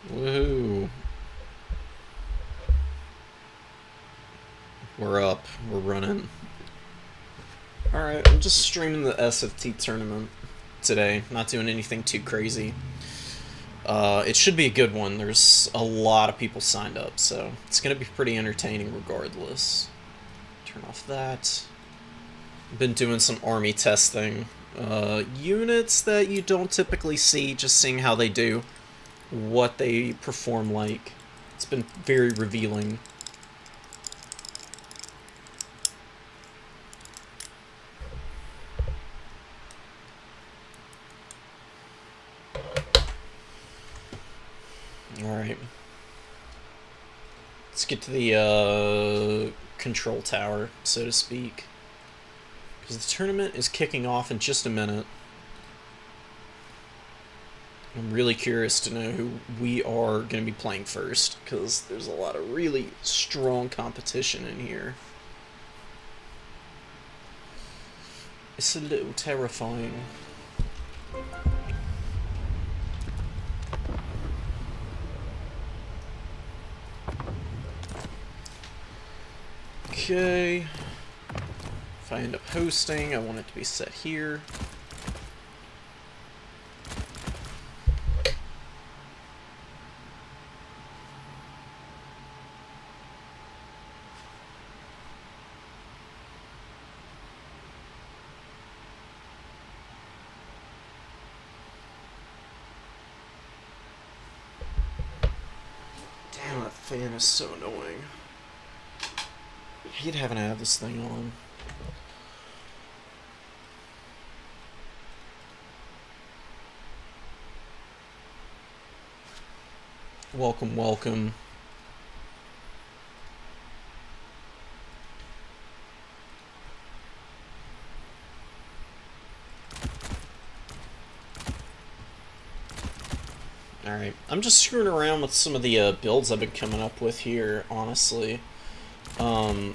Woohoo. We're up. We're running. Alright, I'm just streaming the SFT tournament today. Not doing anything too crazy. It should be a good one. There's a lot of people signed up, so it's going to be pretty entertaining regardless. Turn off that. Been doing some army testing. Units that you don't typically see, just seeing how they do, what they perform like. It's been very revealing. Alright. Let's get to the control tower, so to speak. Because the tournament is kicking off in just a minute. I'm really curious to know who we are going to be playing first, because there's a lot of really strong competition in here. It's a little terrifying. Okay. If I end up hosting, I want it to be set here. Damn, that fan is so annoying. I hate having to have this thing on. Welcome, welcome. Alright, I'm just screwing around with some of the builds I've been coming up with here, honestly. The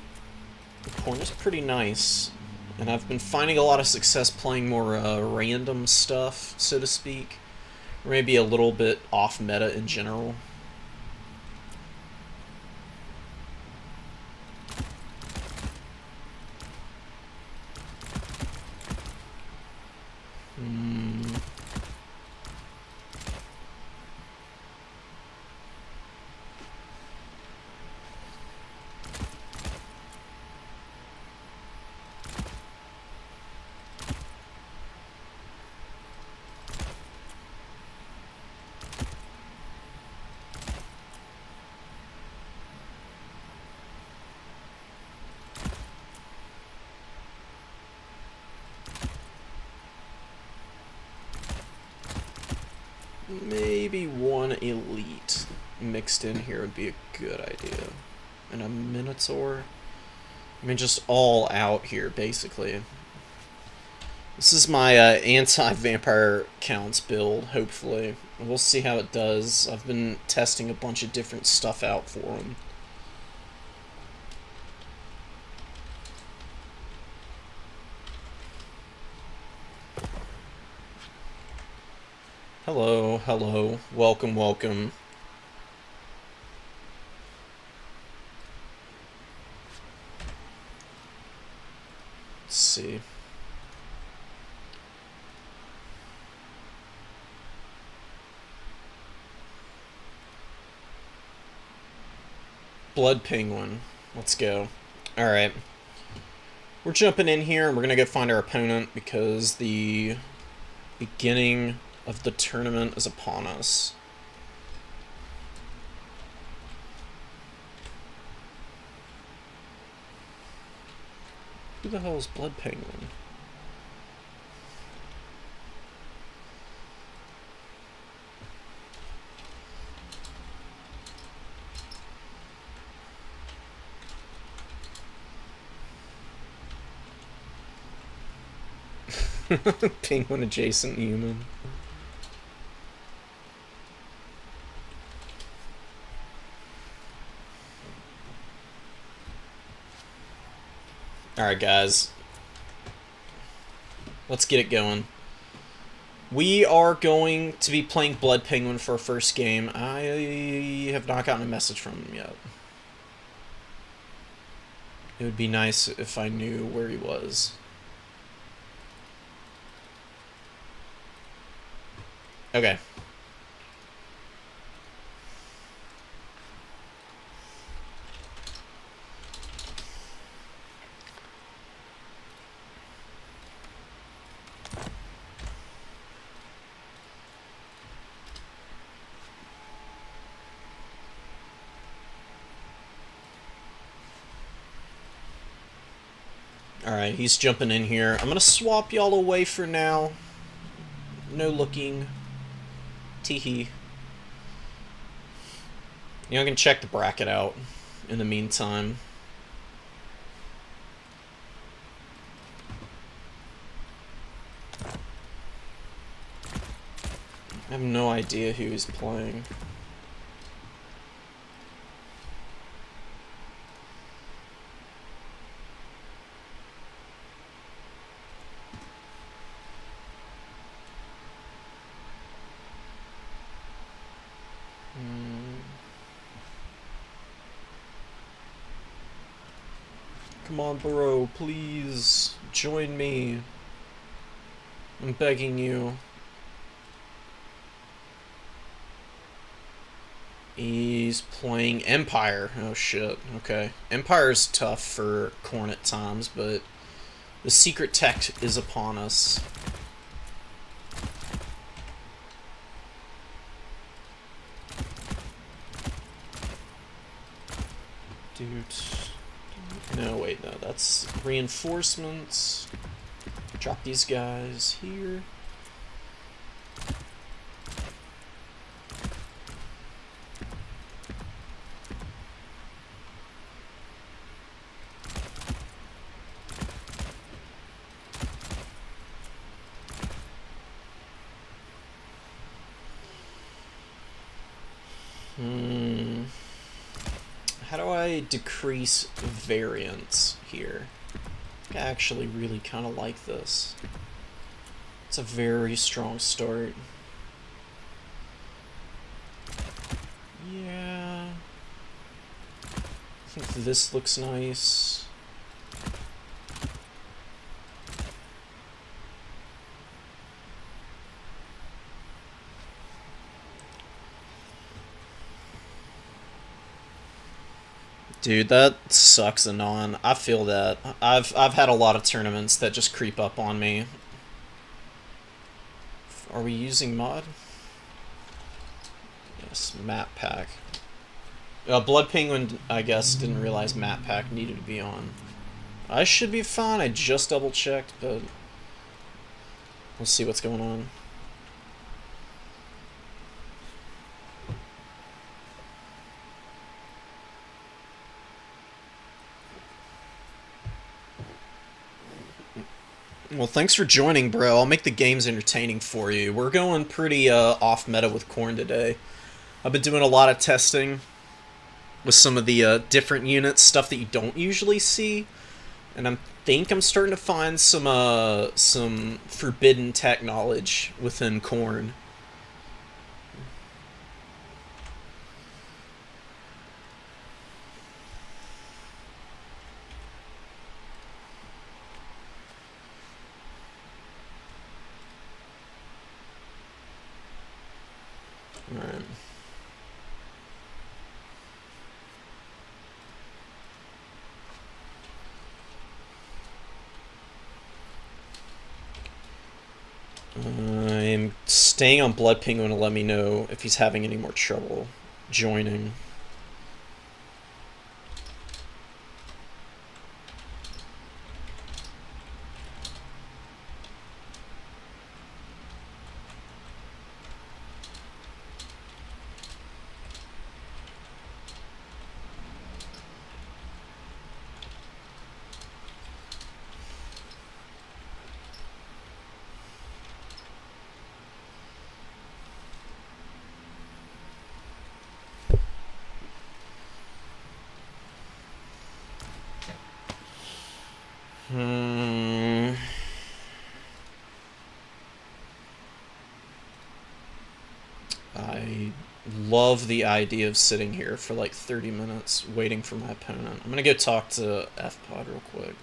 corn is pretty nice, and I've been finding a lot of success playing more random stuff, so to speak. Or maybe a little bit off meta in general. Maybe one elite mixed in here would be a good idea. And a minotaur. I mean, just all out here, basically. This is my anti-vampire counts build, hopefully. We'll see how it does. I've been testing a bunch of different stuff out for them. Hello, hello. Welcome, welcome. Let's see. Blood Penguin. Let's go. Alright. We're jumping in here and we're gonna go find our opponent because the beginning of the tournament is upon us. Who the hell is Blood Penguin? Penguin adjacent human. Alright, guys. Let's get it going. We are going to be playing Blood Penguin for our first game. I have not gotten a message from him yet. It would be nice if I knew where he was. Okay. Alright, he's jumping in here. I'm gonna swap y'all away for now. No looking. Teehee. You know, I can check the bracket out in the meantime. I have no idea who he's playing. Come on, bro, please join me. I'm begging you. He's playing Empire. Oh shit, okay. Empire's tough for Corn at times, but the secret tech is upon us. Dude. No, wait, no, that's reinforcements. Drop these guys here. How do I decrease variance here? I actually really kind of like this. It's a very strong start. Yeah. I think this looks nice. Dude, that sucks, Anon. I feel that. I've had a lot of tournaments that just creep up on me. Are we using mod? Yes, map pack. Blood Penguin, I guess, didn't realize map pack needed to be on. I should be fine. I just double checked, but we'll see what's going on. Well, thanks for joining, bro. I'll make the games entertaining for you. We're going pretty off meta with Corn today. I've been doing a lot of testing with some of the different units, stuff that you don't usually see, and I think I'm starting to find some forbidden tech knowledge within Corn. Alright. I'm staying on Blood Penguin to let me know if he's having any more trouble joining. love the idea of sitting here for like 30 minutes waiting for my opponent. I'm gonna go talk to F-Pod real quick.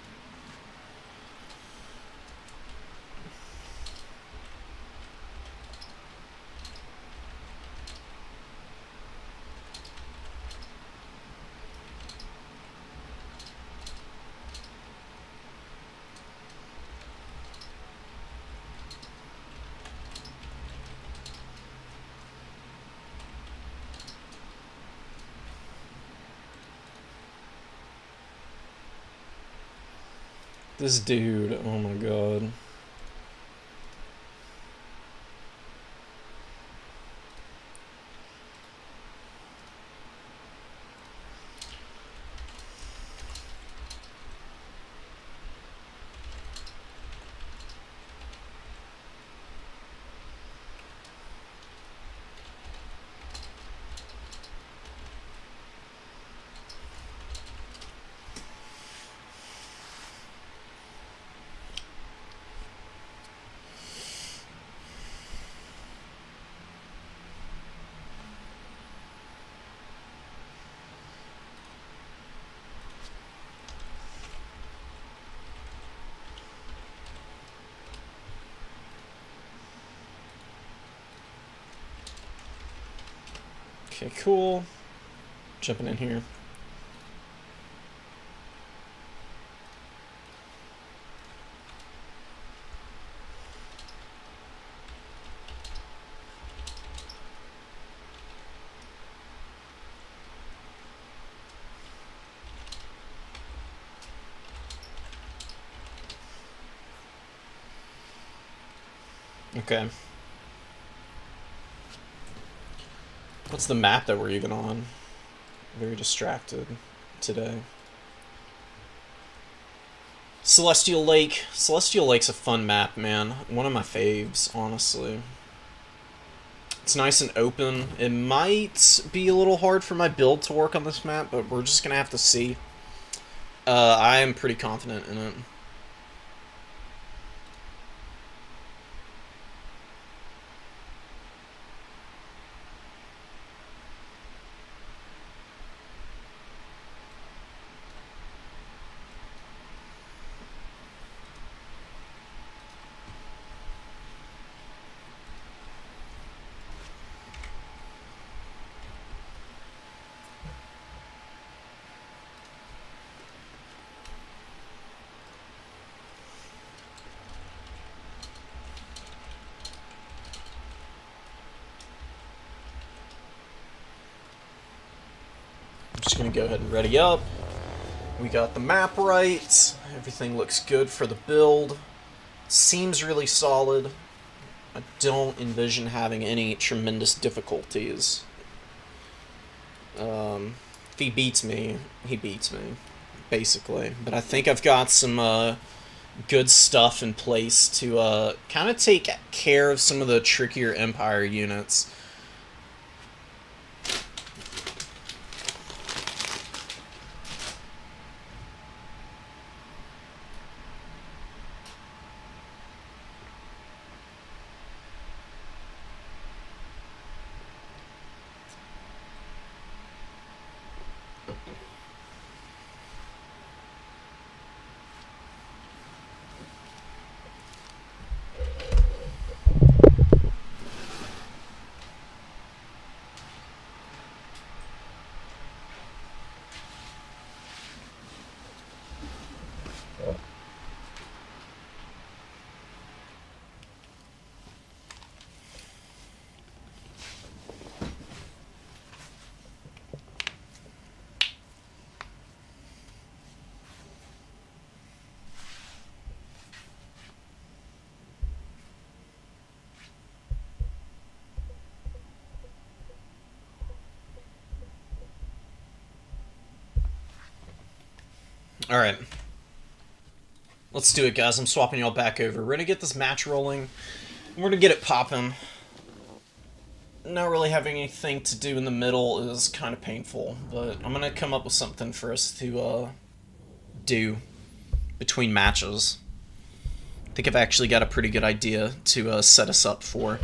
This dude, oh my god. Okay, cool. Jumping in here. Okay. What's the map that we're even on? Very distracted today. Celestial Lake. Celestial Lake's a fun map, man. One of my faves, honestly. It's nice and open. It might be a little hard for my build to work on this map, but we're just gonna have to see. I am pretty confident in it. I'm just gonna go ahead and ready up. We got the map right. Everything looks good for the build. Seems really solid. I don't envision having any tremendous difficulties. If he beats me, he beats me, basically. But I think I've got some good stuff in place to kind of take care of some of the trickier Empire units. Alright. Let's do it, guys. I'm swapping y'all back over. We're gonna get this match rolling. We're gonna get it popping. Not really having anything to do in the middle is kind of painful, but I'm gonna come up with something for us to do between matches. I think I've actually got a pretty good idea to set us up for.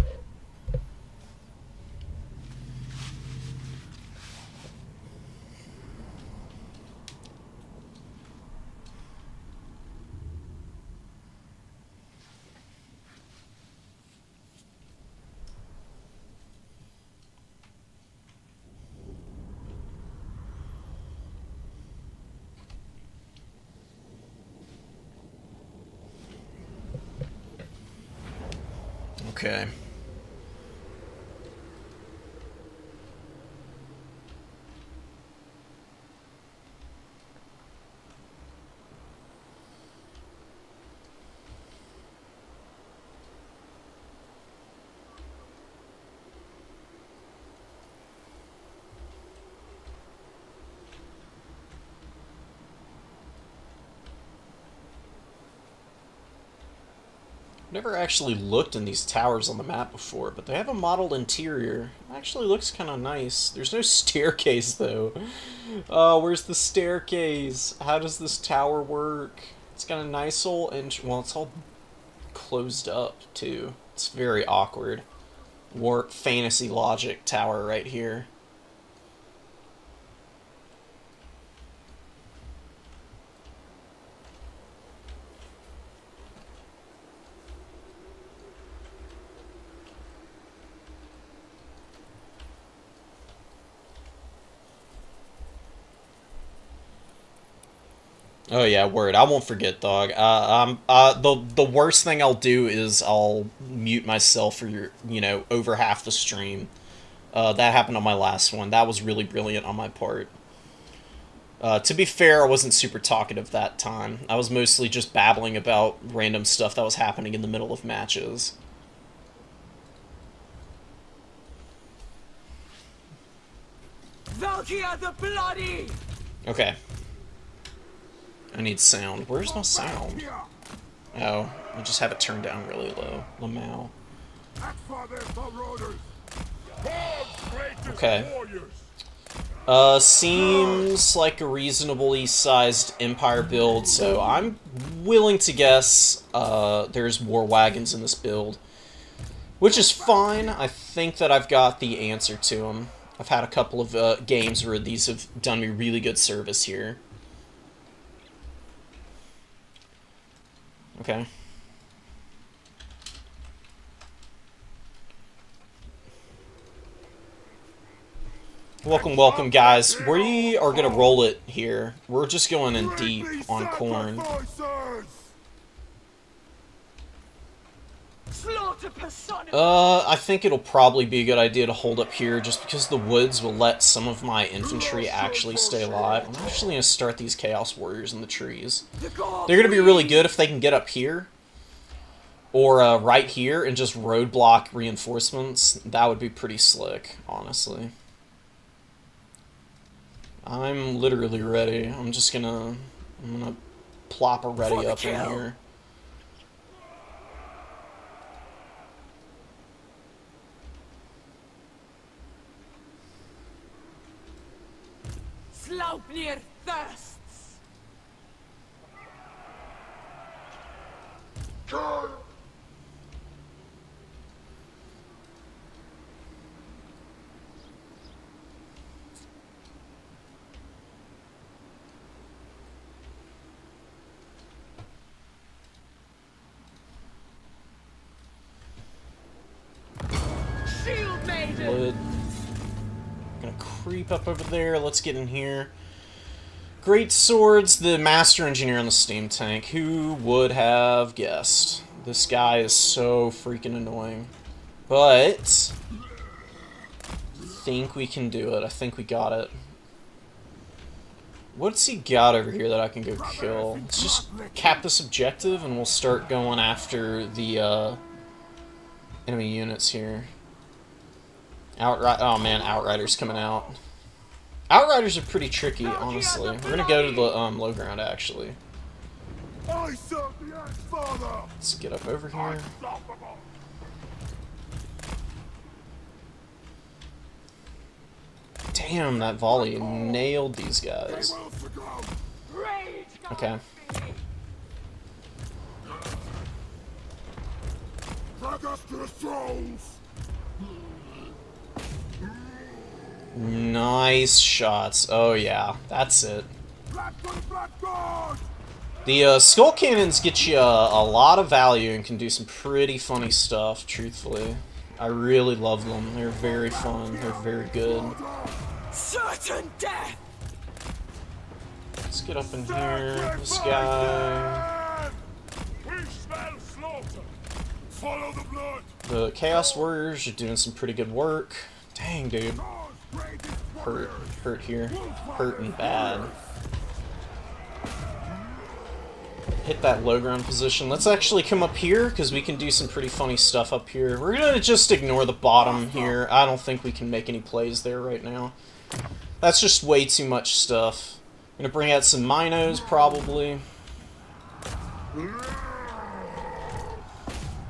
Okay. Never actually looked in these towers on the map before, but they have a modeled interior. It actually looks kind of nice. There's no staircase, though. Where's the staircase? How does this tower work? It's got a nice old well, it's all closed up, too. It's very awkward. Warp fantasy logic tower right here. Oh yeah, word. I won't forget, dog. The worst thing I'll do is I'll mute myself for over half the stream. That happened on my last one. That was really brilliant on my part. To be fair, I wasn't super talkative that time. I was mostly just babbling about random stuff that was happening in the middle of matches. Valkia the Bloody! Okay. I need sound. Where's my sound? Oh, I just have it turned down really low. Lamau. Okay. Seems like a reasonably sized Empire build, so I'm willing to guess there's war wagons in this build. Which is fine. I think that I've got the answer to them. I've had a couple of games where these have done me really good service here. Okay. Welcome, welcome, guys. We are gonna roll it here. We're just going in deep on corn. I think it'll probably be a good idea to hold up here just because the woods will let some of my infantry actually stay alive. I'm actually going to start these Chaos Warriors in the trees. They're going to be really good if they can get up here or right here and just roadblock reinforcements. That would be pretty slick, honestly. I'm literally ready. I'm gonna plop a ready up in here. Sleipnir thirsts. Shield maiden. Gonna creep up over there. Let's get in here. Great swords, the master engineer on the steam tank. Who would have guessed? This guy is so freaking annoying. But I think we can do it. I think we got it. What's he got over here that I can go kill? Let's just cap this objective and we'll start going after the enemy units here. Oh man, Outriders coming out. Outriders are pretty tricky, honestly. We're gonna go to the low ground, actually. Let's get up over here. Damn, that volley nailed these guys. Okay. Nice shots. Oh yeah, that's it. The skull cannons get you a lot of value and can do some pretty funny stuff, truthfully. I really love them. They're very fun. They're very good. Certain death. Let's get up in here. This guy. We smell slaughter. Follow the blood. The Chaos Warriors are doing some pretty good work. Dang, dude. Hurt here. Hurting bad. Hit that low ground position. Let's actually come up here, because we can do some pretty funny stuff up here. We're going to just ignore the bottom here. I don't think we can make any plays there right now. That's just way too much stuff. I'm going to bring out some Minos, probably.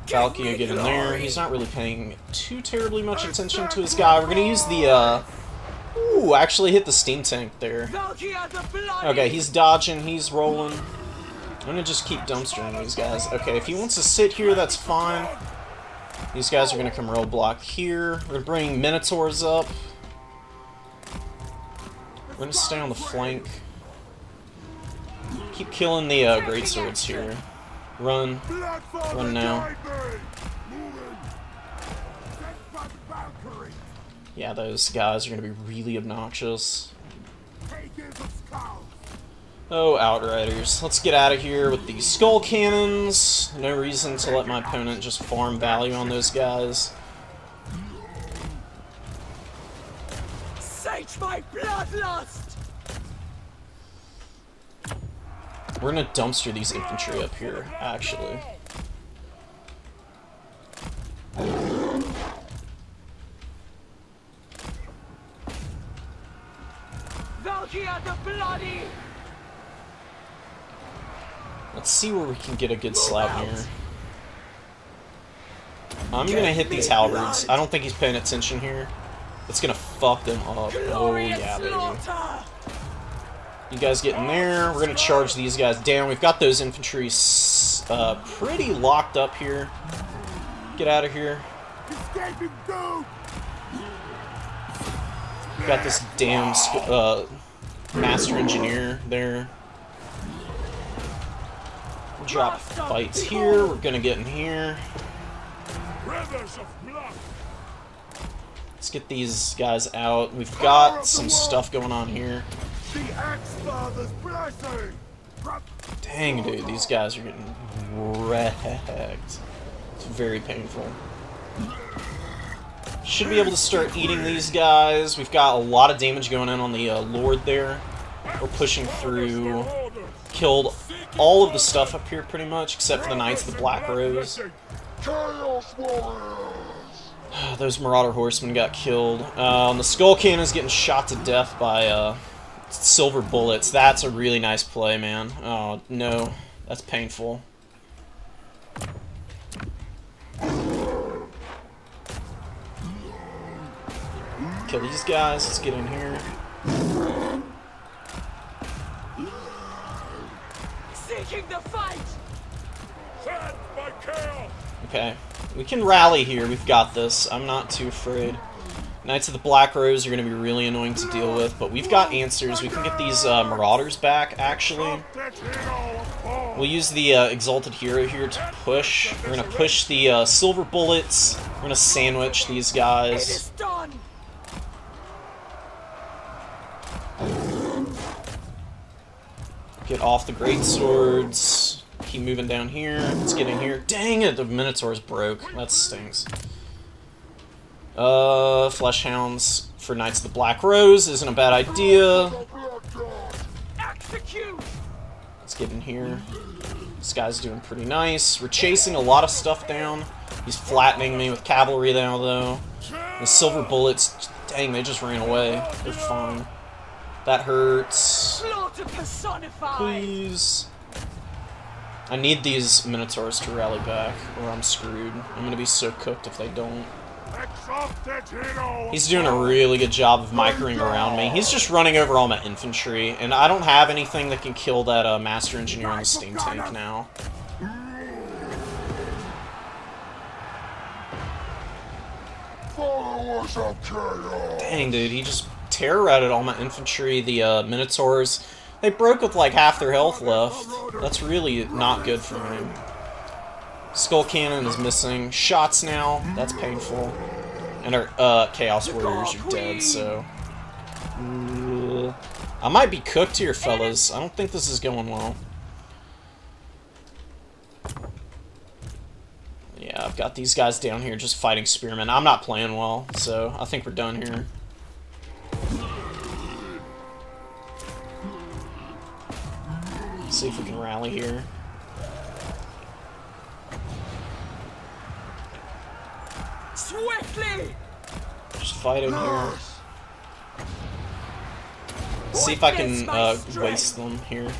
Valkyrie get in there. He's not really paying too terribly much attention to his guy. We're going to use the, Ooh, actually hit the steam tank there. Okay, he's dodging, he's rolling. I'm going to just keep dumpstering these guys. Okay, if he wants to sit here, that's fine. These guys are going to come roadblock here. We're going to bring Minotaurs up. We're going to stay on the flank. Keep killing the greatswords here. Run. Run now. Yeah, those guys are going to be really obnoxious. Oh, Outriders. Let's get out of here with these skull cannons. No reason to let my opponent just farm value on those guys. Sate my bloodlust! We're gonna dumpster these infantry up here, actually. Valkyria the Bloody! Let's see where we can get a good slap here. I'm gonna hit these halberds. I don't think he's paying attention here. It's gonna fuck them up. Oh yeah, baby. You guys get in there. We're gonna charge these guys down. We've got those infantry pretty locked up here. Get out of here. Got this damn master engineer there. Drop fights here. We're gonna get in here. Let's get these guys out. We've got some stuff going on here. Dang, dude, these guys are getting wrecked. It's very painful. Should be able to start eating these guys. We've got a lot of damage going in on the Lord there. We're pushing through. Killed all of the stuff up here pretty much, except for the Knights of the Black Rose. Those Marauder Horsemen got killed. The Skull Cannon's getting shot to death by silver bullets. That's a really nice play, man. Oh, no. That's painful. Kill these guys. Let's get in here. Seeking the fight! Okay. We can rally here. We've got this. I'm not too afraid. Knights of the Black Rose are going to be really annoying to deal with, but we've got answers. We can get these Marauders back, actually. We'll use the Exalted Hero here to push. We're going to push the Silver Bullets. We're going to sandwich these guys. Get off the great swords. Keep moving down here. Let's get in here. Dang it, the Minotaurs broke. That stinks. Flesh Hounds for Knights of the Black Rose isn't a bad idea. Let's get in here. This guy's doing pretty nice. We're chasing a lot of stuff down. He's flattening me with cavalry now, though. The silver bullets, dang, they just ran away. They're fine. That hurts. Please. I need these Minotaurs to rally back, or I'm screwed. I'm gonna be so cooked if they don't. He's doing a really good job of microing around me. He's just running over all my infantry, and I don't have anything that can kill that Master Engineer on the steam tank now. Dang, dude, he just terror-routed all my infantry. The Minotaurs, they broke with like half their health left. That's really not good for me. Skull Cannon is missing. Shots now. That's painful. And our Chaos Warriors are dead, so... I might be cooked here, fellas. I don't think this is going well. Yeah, Yeah, I've got these guys down here just fighting spearmen. I'm not playing well, so I think we're done here. See if we can rally here. Swiftly! Just fight in here. See if I can waste them here.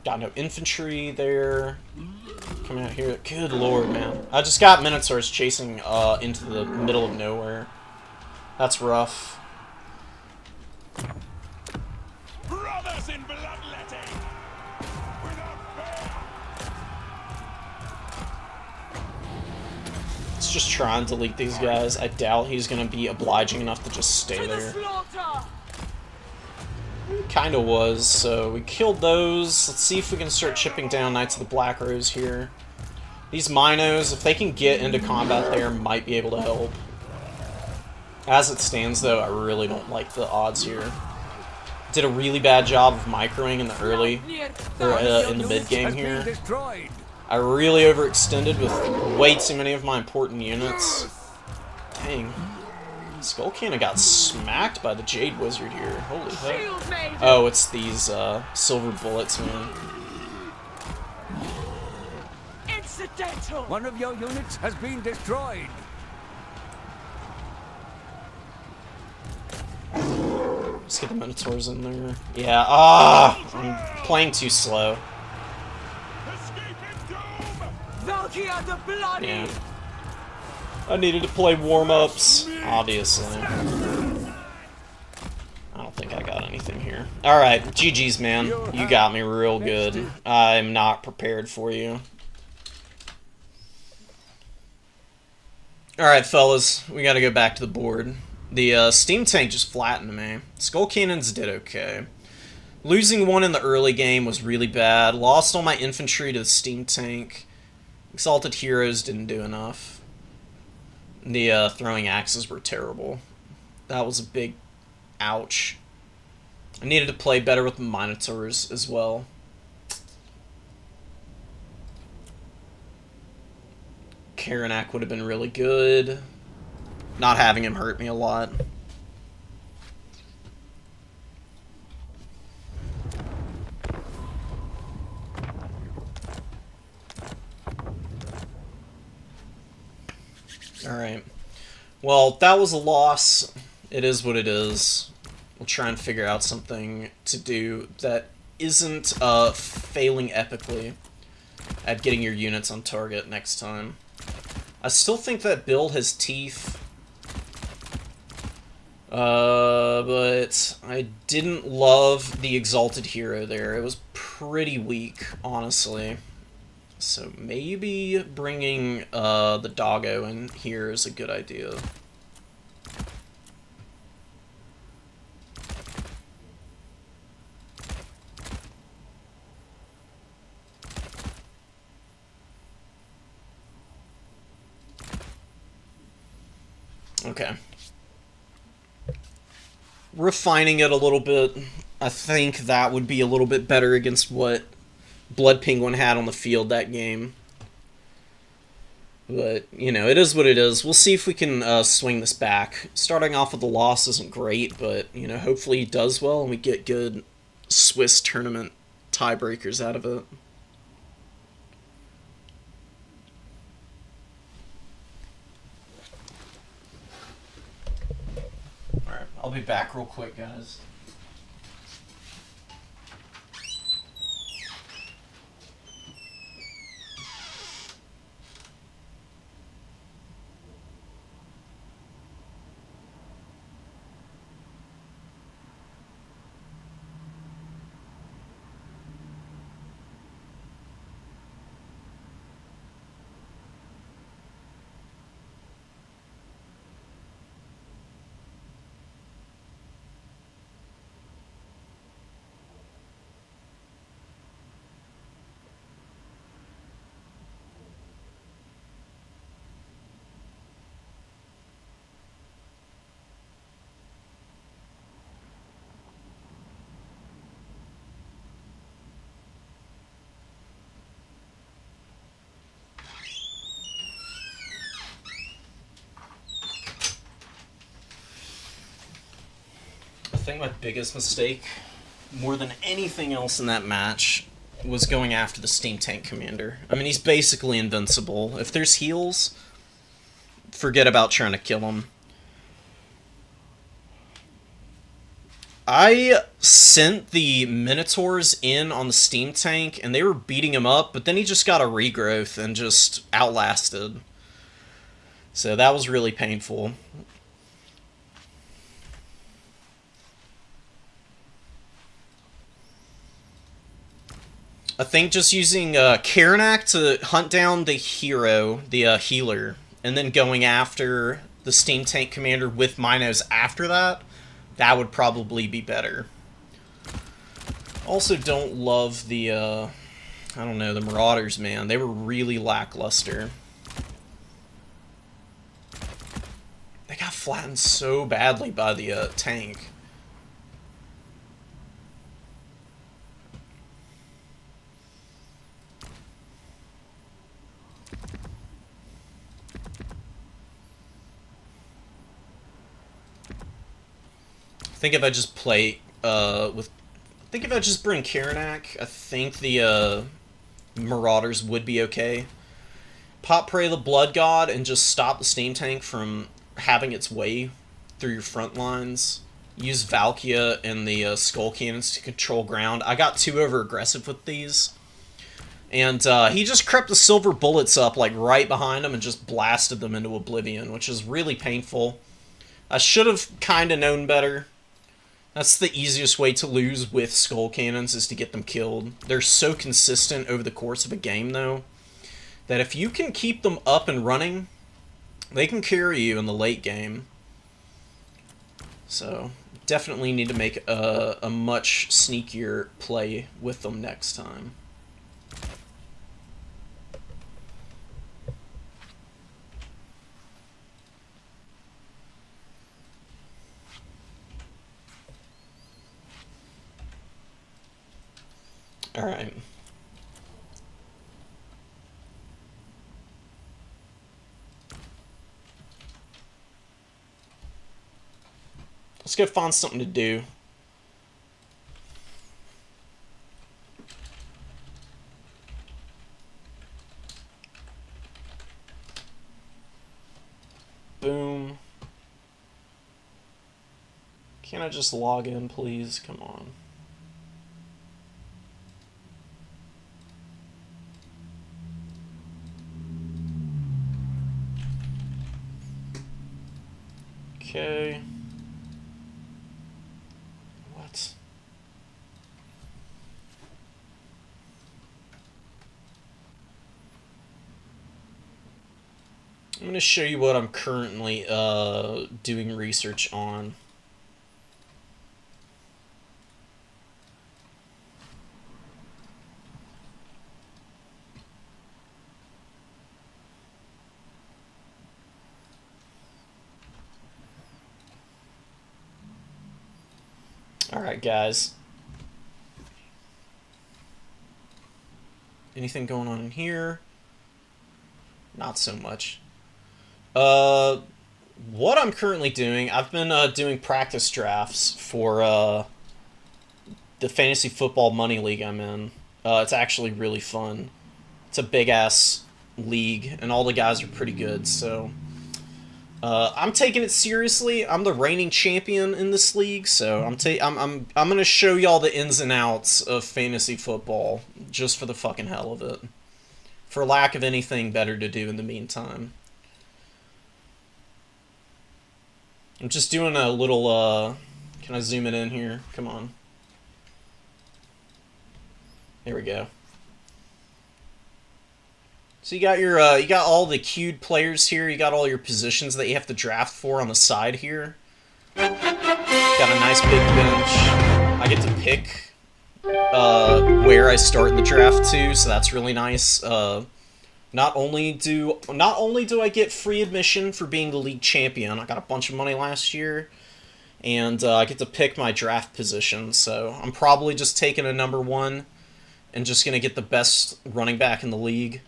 Got no infantry there. Coming out here. Good lord, man. I just got Minotaurs chasing into the middle of nowhere. That's rough. Brothers in bloodletting! Without fear! Let's just try and delete these guys. I doubt he's gonna be obliging enough to just stay there. Kinda was, so we killed those. Let's see if we can start chipping down Knights of the Black Rose here. These Minos, if they can get into combat there, might be able to help. As it stands, though, I really don't like the odds here. Did a really bad job of microing in the early, or in the mid-game here. I really overextended with way too many of my important units. Dang. Skull Cannon got smacked by the Jade Wizard here. Holy heck. Oh, it's these silver bullets, man. Incidental. One of your units has been destroyed. Let's get the Minotaurs in there. Yeah, I'm playing too slow. Valkyria the Bloody! Yeah. I needed to play warm-ups, obviously. I don't think I got anything here. Alright, GG's, man. You got me real good. I'm not prepared for you. Alright, fellas. We gotta go back to the board. The steam tank just flattened me. Skull Cannons did okay. Losing one in the early game was really bad. Lost all my infantry to the steam tank. Exalted Heroes didn't do enough. The throwing axes were terrible. That was a big ouch. I needed to play better with the Minotaurs as well. Karanak would have been really good. Not having him hurt me a lot. Alright. Well, that was a loss. It is what it is. We'll try and figure out something to do that isn't failing epically at getting your units on target next time. I still think that build has teeth. But I didn't love the Exalted Hero there. It was pretty weak, honestly. So maybe bringing the Doggo in here is a good idea. Okay. Refining it a little bit. I think that would be a little bit better against what Blood Penguin had on the field that game. But, you know, it is what it is. We'll see if we can swing this back. Starting off with a loss isn't great, but, you know, hopefully he does well and we get good Swiss tournament tiebreakers out of it. Alright, I'll be back real quick, guys. think my biggest mistake, more than anything else in that match, was going after the Steam Tank Commander. I mean, he's basically invincible. If there's heals, forget about trying to kill him. I sent the Minotaurs in on the Steam Tank, and they were beating him up, but then he just got a regrowth and just outlasted. So that was really painful. I think just using Karanak to hunt down the hero, the healer, and then going after the Steam Tank Commander with Minos after that, that would probably be better. Also don't love the, I don't know, the Marauders, man. They were really lackluster. They got flattened so badly by the tank. I think if I just play I think if I just bring Karanak, I think the Marauders would be okay. Pop Prey the Blood God and just stop the Steam Tank from having its way through your front lines. Use Valkia and the Skull Cannons to control ground. I got too over aggressive with these. And he just crept the silver bullets up like right behind him and just blasted them into oblivion, which is really painful. I should have kind of known better. That's the easiest way to lose with Skull Cannons, is to get them killed. They're so consistent over the course of a game, though, that if you can keep them up and running, they can carry you in the late game. So, definitely need to make a much sneakier play with them next time. Alright. Let's go find something to do. Boom. Can't I just log in, please? Come on. Okay. What? I'm going to show you what I'm currently doing research on. Alright, guys. Anything going on in here? Not so much. What I'm currently doing, I've been doing practice drafts for the Fantasy Football Money League I'm in. It's actually really fun. It's a big-ass league, and all the guys are pretty good, so... I'm taking it seriously. I'm the reigning champion in this league, so I'm gonna show y'all the ins and outs of fantasy football just for the fucking hell of it, for lack of anything better to do in the meantime. I'm just doing a little. Can I zoom it in here? Come on. There we go. So you got your you got all the queued players here. You got all your positions that you have to draft for on the side here. Got a nice big bench. I get to pick where I start the draft too, so that's really nice. Not only do I get free admission for being the league champion, I got a bunch of money last year, and I get to pick my draft position. So I'm probably just taking a number 1 and just gonna get the best running back in the league.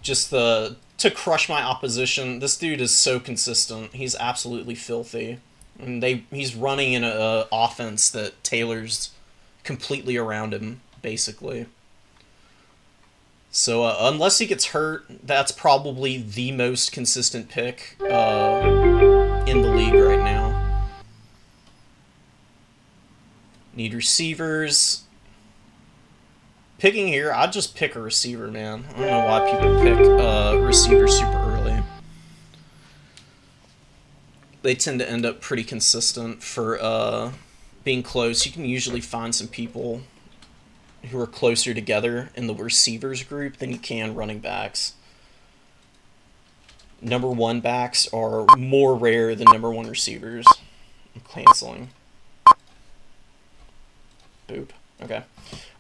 Just to crush my opposition. This dude is so consistent. He's absolutely filthy. And he's running in a offense that tailors completely around him, basically. So unless he gets hurt, that's probably the most consistent pick in the league right now. Need receivers. Picking here, I'd just pick a receiver, man. I don't know why people pick receivers super early. They tend to end up pretty consistent for being close. You can usually find some people who are closer together in the receivers group than you can running backs. Number one backs are more rare than number one receivers. I'm canceling. Boop. Okay.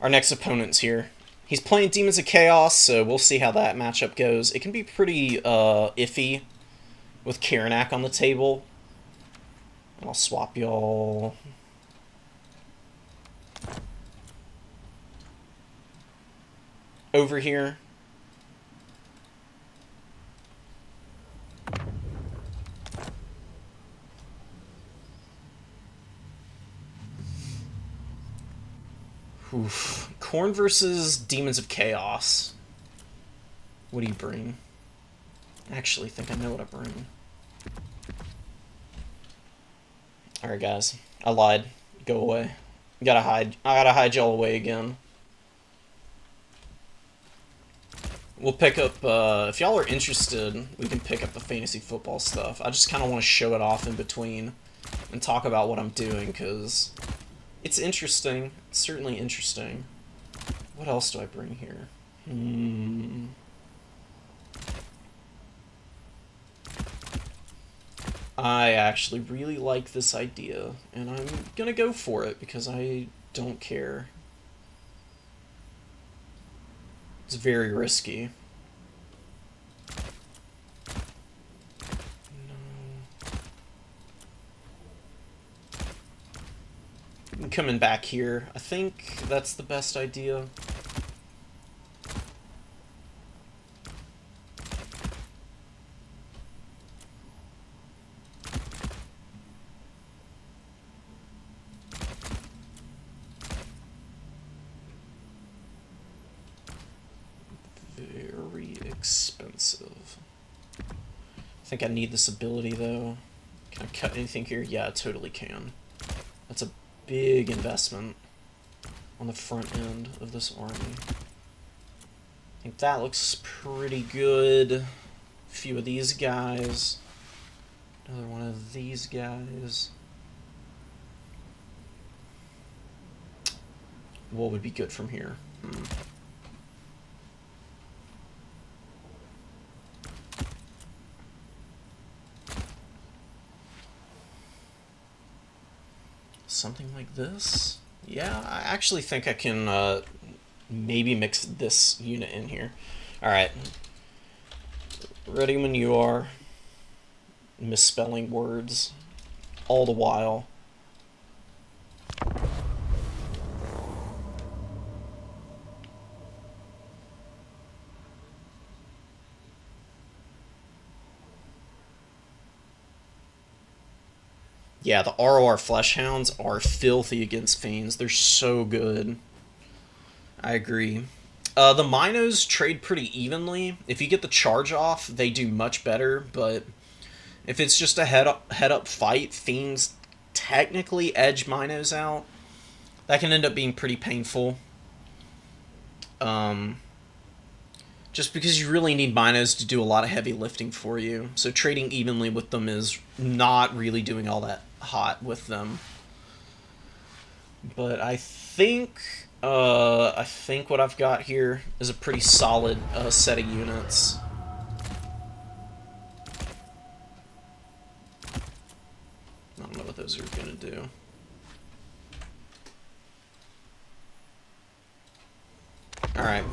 Our next opponent's here. He's playing Demons of Chaos, so we'll see how that matchup goes. It can be pretty iffy with Karanak on the table. And I'll swap y'all. Over here. Oof. Korn versus Demons of Chaos. What do you bring? I actually think I know what I bring. Alright, guys. I lied. Go away. I gotta hide y'all away again. We'll pick up, if y'all are interested, we can pick up the fantasy football stuff. I just kind of want to show it off in between and talk about what I'm doing, because it's interesting. It's certainly interesting. What else do I bring here? I actually really like this idea, and I'm gonna go for it because I don't care. It's very risky. No. I'm coming back here. I think that's the best idea. Expensive. I think I need this ability though. Can I cut anything here? Yeah, I totally can. That's a big investment on the front end of this army. I think that looks pretty good. A few of these guys. Another one of these guys. What would be good from here? Something like this? Yeah, I actually think I can maybe mix this unit in here. Alright. Ready when you are. Misspelling words all the while. Yeah, the ROR Fleshhounds are filthy against Fiends. They're so good. I agree. The Minos trade pretty evenly. If you get the charge off, they do much better, but if it's just a head-up fight, Fiends technically edge Minos out. That can end up being pretty painful. Just because you really need Minos to do a lot of heavy lifting for you. So trading evenly with them is not really doing all that hot with them. But I think what I've got here is a pretty solid set of units. I don't know what those are gonna do. Alright.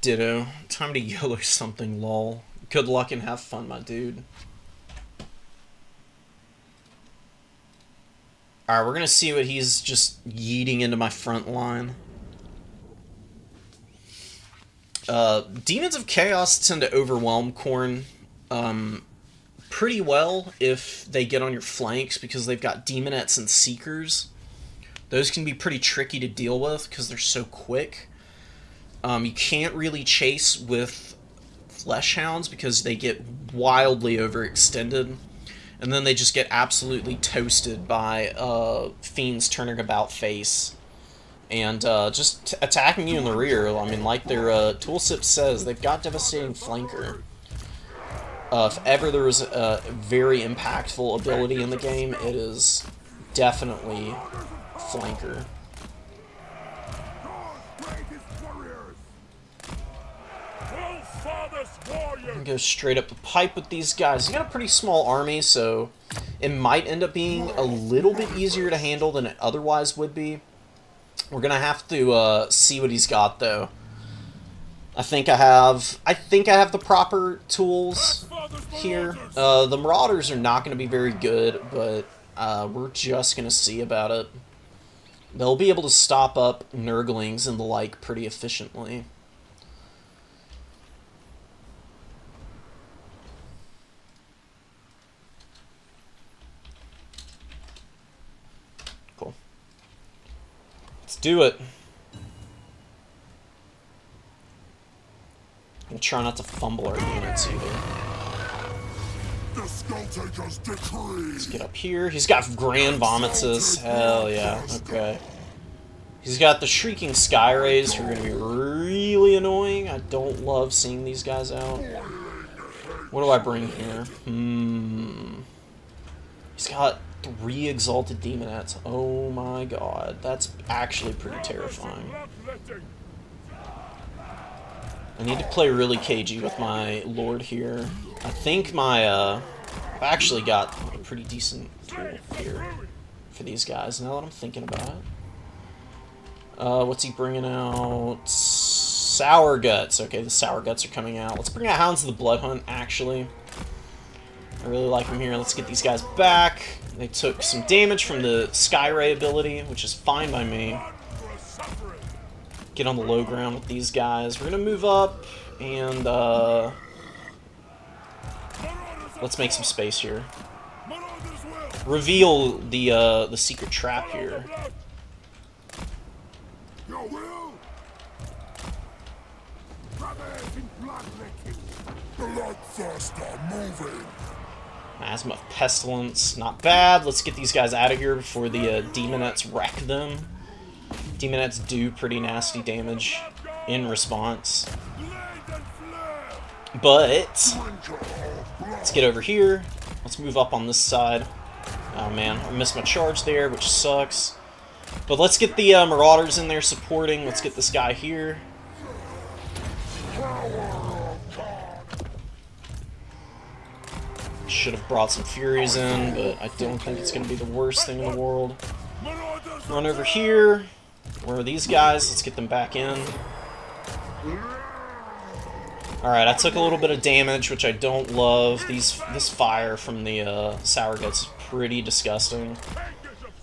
Ditto. Time to YOLO something, lol. Good luck and have fun, my dude. Alright, we're gonna see what he's just yeeting into my front line. Demons of Chaos tend to overwhelm Khorne pretty well if they get on your flanks because they've got Demonettes and Seekers. Those can be pretty tricky to deal with because they're so quick. You can't really chase with Fleshhounds because they get wildly overextended. And then they just get absolutely toasted by Fiends turning about face. And just attacking you in the rear. I mean, like their tooltip says, they've got Devastating Flanker. If ever there was a very impactful ability in the game, it is definitely Flanker. Go straight up the pipe with these guys. He's got a pretty small army, so it might end up being a little bit easier to handle than it otherwise would be. We're gonna have to see what he's got, though. I think I have the proper tools here. The Marauders are not going to be very good, but we're just going to see about it. They'll be able to stop up Nurglings and the like pretty efficiently. Cool. Let's do it. And try not to fumble our units either. Let's get up here. He's got Grand Vomitses. Hell yeah. Okay. He's got the Shrieking Sky Rays, who are going to be really annoying. I don't love seeing these guys out. What do I bring here? He's got 3 Exalted Demonettes. Oh my god. That's actually pretty terrifying. I need to play really cagey with my Lord here. I think my, I've actually got a pretty decent tool here for these guys, now that I'm thinking about it. What's he bringing out? Sour Guts. Okay, the Sour Guts are coming out. Let's bring out Hounds of the Blood Hunt, actually. I really like them here. Let's get these guys back. They took some damage from the Sky Ray ability, which is fine by me. Get on the low ground with these guys. We're gonna move up and let's make some space here. Reveal the secret trap here. Asthma of Pestilence, not bad. Let's get these guys out of here before the Demonettes wreck them. Demonettes do pretty nasty damage in response. But let's get over here. Let's move up on this side. Oh man, I missed my charge there, which sucks. But let's get the Marauders in there supporting. Let's get this guy here. Should have brought some Furies in, but I don't think it's going to be the worst thing in the world. Run over here. Where are these guys? Let's get them back in. Alright, I took a little bit of damage, which I don't love. This fire from the Sour Guts is pretty disgusting.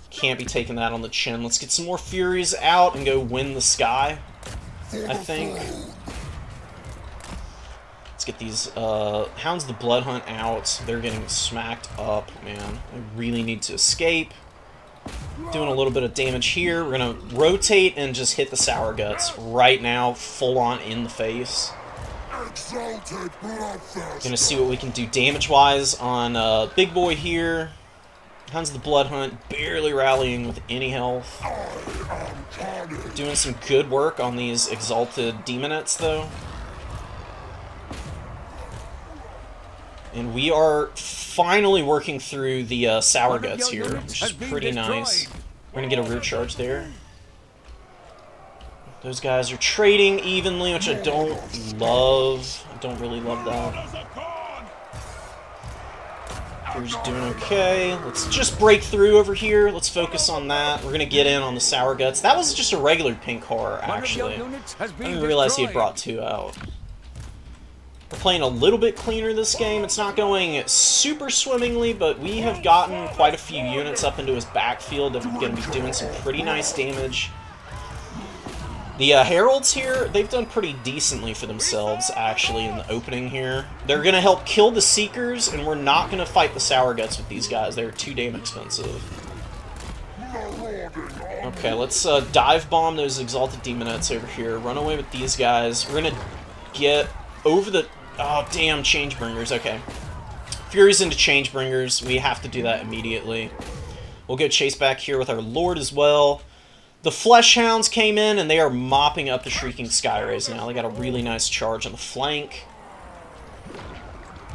Can't be taking that on the chin. Let's get some more Furies out and go win the sky, I think. Let's get these Hounds of the Blood Hunt out. They're getting smacked up, man. I really need to escape. Doing a little bit of damage here. We're going to rotate and just hit the Sour Guts right now, full on in the face. Gonna see what we can do damage-wise on Big Boy here. Hounds of the Blood Hunt, barely rallying with any health. Doing some good work on these Exalted Demonettes, though. And we are finally working through the Sour Guts here, which is pretty nice. We're gonna get a root charge there. Those guys are trading evenly, which I don't love. I don't really love that. We're just doing okay. Let's just break through over here. Let's focus on that. We're gonna get in on the Sour Guts. That was just a regular pink horror, actually. I didn't realize he had brought 2 out. We're playing a little bit cleaner this game. It's not going super swimmingly, but we have gotten quite a few units up into his backfield that are going to be doing some pretty nice damage. The Heralds here, they've done pretty decently for themselves, actually, in the opening here. They're going to help kill the Seekers, and we're not going to fight the Sour Guts with these guys. They're too damn expensive. Okay, let's dive bomb those Exalted Demonettes over here. Run away with these guys. We're going to get over the... Oh, damn, Changebringers. Okay. Furies into Changebringers. We have to do that immediately. We'll go chase back here with our Lord as well. The Flesh Hounds came in, and they are mopping up the Shrieking Skyrays now. They got a really nice charge on the flank.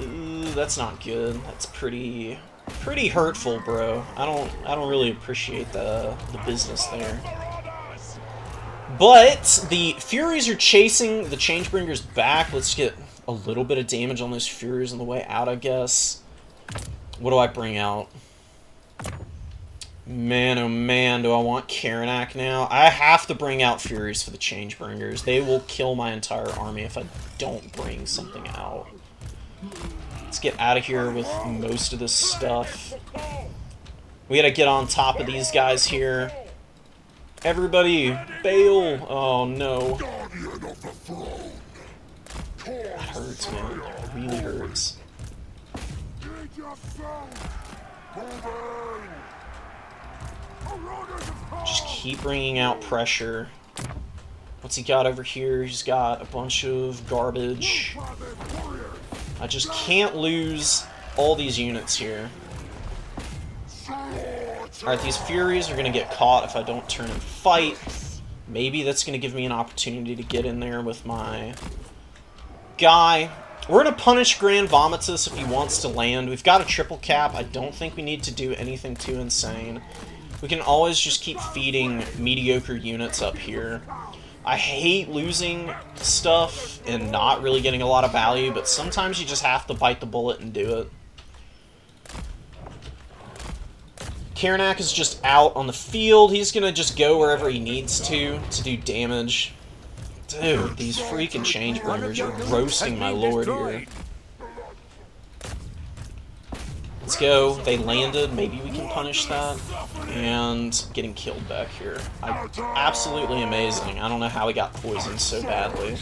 Ooh, that's not good. That's pretty hurtful, bro. I don't really appreciate the business there. But the Furies are chasing the Changebringers back. Let's get a little bit of damage on those Furies on the way out, I guess. What do I bring out? Man, oh man, do I want Karanak now? I have to bring out Furies for the Changebringers. They will kill my entire army if I don't bring something out. Let's get out of here with most of this stuff. We gotta get on top of these guys here. Everybody, bail! Oh no. That hurts, man. It really hurts. Just keep bringing out pressure. What's he got over here? He's got a bunch of garbage. I just can't lose all these units here. Alright, these Furies are going to get caught if I don't turn and fight. Maybe that's going to give me an opportunity to get in there with my guy. We're going to punish Grand Vomitus if he wants to land. We've got a triple cap. I don't think we need to do anything too insane. We can always just keep feeding mediocre units up here. I hate losing stuff and not really getting a lot of value, but sometimes you just have to bite the bullet and do it. Karanak is just out on the field. He's going to just go wherever he needs to do damage. Dude, these freaking Changebringers are roasting my lord here. Let's go. They landed. Maybe we can punish that. And getting killed back here. Absolutely amazing. I don't know how he got poisoned so badly.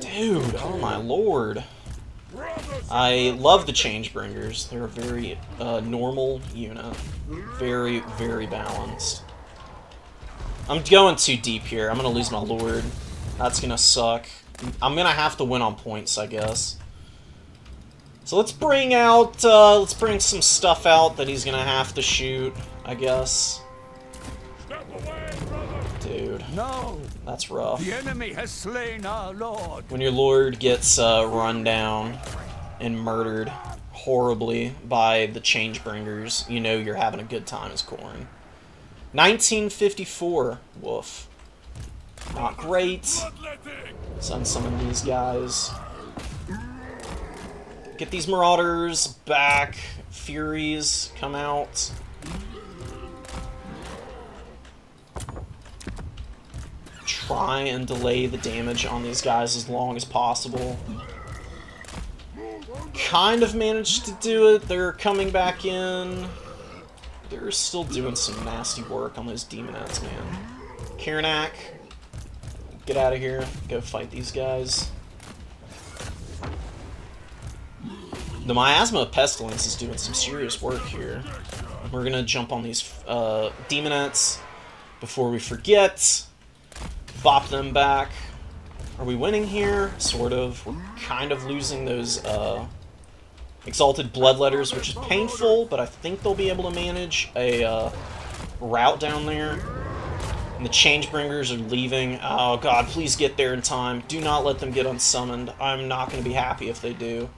Dude, oh my lord. I love the Changebringers. They're a very normal unit. Very, very balanced. I'm going too deep here. I'm going to lose my lord. That's going to suck. I'm going to have to win on points, I guess. So let's bring out, let's bring some stuff out that he's gonna have to shoot, I guess. Dude, no, that's rough. The enemy has slain our lord. When your lord gets run down and murdered horribly by the Changebringers, you know you're having a good time as Khorne. 1954, woof. Not great. Send some of these guys. Get these Marauders back. Furies, come out. Try and delay the damage on these guys as long as possible. Kind of managed to do it. They're coming back in. They're still doing some nasty work on those Demonettes, man. Karanak, get out of here. Go fight these guys. The Miasma of Pestilence is doing some serious work here. We're going to jump on these Demonettes before we forget. Bop them back. Are we winning here? Sort of. We're kind of losing those Exalted Bloodletters, which is painful, but I think they'll be able to manage a route down there. And the Changebringers are leaving. Oh god, please get there in time. Do not let them get unsummoned. I'm not going to be happy if they do.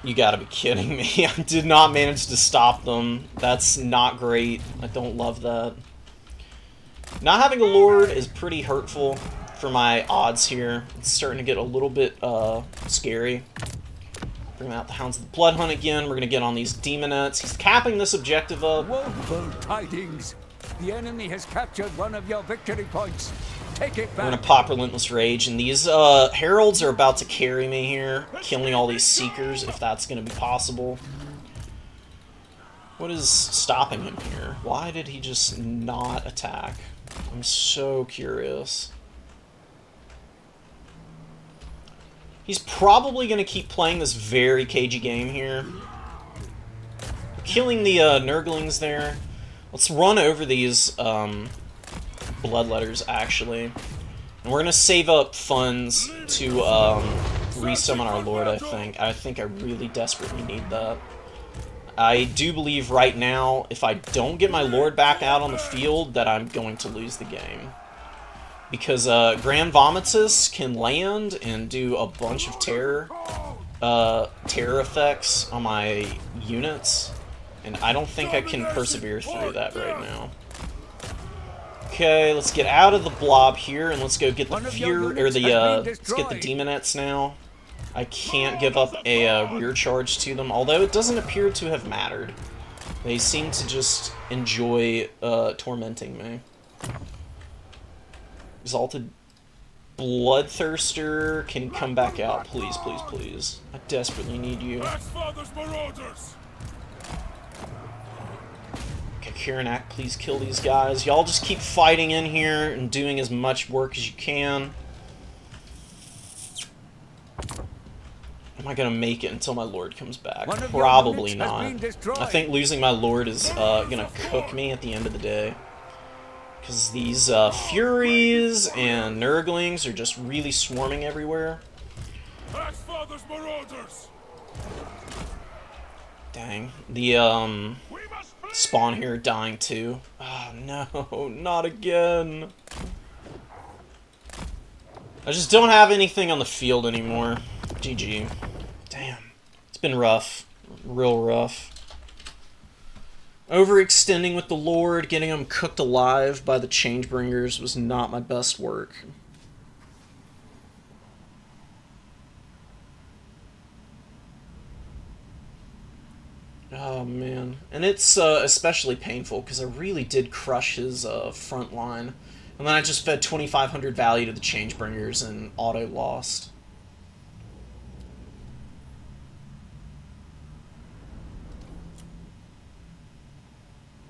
You gotta be kidding me. I did not manage to stop them. That's not great. I don't love that. Not having a lord is pretty hurtful for my odds here. It's starting to get a little bit scary. Bring out the Hounds of the Blood Hunt again. We're gonna get on these Demonettes. He's capping this objective up. Woeful tidings. The enemy has captured one of your victory points. Take it back. We're gonna pop Relentless Rage, and these Heralds are about to carry me here, killing all these Seekers, if that's gonna be possible. What is stopping him here? Why did he just not attack? I'm so curious. He's probably going to keep playing this very cagey game here. Killing the Nurglings there. Let's run over these Bloodletters, actually. And we're going to save up funds to resummon our Lord, I think. I think I really desperately need that. I do believe right now, if I don't get my Lord back out on the field, that I'm going to lose the game. Because Grand Vomitus can land and do a bunch of terror effects on my units, and I don't think I can persevere through that right now. Okay, let's get out of the blob here, and let's go get the let's get the Demonettes now. I can't give up a rear charge to them, although it doesn't appear to have mattered. They seem to just enjoy tormenting me. Exalted Bloodthirster can come back out, please, please, please. I desperately need you. Okay, Kiranak, please kill these guys. Y'all just keep fighting in here and doing as much work as you can. Am I gonna make it until my Lord comes back? Probably not. I think losing my Lord is gonna cook me at the end of the day. Because these Furies and Nurglings are just really swarming everywhere. Dang. The spawn here dying too. Oh no, not again. I just don't have anything on the field anymore. GG. Damn. It's been rough. Real rough. Overextending with the Lord, getting him cooked alive by the Changebringers was not my best work. Oh man. And it's especially painful because I really did crush his front line. And then I just fed 2,500 value to the Changebringers and auto-lost.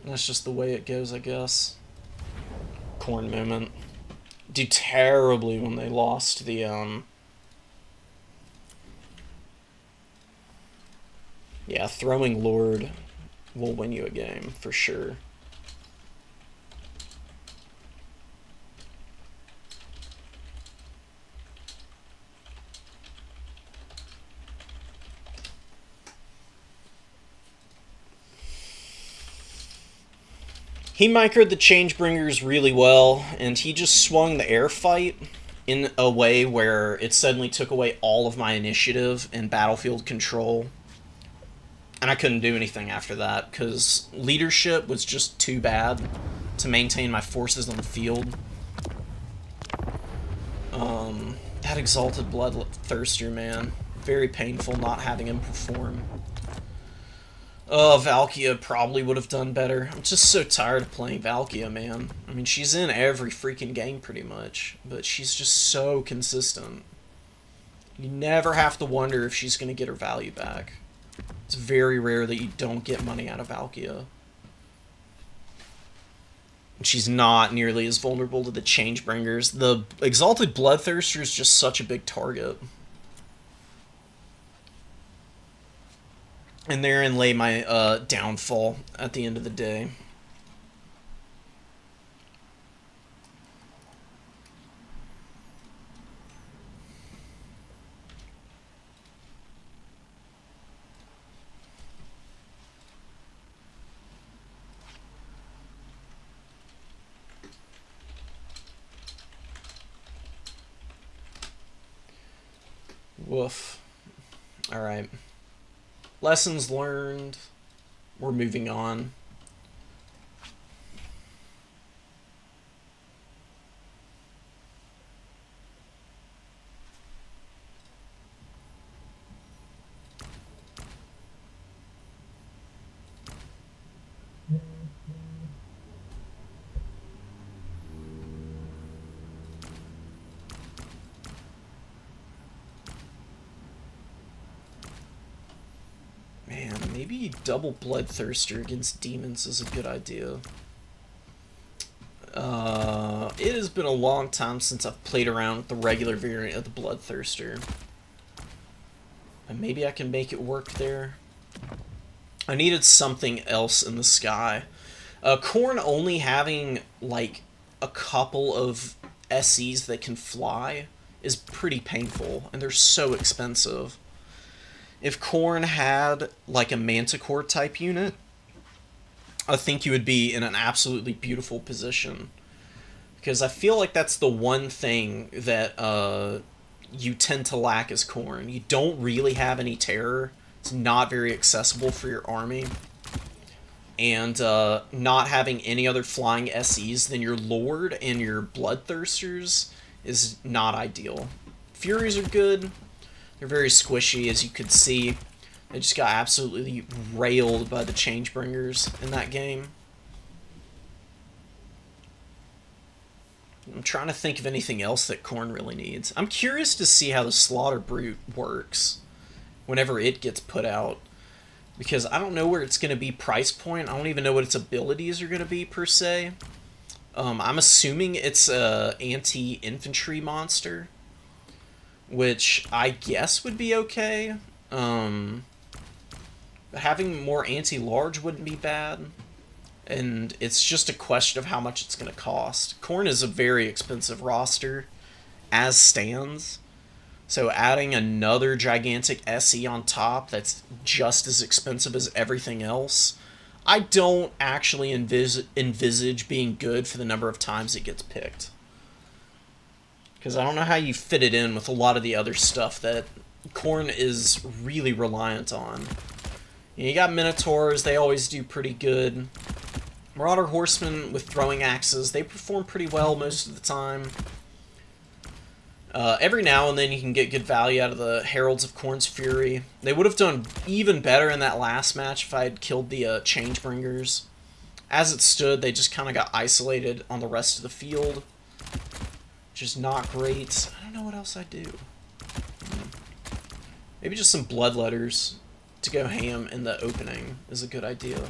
That's just the way it goes, I guess. Corn moment. Do terribly when they lost the, Yeah, throwing Lord will win you a game, for sure. He microed the Changebringers really well, and he just swung the air fight in a way where it suddenly took away all of my initiative and battlefield control. And I couldn't do anything after that, because leadership was just too bad to maintain my forces on the field. That Exalted Bloodthirster, man. Very painful not having him perform. Valkia probably would have done better. I'm just so tired of playing Valkia, man. I mean, she's in every freaking game pretty much, but she's just so consistent. You never have to wonder if she's going to get her value back. It's very rare that you don't get money out of Valkia. And she's not nearly as vulnerable to the Changebringers. The Exalted Bloodthirster is just such a big target. And therein lay my downfall at the end of the day. Woof. Alright. Lessons learned. We're moving on. maybe double Bloodthirster against demons is a good idea. It has been a long time since I've played around with the regular variant of the Bloodthirster. And maybe I can make it work there. I needed something else in the sky. Khorne only having, like, a couple of SEs that can fly is pretty painful, and they're so expensive. If Khorne had, like, a Manticore type unit, I think you would be in an absolutely beautiful position. Because I feel like that's the one thing that you tend to lack as Khorne. You don't really have any terror. It's not very accessible for your army. And not having any other flying SEs than your Lord and your Bloodthirsters is not ideal. Furies are good. They're very squishy, as you could see. They just got absolutely railed by the Changebringers in that game. I'm trying to think of anything else that Khorne really needs. I'm curious to see how the Slaughter Brute works whenever it gets put out. Because I don't know where it's going to be price point. I don't even know what its abilities are going to be, per se. I'm assuming it's a anti-infantry monster, which I guess would be okay. Having more anti-large wouldn't be bad. And it's just a question of how much it's going to cost. Khorne is a very expensive roster, as stands. So adding another gigantic SE on top that's just as expensive as everything else, I don't actually envisage being good for the number of times it gets picked. Because I don't know how you fit it in with a lot of the other stuff that Khorne is really reliant on. You got Minotaurs, they always do pretty good. Marauder Horsemen with throwing axes, they perform pretty well most of the time. Every now and then you can get good value out of the Heralds of Khorne's Fury. They would have done even better in that last match if I had killed the Changebringers. As it stood, they just kind of got isolated on the rest of the field, which is not great. I don't know what else I'd do. Maybe just some Bloodletters to go ham in the opening is a good idea.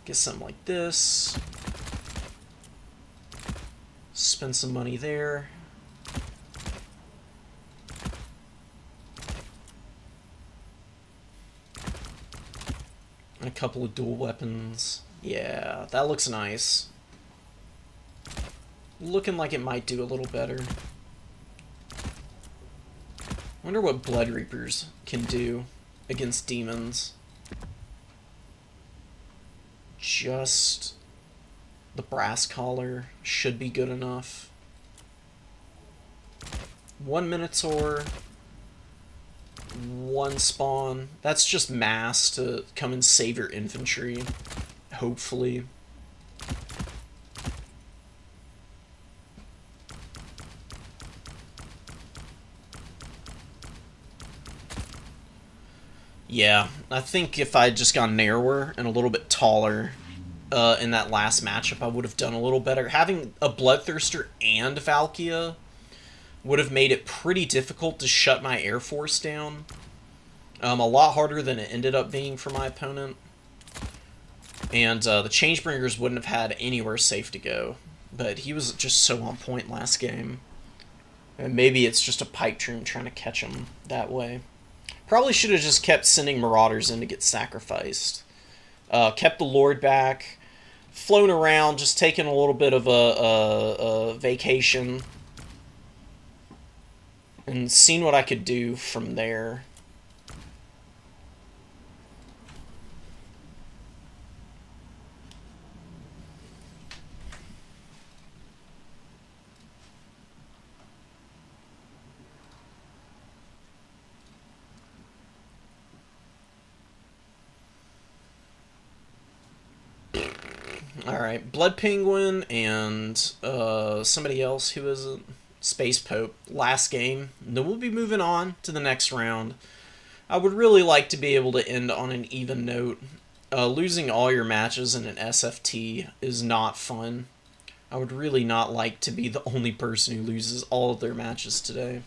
Get something like this. Spend some money there. And a couple of dual weapons. Yeah, that looks nice. Looking like it might do a little better. Wonder what Blood Reapers can do against demons. Just the brass collar should be good enough. One Minotaur, one spawn. That's just mass to come and save your infantry, hopefully. Yeah, I think if I had just gone narrower and a little bit taller in that last matchup, I would have done a little better. Having a Bloodthirster and Valkia would have made it pretty difficult to shut my Air Force down. A lot harder than it ended up being for my opponent. And the Changebringers wouldn't have had anywhere safe to go. But he was just so on point last game. And maybe it's just a pipe dream trying to catch him that way. Probably should have just kept sending Marauders in to get sacrificed. Kept the Lord back. Flown around, just taking a little bit of a vacation. And seen what I could do from there. Alright, Blood Penguin and somebody else who is a Space Pope last game. And then we'll be moving on to the next round. I would really like to be able to end on an even note. Losing all your matches in an SFT is not fun. I would really not like to be the only person who loses all of their matches today.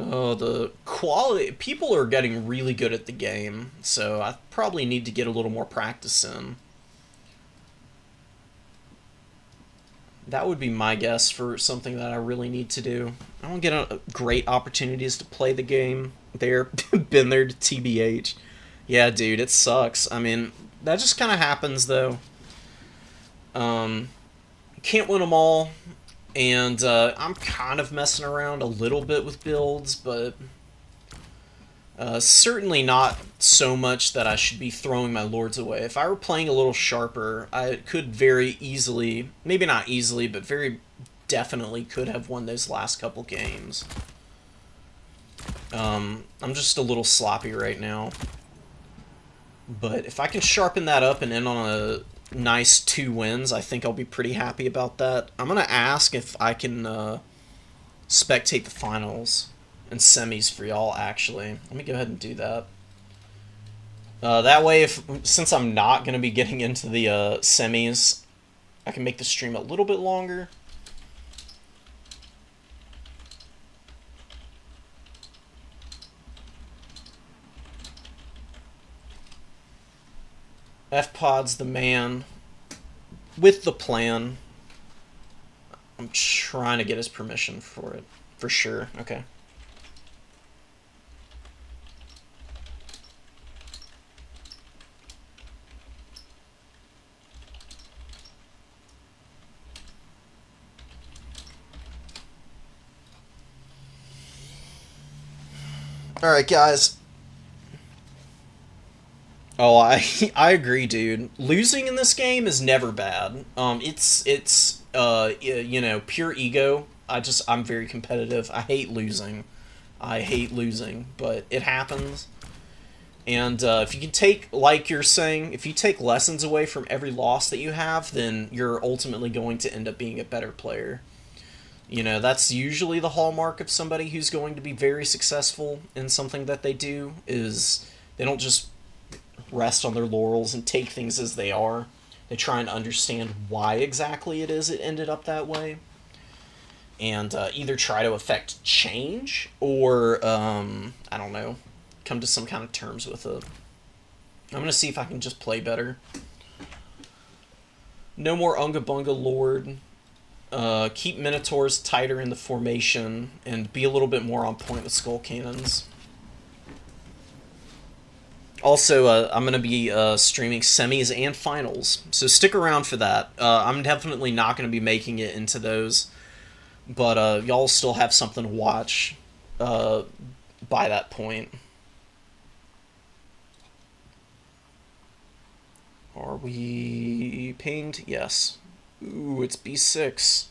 Oh, the quality... People are getting really good at the game, so I probably need to get a little more practice in. That would be my guess for something that I really need to do. I don't get great opportunities to play the game there. Been there to TBH. Yeah, dude, it sucks. I mean, that just kind of happens, though. Can't win them all. And I'm kind of messing around a little bit with builds, but certainly not so much that I should be throwing my lords away. If I were playing a little sharper, I could very easily, maybe not easily, but very definitely could have won those last couple games. I'm just a little sloppy right now. But if I can sharpen that up and end on a nice 2 wins, I think I'll be pretty happy about that. I'm going to ask if I can spectate the finals and semis for y'all, actually. Let me go ahead and do that. That way, since I'm not going to be getting into the semis, I can make the stream a little bit longer. F-Pod's the man with the plan. I'm trying to get his permission for it, for sure. Okay. Alright, guys. Oh, I agree, dude. Losing in this game is never bad. It's you know, pure ego. I'm very competitive. I hate losing. But it happens. And if you can take, like you're saying, if you take lessons away from every loss that you have, then you're ultimately going to end up being a better player. You know, that's usually the hallmark of somebody who's going to be very successful in something that they do, is they don't just rest on their laurels and take things as they are. They try and understand why exactly it is it ended up that way. And either try to affect change or, I don't know, come to some kind of terms with it. I'm going to see if I can just play better. No more Unga Bunga Lord. Keep Minotaurs tighter in the formation and be a little bit more on point with Skull Cannons. Also, I'm going to be streaming semis and finals, so stick around for that. I'm definitely not going to be making it into those, but y'all still have something to watch by that point. Are we pinged? Yes. Ooh, it's B6.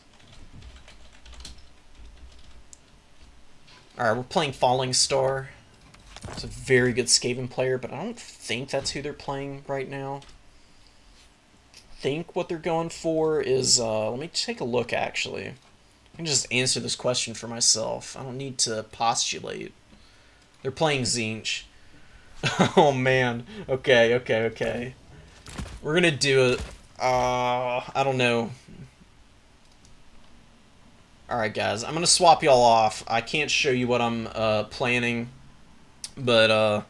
Alright, we're playing Falling Star. It's a very good Skaven player, but I don't think that's who they're playing right now. I think what they're going for is, let me take a look, actually. I can just answer this question for myself. I don't need to postulate. They're playing Zinch. Oh, man. Okay. We're gonna do it. I don't know. Alright, guys. I'm gonna swap y'all off. I can't show you what I'm planning. But,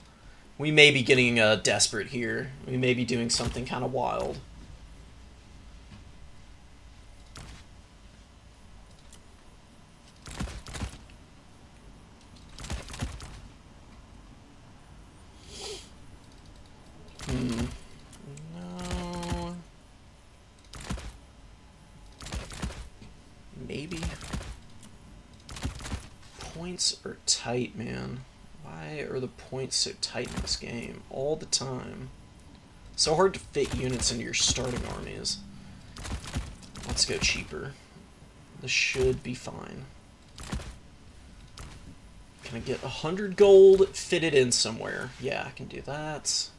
we may be getting desperate here. We may be doing something kind of wild. No. Maybe. Points are tight, man. Why are the points so tight in this game all the time? So hard to fit units into your starting armies. Let's go cheaper. This should be fine. Can I get 100 gold fitted in somewhere? Yeah, I can do that.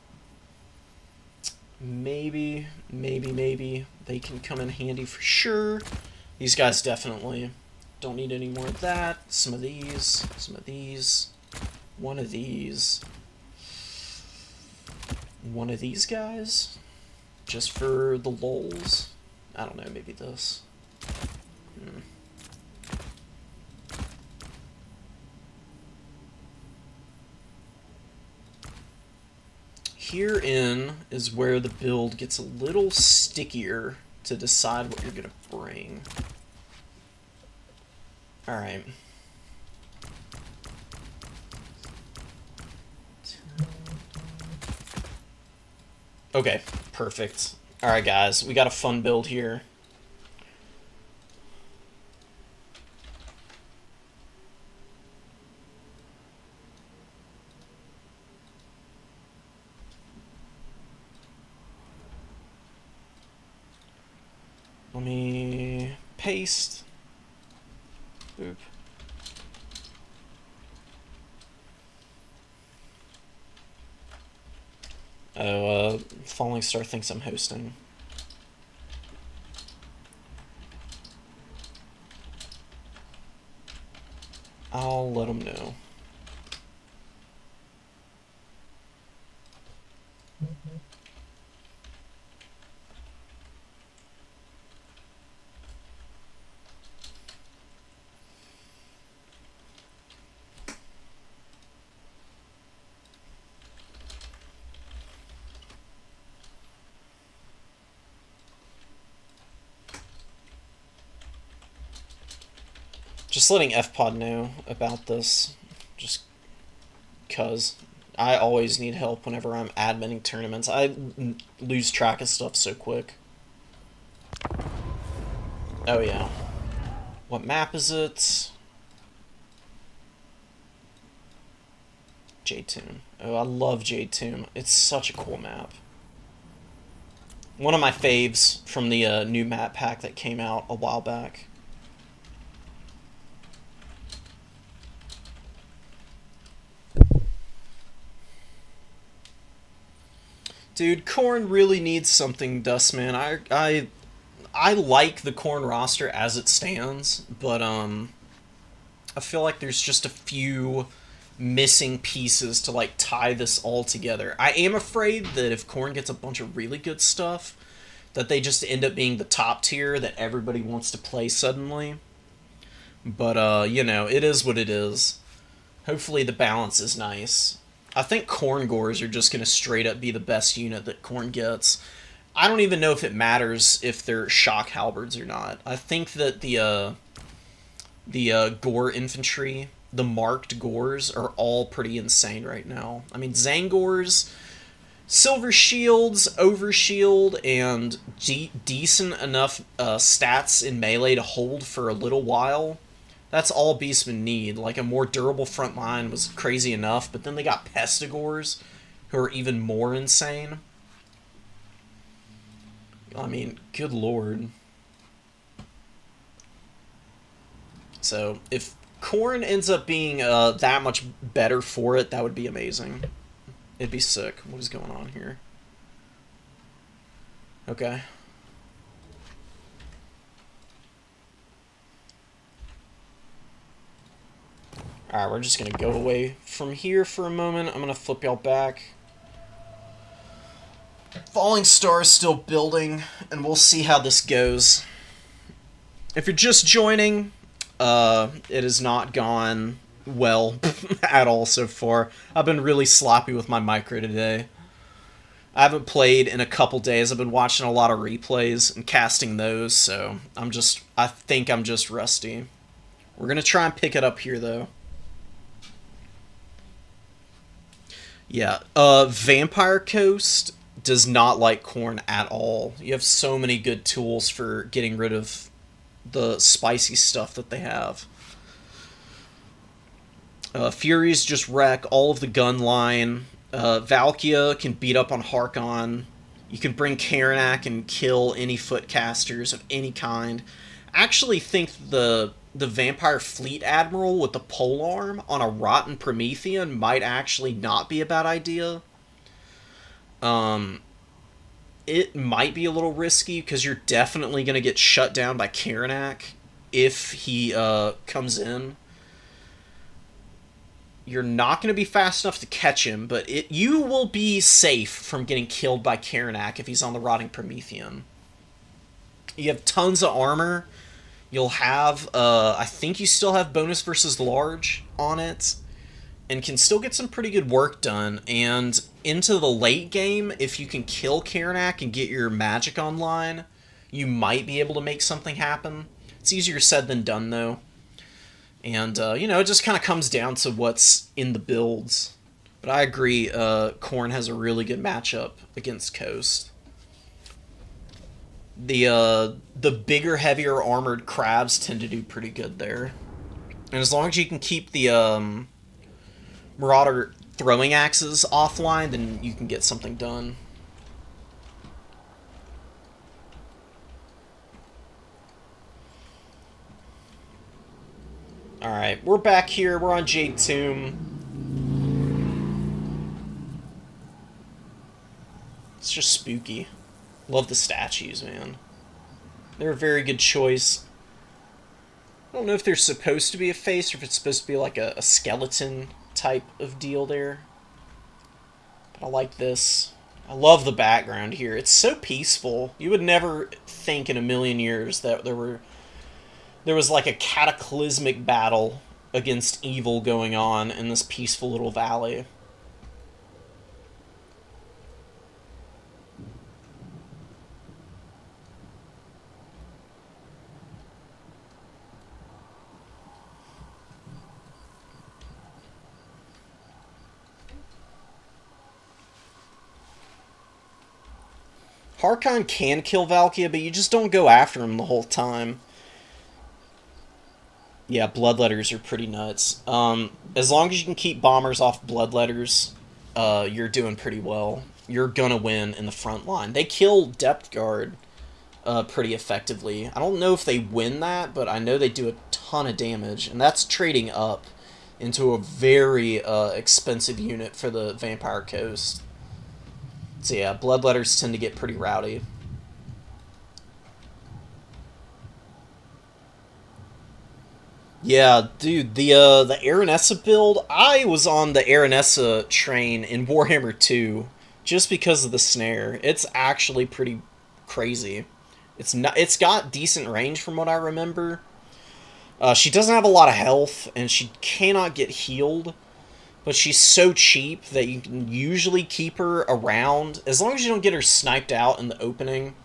Maybe they can come in handy for sure. These guys definitely don't need any more of that. Some of these. One of these. One of these guys. Just for the lulz. I don't know, maybe this. herein is where the build gets a little stickier to decide what you're going to bring. Alright. Okay, perfect. Alright guys, we got a fun build here. Let me paste. Boop. Oh, Falling Star thinks I'm hosting. I'll let him know. Just letting FPod know about this, just cause I always need help whenever I'm adminning tournaments. I lose track of stuff so quick. Oh yeah. What map is it? J-Tomb. Oh, I love J-Tomb. It's such a cool map. One of my faves from the new map pack that came out a while back. Dude, Korn really needs something, Dustman. I like the Korn roster as it stands, but I feel like there's just a few missing pieces to like tie this all together. I am afraid that if Korn gets a bunch of really good stuff, that they just end up being the top tier that everybody wants to play suddenly. But you know, it is what it is. Hopefully the balance is nice. I think Korn Gores are just going to straight up be the best unit that Korn gets. I don't even know if it matters if they're shock halberds or not. I think that the Gore infantry, the marked Gores, are all pretty insane right now. I mean, Zangors, Silver Shields, Overshield, and decent enough stats in melee to hold for a little while. That's all Beastmen need. Like, a more durable front line was crazy enough, but then they got Pestigors, who are even more insane. I mean, good lord. So, if Korn ends up being that much better for it, that would be amazing. It'd be sick. What is going on here? Okay. Alright, we're just going to go away from here for a moment. I'm going to flip y'all back. Falling Star is still building, and we'll see how this goes. If you're just joining, it has not gone well at all so far. I've been really sloppy with my micro today. I haven't played in a couple days. I've been watching a lot of replays and casting those, so I think I'm just rusty. We're going to try and pick it up here, though. Yeah, Vampire Coast does not like Korn at all. You have so many good tools for getting rid of the spicy stuff that they have. Furies just wreck all of the gun line. Valkia can beat up on Harkon. You can bring Karanak and kill any footcasters of any kind. I actually think the Vampire Fleet Admiral with the polearm on a Rotten Promethean might actually not be a bad idea. It might be a little risky, because you're definitely going to get shut down by Karanak if he comes in. You're not going to be fast enough to catch him, but you will be safe from getting killed by Karanak if he's on the Rotting Promethean. You have tons of armor. You'll have, I think you still have bonus versus large on it. and can still get some pretty good work done. And into the late game, if you can kill Karnak and get your magic online, you might be able to make something happen. It's easier said than done, though. And, you know, it just kind of comes down to what's in the builds. But I agree, Khorne has a really good matchup against Coast. The bigger, heavier armored crabs tend to do pretty good there. And as long as you can keep the Marauder throwing axes offline, then you can get something done. Alright, we're back here. We're on Jade Tomb. It's just spooky. Love the statues, man. They're a very good choice. I don't know if they're supposed to be a face or if it's supposed to be like a skeleton type of deal there. But I like this. I love the background here. It's so peaceful. You would never think in a million years that there was like a cataclysmic battle against evil going on in this peaceful little valley. Harkon can kill Valkia, but you just don't go after him the whole time. Yeah, Bloodletters are pretty nuts. As long as you can keep bombers off Bloodletters, you're doing pretty well. You're gonna win in the front line. They kill Depth Guard pretty effectively. I don't know if they win that, but I know they do a ton of damage, and that's trading up into a very expensive unit for the Vampire Coast. So yeah, Bloodletters tend to get pretty rowdy. Yeah, dude, the Aranessa build, I was on the Aranessa train in Warhammer 2 just because of the snare. It's actually pretty crazy. It's got decent range from what I remember. She doesn't have a lot of health, and she cannot get healed. But she's so cheap that you can usually keep her around. As long as you don't get her sniped out in the opening,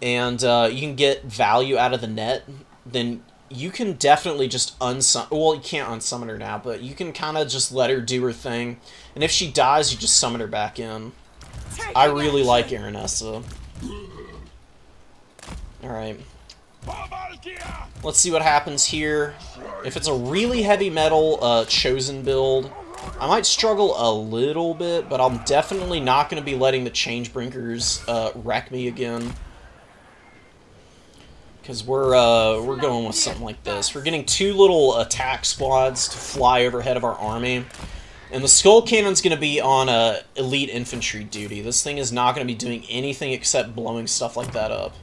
and you can get value out of the net, then you can definitely just unsummon... Well, you can't unsummon her now, but you can kind of just let her do her thing. And if she dies, you just summon her back in. I really like Aranessa. Alright. Let's see what happens here. If it's a really heavy metal Chosen build, I might struggle a little bit, but I'm definitely not going to be letting the Changebrinkers wreck me again. Because we're going with something like this. We're getting 2 little attack squads to fly overhead of our army. And the Skull Cannon's going to be on elite infantry duty. This thing is not going to be doing anything except blowing stuff like that up.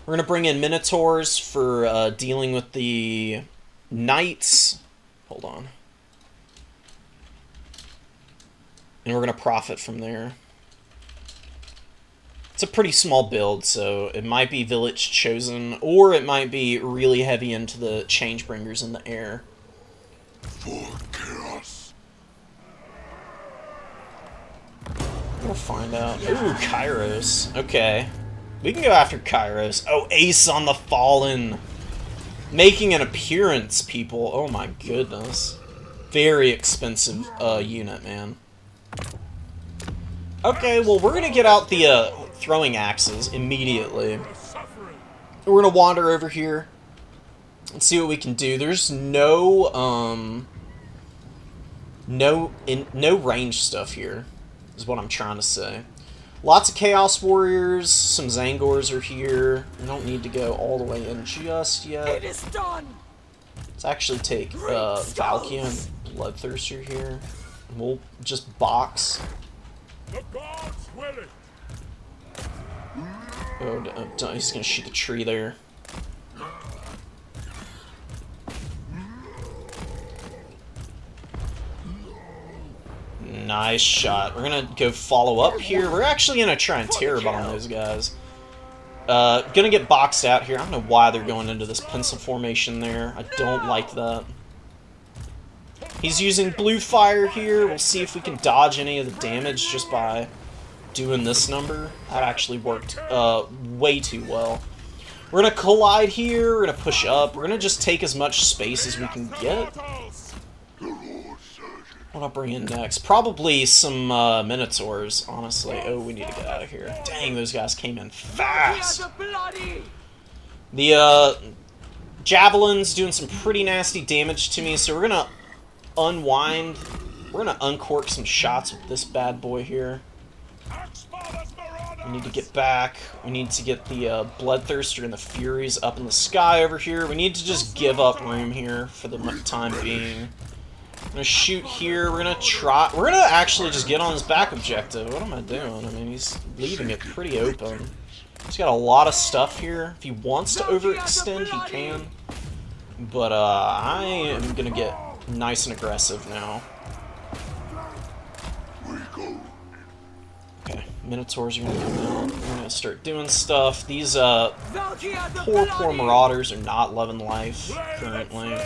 We're going to bring in Minotaurs for dealing with the Knights. Hold on. And we're going to profit from there. It's a pretty small build, so it might be Village Chosen, or it might be really heavy into the Changebringers in the air. For chaos. We'll find out. Ooh, Kairos. Okay. We can go after Kairos. Oh, Ace on the Fallen. Making an appearance, people. Oh my goodness. Very expensive unit, man. Okay, well, we're going to get out the throwing axes immediately. We're going to wander over here and see what we can do. There's no range stuff here, is what I'm trying to say. Lots of Chaos Warriors, some Zangors are here. We don't need to go all the way in just yet. It is done. Let's actually take Valkia and Bloodthirster here. And we'll just box. The gods will it. Oh, no, he's gonna shoot the tree there. Nice shot. We're gonna go follow up here. We're actually gonna try and terror bomb those guys. Gonna get boxed out here. I don't know why they're going into this pencil formation there. I don't like that. He's using blue fire here. We'll see if we can dodge any of the damage just by doing this number. That actually worked way too well. We're going to collide here. We're going to push up. We're going to just take as much space as we can get. What do I bring in next? Probably some Minotaurs, honestly. Oh, we need to get out of here. Dang, those guys came in fast. The Javelin's doing some pretty nasty damage to me, so we're going to unwind. We're going to uncork some shots with this bad boy here. We need to get back. We need to get the Bloodthirster and the Furies up in the sky over here. We need to just give up room here for the time being. I'm gonna shoot here. We're gonna actually just get on his back objective. What am I doing? I mean, he's leaving it pretty open. He's got a lot of stuff here. If he wants to overextend, he can. But I am gonna get nice and aggressive now. Okay, Minotaurs are gonna come out. We're gonna start doing stuff. These poor Marauders are not loving life currently.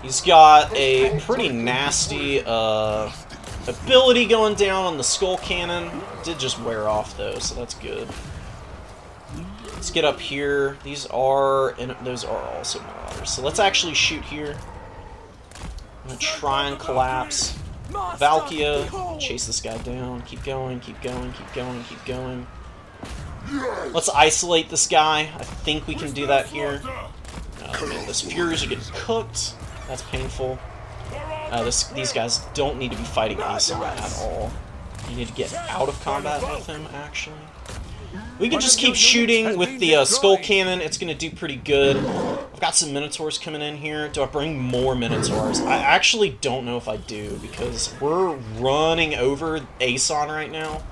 He's got a pretty nasty ability going down on the Skull Cannon. Did just wear off though, so that's good. Let's get up here. Those are also Marauders. So let's actually shoot here. I'm gonna try and collapse. Valkia, chase this guy down. Keep going, keep going, keep going, keep going. Let's isolate this guy. I think we can do that here. Oh man, those Furies are getting cooked. That's painful. These guys don't need to be fighting Aeson at all. You need to get out of combat with him, actually. We can just keep shooting with the Skull Cannon. It's going to do pretty good. I've got some Minotaurs coming in here. Do I bring more Minotaurs? I actually don't know if I do, because we're running over Aeson right now.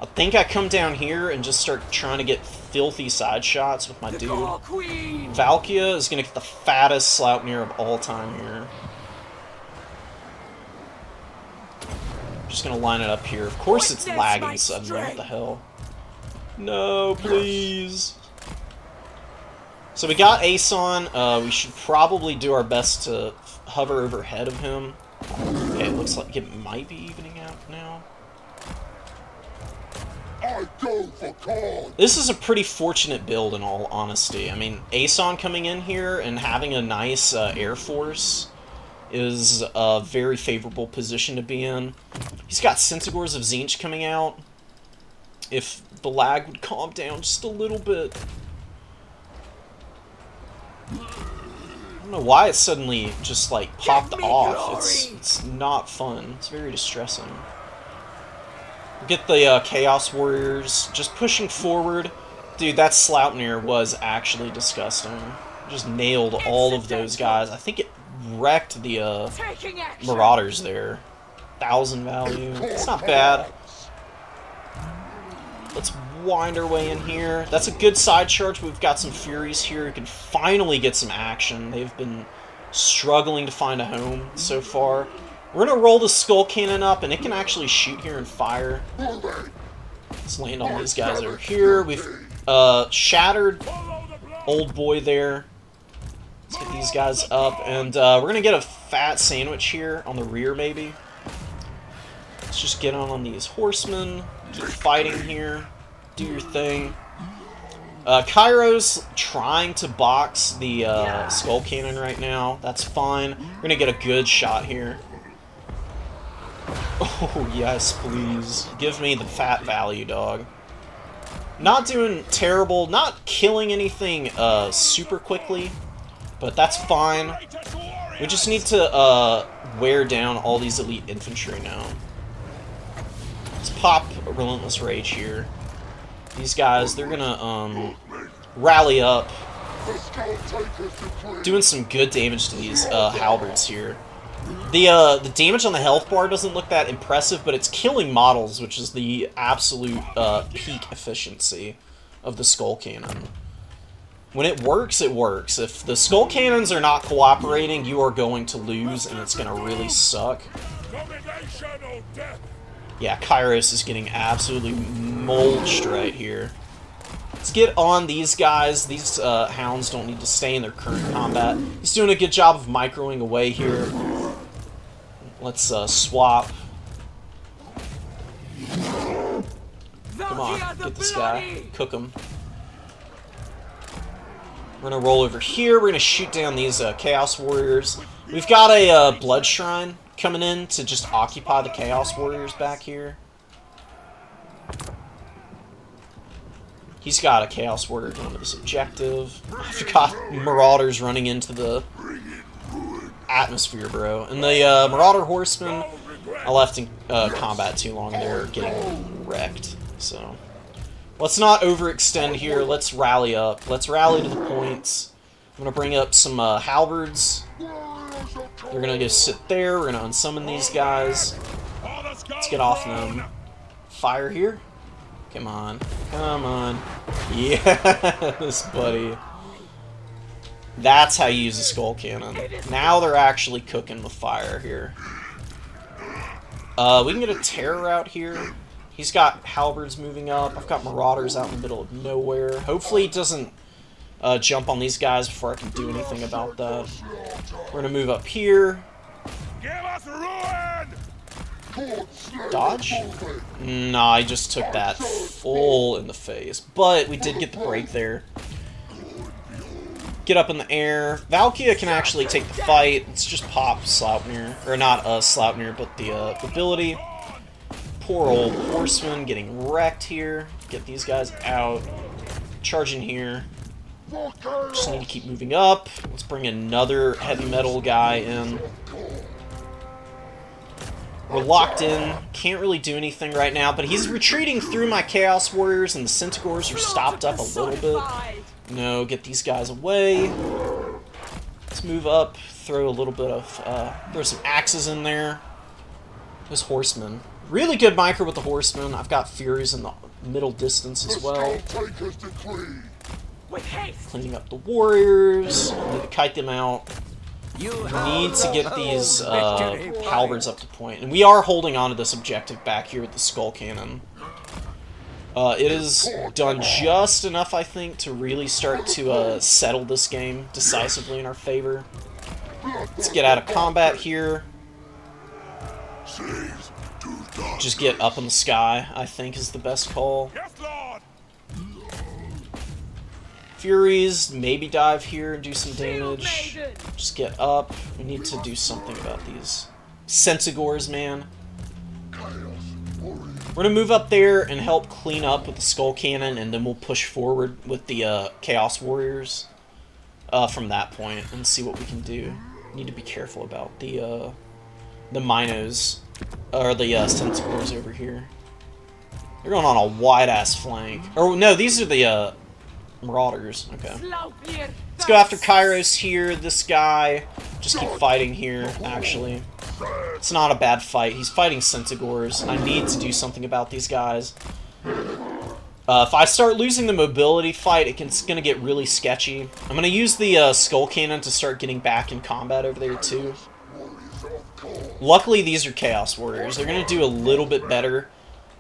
I think I come down here and just start trying to get filthy side shots with my dude. Valkia is going to get the fattest Sleipnir of all time here. Just going to line it up here. Of course it's lagging suddenly. What the hell? No, please. So we got Aeson. We should probably do our best to hover overhead of him. Okay, it looks like it might be evening out now. This is a pretty fortunate build in all honesty. I mean, Aeson coming in here and having a nice Air Force is a very favorable position to be in. He's got Centaurs of Tzeentch coming out. If the lag would calm down just a little bit. I don't know why it suddenly just like popped off. It's not fun. It's very distressing. Get the Chaos Warriors just pushing forward. Dude, that Sleipnir was actually disgusting. Just nailed all of those guys. I think it wrecked the Marauders there. 1,000 value. It's not bad. Let's wind our way in here. That's a good side charge. We've got some Furies here who can finally get some action. They've been struggling to find a home so far. We're going to roll the Skull Cannon up, and it can actually shoot here and fire. Let's land on these guys over here. We've shattered Old Boy there. Let's get these guys up, and we're going to get a fat sandwich here on the rear, maybe. Let's just get on these horsemen. Keep fighting here. Do your thing. Kairo's trying to box the Skull Cannon right now. That's fine. We're going to get a good shot here. Oh, yes, please. Give me the fat value, dog. Not doing terrible. Not killing anything super quickly. But that's fine. We just need to wear down all these elite infantry now. Let's pop a Relentless Rage here. These guys, they're gonna rally up. Doing some good damage to these halberds here. The damage on the health bar doesn't look that impressive, but it's killing models, which is the absolute peak efficiency of the Skull Cannon. When it works, it works. If the Skull Cannons are not cooperating, you are going to lose, and it's going to really suck. Yeah, Kairos is getting absolutely mulched right here. Let's get on these guys. These hounds don't need to stay in their current combat. He's doing a good job of microing away here. Let's swap. Come on, get this guy. Cook him. We're gonna roll over here. We're gonna shoot down these Chaos Warriors. We've got a Blood Shrine coming in to just occupy the Chaos Warriors back here. He's got a Chaos Warrior going to this objective. I've got Marauders running into the atmosphere, bro. And the Marauder Horsemen, I left in combat too long and they're getting wrecked. So, let's not overextend here. Let's rally up. Let's rally to the points. I'm going to bring up some halberds. They're going to go sit there. We're going to unsummon these guys. Let's get off them. Fire here. Come on. Come on. Yes, buddy. That's how you use a skull cannon. Now they're actually cooking with fire here. We can get a terror out here. He's got halberds moving up. I've got marauders out in the middle of nowhere. Hopefully he doesn't jump on these guys before I can do anything about that. We're going to move up here. Give us ruin! Dodge? Nah, I just took that full in the face. But we did get the break there. Get up in the air. Valkia can actually take the fight. Let's just pop Sloupnir. Or not Sloupnir, but the ability. Poor old Horseman getting wrecked here. Get these guys out. Charge in here. Just need to keep moving up. Let's bring another heavy metal guy in. We're locked in. Can't really do anything right now, but he's retreating through my Chaos Warriors, and the Centaurs are stopped up a little bit. No, get these guys away. Let's move up. Throw a little bit of... throw some axes in there. Those Horsemen. Really good micro with the Horsemen. I've got Furies in the middle distance as well. Cleaning up the Warriors. Need to kite them out. We need to get these halberds up to point. And we are holding on to this objective back here with the Skull Cannon. It has done just enough, I think, to really start to settle this game decisively in our favor. Let's get out of combat here. Just get up in the sky, I think, is the best call. Furies, maybe dive here and do some damage. Just get up. We need to do something about these Centaurs, man. We're gonna move up there and help clean up with the Skull Cannon, and then we'll push forward with the Chaos Warriors from that point and see what we can do. Need to be careful about the Minos, or the Centaurs over here. They're going on a wide-ass flank. Or, no, these are the Marauders. Okay. Let's go after Kairos here. This guy. Just keep fighting here, actually. It's not a bad fight. He's fighting Centaurs, and I need to do something about these guys. If I start losing the mobility fight, it's going to get really sketchy. I'm going to use the Skull Cannon to start getting back in combat over there, too. Luckily, these are Chaos Warriors. They're going to do a little bit better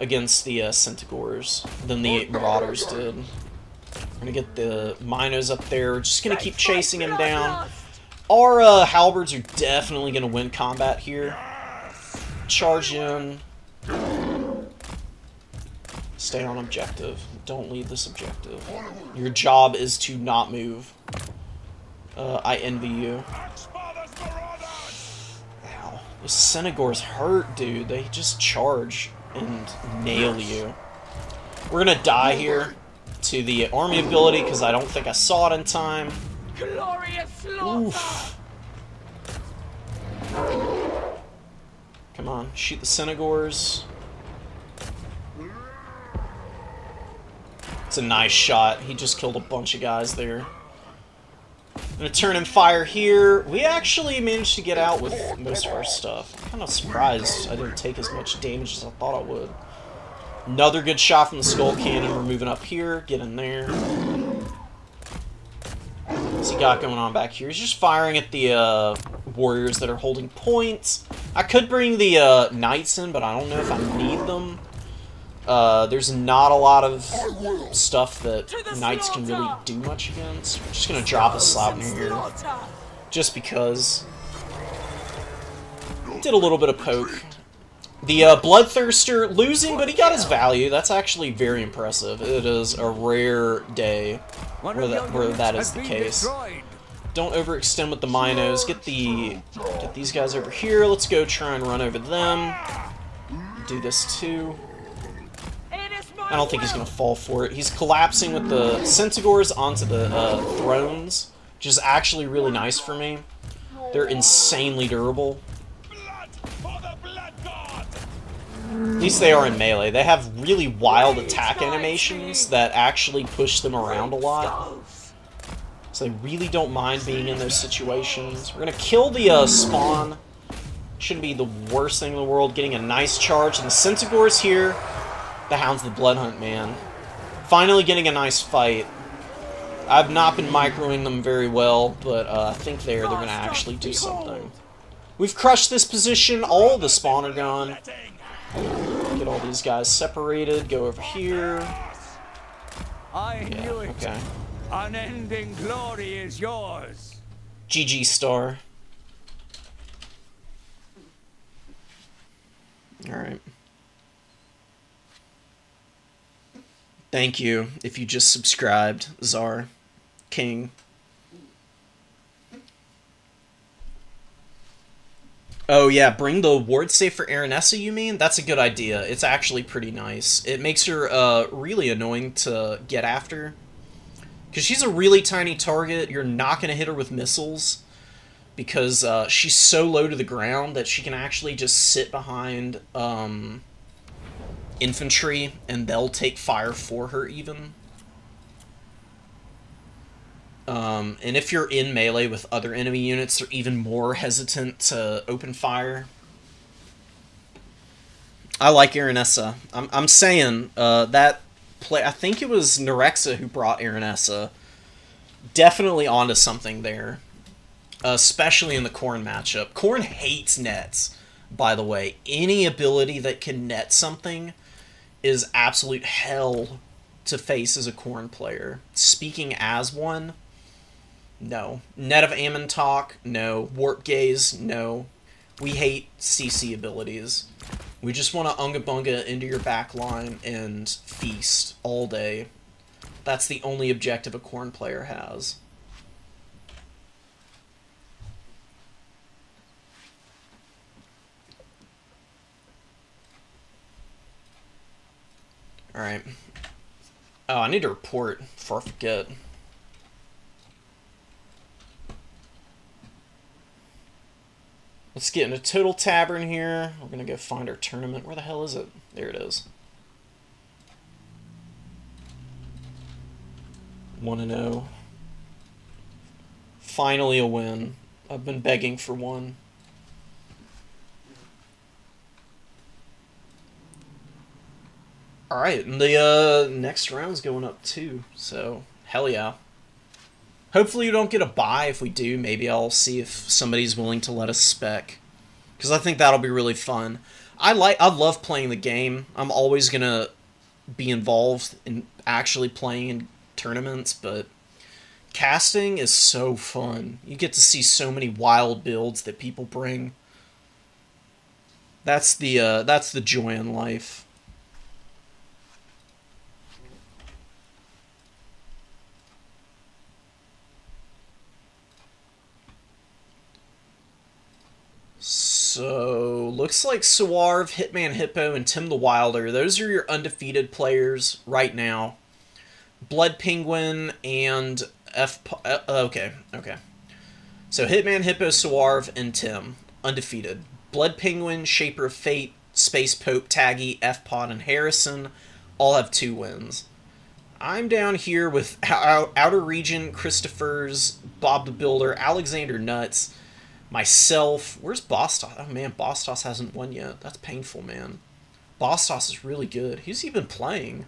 against the Centaurs than the Marauders did. We're going to get the Minos up there. We're just going to keep chasing him down. Our halberds are definitely going to win combat here. Charge in. Stay on objective. Don't leave this objective. Your job is to not move. I envy you. Ow. Those Centaurs hurt, dude. They just charge and nail you. We're going to die here to the army ability because I don't think I saw it in time. Oof. Come on, shoot the Centaurs. It's a nice shot. He just killed a bunch of guys there. I'm gonna turn and fire here. We actually managed to get out with most of our stuff. I'm kind of surprised I didn't take as much damage as I thought I would. Another good shot from the Skull Cannon. We're moving up here. Get in there. What's he got going on back here? He's just firing at the warriors that are holding points. I could bring the knights in, but I don't know if I need them. There's not a lot of stuff that To the knights can really slaughter! do much against. We're just gonna drop a Sloughtner here, Slaughter! just because. Did a little bit of poke. The Bloodthirster losing, but he got his value. That's actually very impressive. It is a rare day where that is the case. Don't overextend with the Minos. Get these guys over here. Let's go try and run over them. Do this too. I don't think he's going to fall for it. He's collapsing with the Centigores onto the thrones, which is actually really nice for me. They're insanely durable. At least they are in melee. They have really wild attack animations that actually push them around a lot. So they really don't mind being in those situations. We're going to kill the spawn. Shouldn't be the worst thing in the world. Getting a nice charge. And the Centaur's here. The Hound's the Bloodhunt, man. Finally getting a nice fight. I've not been microing them very well, but I think they're going to actually do something. We've crushed this position. All the spawn are gone. Get all these guys separated. Go over here. I knew it. Okay. Unending glory is yours. GG star. Alright. Thank you if you just subscribed, Czar King. Oh yeah, bring the ward safe for Aranessa, you mean? That's a good idea. It's actually pretty nice. It makes her really annoying to get after. Because she's a really tiny target. You're not going to hit her with missiles. Because she's so low to the ground that she can actually just sit behind infantry and they'll take fire for her even. And if you're in melee with other enemy units, they're even more hesitant to open fire. I like Aranessa. I'm saying that play. I think it was Nerexa who brought Aranessa. Definitely onto something there, especially in the Khorne matchup. Khorne hates nets, by the way. Any ability that can net something is absolute hell to face as a Khorne player. Speaking as one, no. Net of Ammon talk, no. Warp gaze, no. We hate CC abilities. We just want to Unga Bunga into your back line and feast all day. That's the only objective a Khorne player has. Alright. Oh, I need to report before I forget. Let's get into Total Tavern here. We're going to go find our tournament. Where the hell is it? There it is. 1-0. Finally a win. I've been begging for one. Alright, and the next round's going up too, so hell yeah. Hopefully you don't get a bye. If we do, maybe I'll see if somebody's willing to let us spec. Because I think that'll be really fun. I love playing the game. I'm always going to be involved in actually playing in tournaments, but casting is so fun. You get to see so many wild builds that people bring. That's the joy in life. So, looks like Suarv, Hitman Hippo, and Tim the Wilder. Those are your undefeated players right now. Blood Penguin and okay. So, Hitman Hippo, Suarv, and Tim. Undefeated. Blood Penguin, Shaper of Fate, Space Pope, Taggy, F-Pod, and Harrison all have 2 wins. I'm down here with Outer Region, Christopher's, Bob the Builder, Alexander Nuts, myself. Where's Bostos? Oh man, Bostos hasn't won yet. That's painful, man. Bostos is really good. Who's he been playing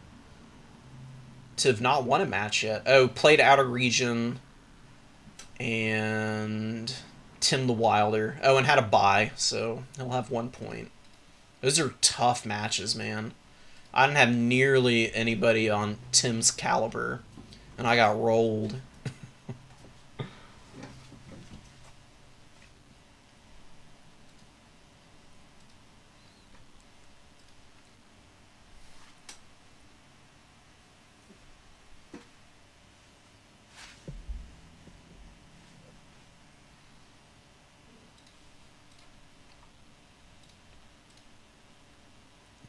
to have not won a match yet? Oh, played Outer Region and Tim the Wilder. Oh, and had a bye, so he'll have 1 point. Those are tough matches, man. I didn't have nearly anybody on Tim's caliber, and I got rolled.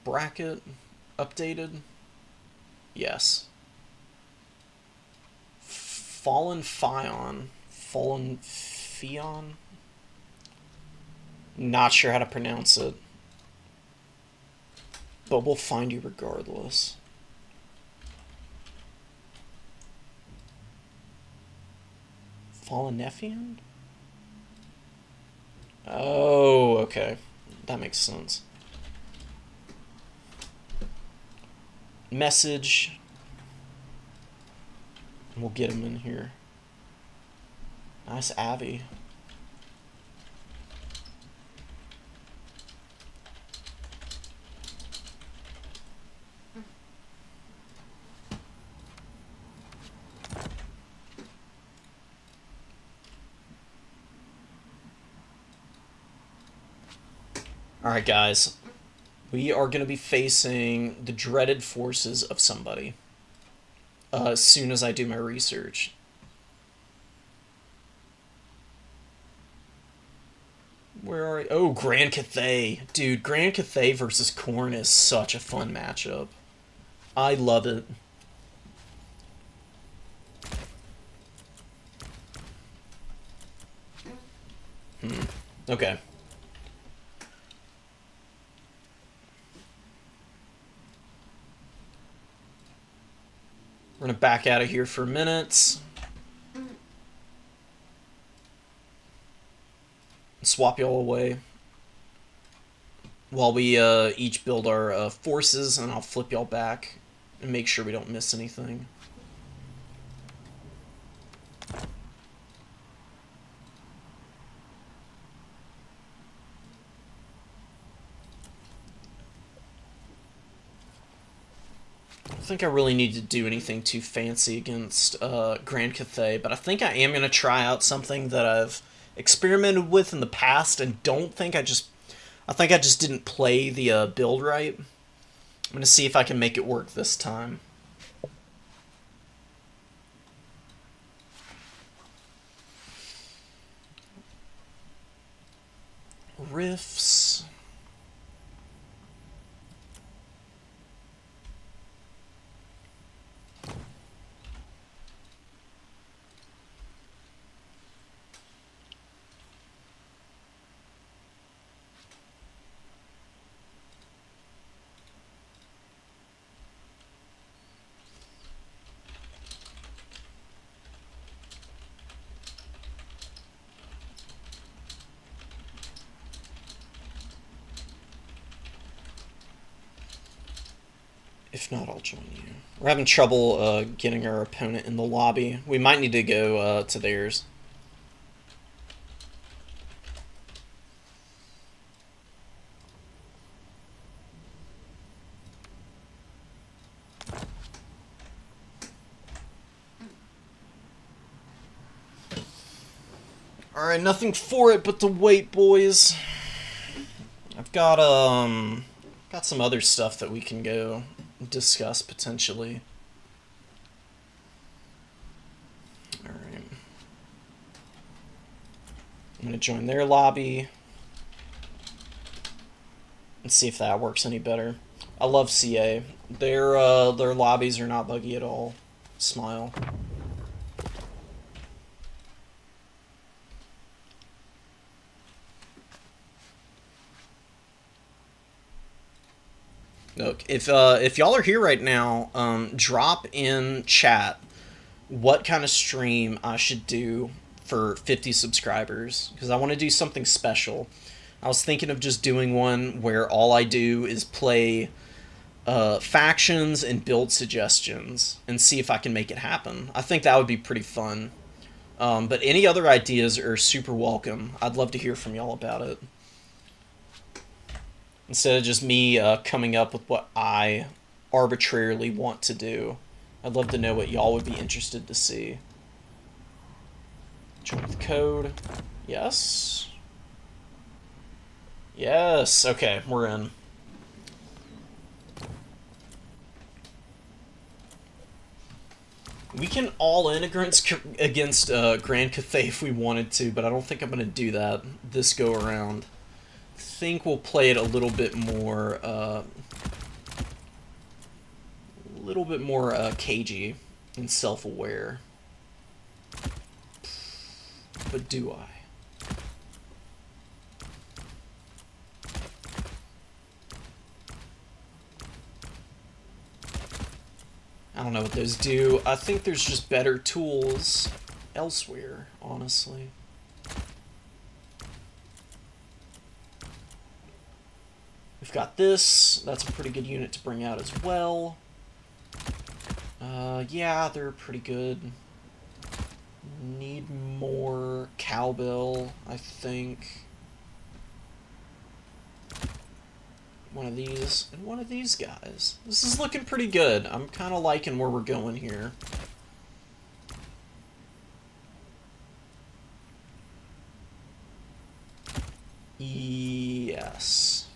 Bracket updated? Yes. Fallen Fion. Fallen Fion? Not sure how to pronounce it. But we'll find you regardless. Fallen Nephion? Oh, okay. That makes sense. Message. We'll get him in here. Nice Abby. Alright, guys. We are going to be facing the dreaded forces of somebody as soon as I do my research. Where are you? Oh, Grand Cathay. Dude, Grand Cathay versus Korn is such a fun matchup. I love it. Okay. We're going to back out of here for minutes. Swap y'all away. While we each build our forces, and I'll flip y'all back and make sure we don't miss anything. I don't think I really need to do anything too fancy against Grand Cathay, but I think I am going to try out something that I've experimented with in the past and I think I just didn't play the build right. I'm going to see if I can make it work this time. Riffs. If not, I'll join you. We're having trouble getting our opponent in the lobby. We might need to go to theirs. Alright, nothing for it but to wait, boys. I've got some other stuff that we can go discuss potentially. Alright. I'm gonna join their lobby and see if that works any better. I love CA. Their lobbies are not buggy at all. Smile. Look, if y'all are here right now, drop in chat what kind of stream I should do for 50 subscribers, because I want to do something special. I was thinking of just doing one where all I do is play factions and build suggestions and see if I can make it happen. I think that would be pretty fun. But any other ideas are super welcome. I'd love to hear from y'all about it. Instead of just me coming up with what I arbitrarily want to do. I'd love to know what y'all would be interested to see. Join with code. Yes. Yes. Okay, we're in. We can all in against Grand Cathay if we wanted to, but I don't think I'm going to do that this go around. I think we'll play it a little bit more cagey and self-aware. But do I? I don't know what those do. I think there's just better tools elsewhere, honestly. We've got this. That's a pretty good unit to bring out as well. Yeah, they're pretty good. Need more cowbell, I think. One of these, and one of these guys. This is looking pretty good. I'm kind of liking where we're going here. Yes.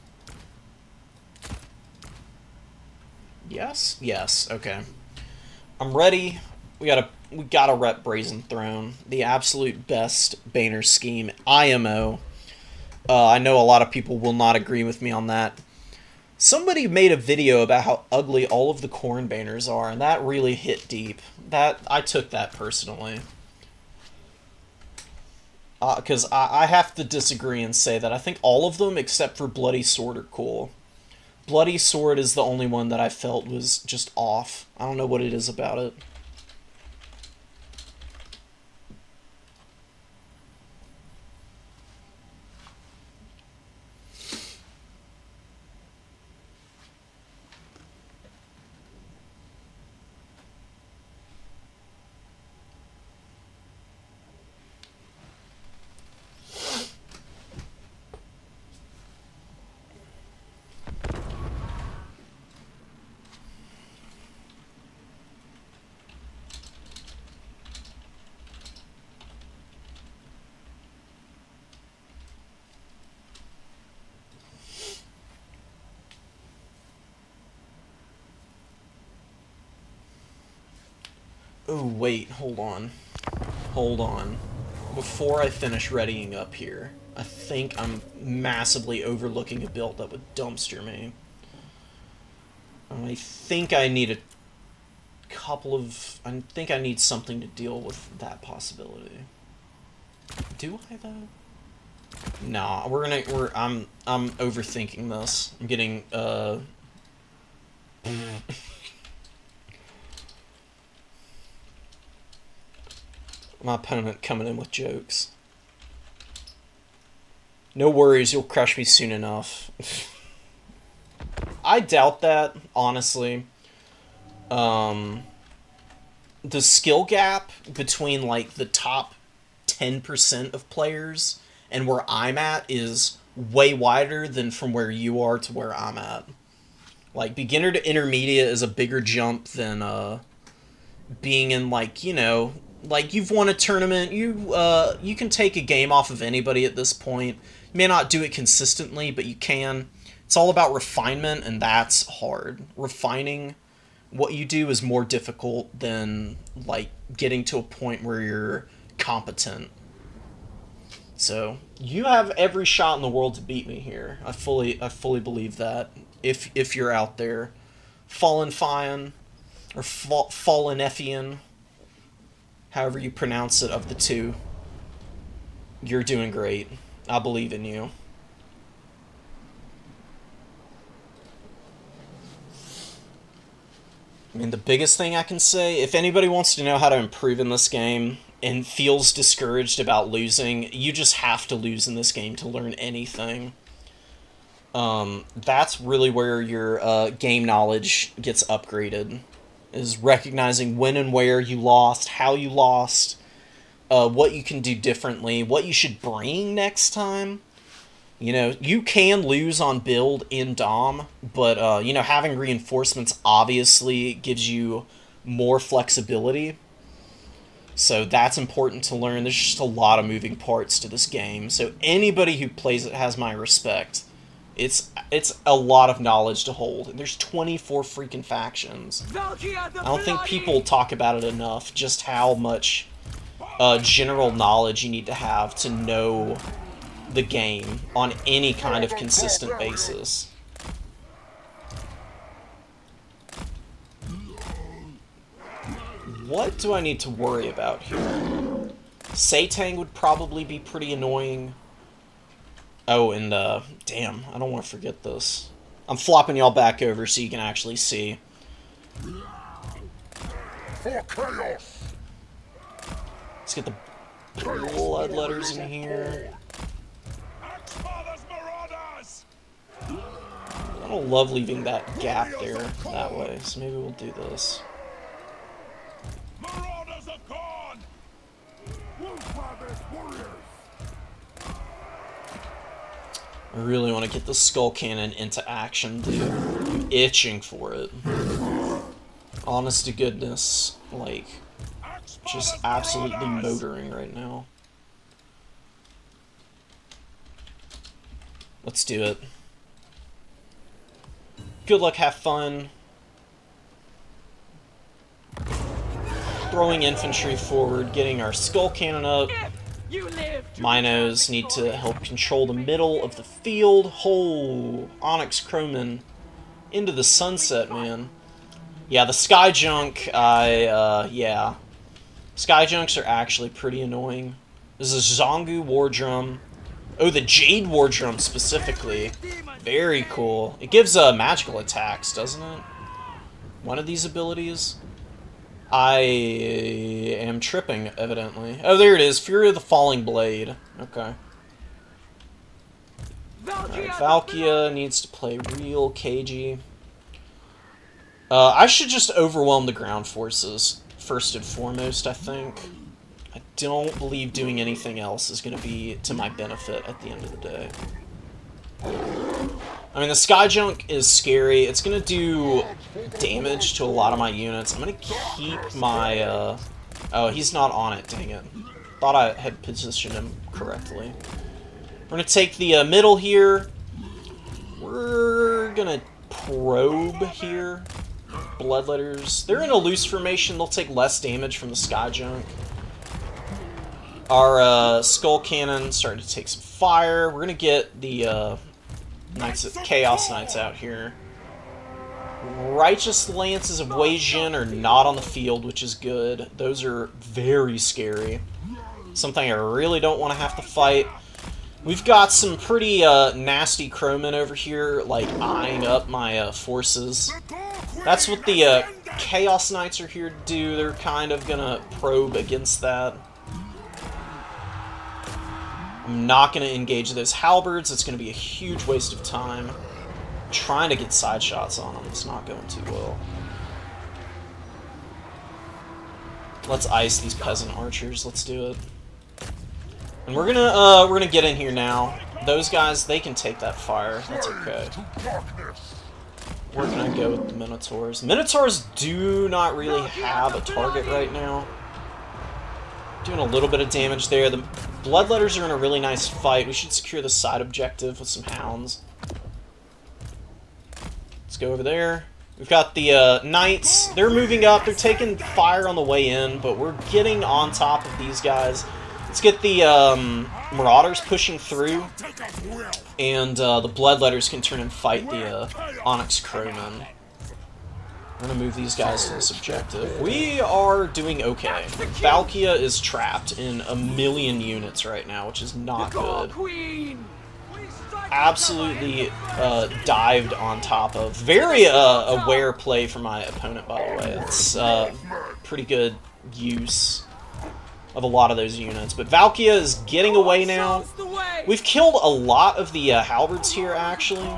Yes? Yes, okay. I'm ready. We gotta rep Brazen Throne. The absolute best Banner scheme. IMO. I know a lot of people will not agree with me on that. Somebody made a video about how ugly all of the Khorne banners are, and that really hit deep. I took that personally. Because I have to disagree and say that I think all of them, except for Bloody Sword, are cool. Bloody Sword is the only one that I felt was just off. I don't know what it is about it. Oh, wait, hold on. Hold on. Before I finish readying up here, I think I'm massively overlooking a build that would dumpster me. I think I need I think I need something to deal with that possibility. Do I, though? Nah, I'm overthinking this. I'm getting, my opponent coming in with jokes. No worries, you'll crush me soon enough. I doubt that, honestly. The skill gap between, like, the top 10% of players and where I'm at is way wider than from where you are to where I'm at. Like, beginner to intermediate is a bigger jump than, being in, like, you know, like, you've won a tournament, you can take a game off of anybody at this point. You may not do it consistently, but you can. It's all about refinement, and that's hard. Refining what you do is more difficult than, like, getting to a point where you're competent. So, you have every shot in the world to beat me here. I fully believe that. If you're out there. Fallen Fion, or Fallen Effian, however you pronounce it, of the two, you're doing great. I believe in you. I mean, the biggest thing I can say, if anybody wants to know how to improve in this game and feels discouraged about losing, you just have to lose in this game to learn anything. That's really where your game knowledge gets upgraded, is recognizing when and where you lost, how you lost, what you can do differently, what you should bring next time. You know, you can lose on build in Dom, but, you know, having reinforcements obviously gives you more flexibility. So that's important to learn. There's just a lot of moving parts to this game. So anybody who plays it has my respect. It's a lot of knowledge to hold. There's 24 freaking factions. I don't think people talk about it enough, just how much general knowledge you need to have to know the game on any kind of consistent basis. What do I need to worry about here? Satang would probably be pretty annoying. Oh, and, damn, I don't want to forget this. I'm flopping y'all back over so you can actually see. For chaos. Let's get the blood letters in here. Axfather's marauders. I don't love leaving that gap there that way, so maybe we'll do this. Marauders of Khorne. Wolffather's warriors. I really want to get the Skull Cannon into action, dude. I'm itching for it. Honest to goodness, like, just absolutely motoring right now. Let's do it. Good luck, have fun. Throwing infantry forward, getting our Skull Cannon up. Minos need to help control the middle of the field. Oh, Onyx Crowman into the sunset, man. Yeah, the Sky Junk, yeah. Sky Junks are actually pretty annoying. This is a Zongu War Drum. Oh, the Jade War Drum specifically. Very cool. It gives magical attacks, doesn't it? One of these abilities. I am tripping, evidently. Oh, there it is. Fury of the Falling Blade. Okay. Alright, Valkia needs to play real cagey. I should just overwhelm the ground forces, first and foremost, I think. I don't believe doing anything else is going to be to my benefit at the end of the day. I mean, the Sky Junk is scary. It's going to do damage to a lot of my units. I'm going to keep my... Oh, he's not on it, dang it. Thought I had positioned him correctly. We're going to take the middle here. We're going to probe here. Bloodletters. They're in a loose formation. They'll take less damage from the Sky Junk. Our Skull Cannon starting to take some fire. We're going to get the Chaos Knights out here. Righteous Lances of Wei Jin are not on the field, which is good. Those are very scary. Something I really don't want to have to fight. We've got some pretty nasty crowmen over here, like, eyeing up my forces. That's what the Chaos Knights are here to do. They're kind of gonna probe against that. I'm not gonna engage those halberds. It's gonna be a huge waste of time. Trying to get side shots on them. It's not going too well. Let's ice these peasant archers. Let's do it. And we're gonna get in here now. Those guys, they can take that fire. That's okay. Where can I go with the Minotaurs? Minotaurs do not really have a target right now. Doing a little bit of damage there. The Bloodletters are in a really nice fight. We should secure the side objective with some hounds. Let's go over there. We've got the Knights. They're moving up. They're taking fire on the way in, but we're getting on top of these guys. Let's get the Marauders pushing through, and the Bloodletters can turn and fight the Onyx Crowmen. We're going to move these guys to this objective. We are doing okay. Valkia is trapped in 1,000,000 units right now, which is not good. Absolutely dived on top of. Very aware play for my opponent, by the way. It's pretty good use of a lot of those units. But Valkia is getting away now. We've killed a lot of the halberds here, actually.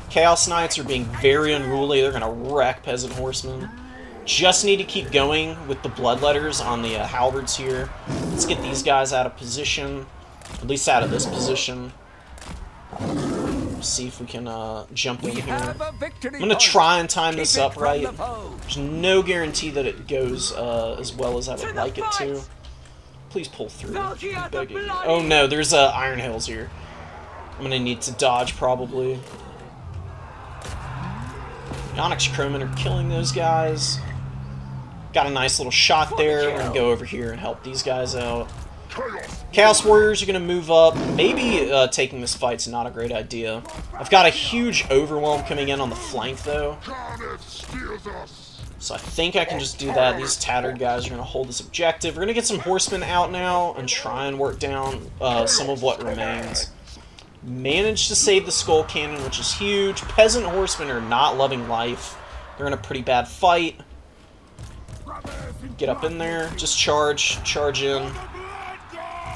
Chaos Knights are being very unruly. They're going to wreck Peasant Horsemen. Just need to keep going with the Bloodletters on the halberds here. Let's get these guys out of position. At least out of this position. see if we can jump in We here. have a victory I'm gonna point. try and time Keep this it up from right. the foe. There's no guarantee that it goes as well as I would like it to. Please pull through. I'm begging you. Oh no, there's Iron Hills here. I'm gonna need to dodge probably. The Onyx Crowmen are killing those guys. Got a nice little shot there. We're gonna go over here and help these guys out. Chaos Warriors are gonna move up. Maybe taking this fight's not a great idea. I've got a huge overwhelm coming in on the flank though. So I think I can just do that. These tattered guys are gonna hold this objective. We're gonna get some horsemen out now and try and work down some of what remains. Managed to save the skull cannon, which is huge. Peasant horsemen are not loving life. They're in a pretty bad fight. Get up in there. Just charge. Charge in.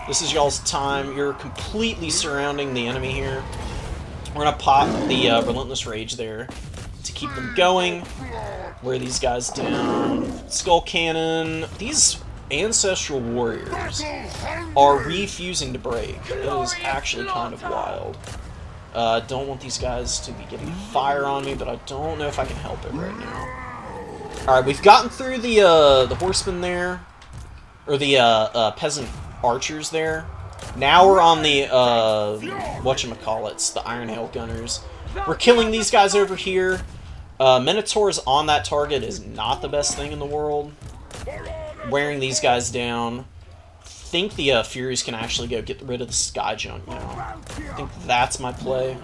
This is y'all's time. You're completely surrounding the enemy here. We're going to pop the Relentless Rage there to keep them going. Wear these guys down. Skull Cannon. These Ancestral Warriors are refusing to break. It is actually kind of wild. Don't want these guys to be getting fire on me, but I don't know if I can help it right now. Alright, we've gotten through the horsemen there, or the peasant archers there. Now we're on the, whatchamacallits, the Iron Hail Gunners. We're killing these guys over here. Minotaurs on that target is not the best thing in the world. Wearing these guys down. Think the Furies can actually go get rid of the Sky Junk now. I think that's my play.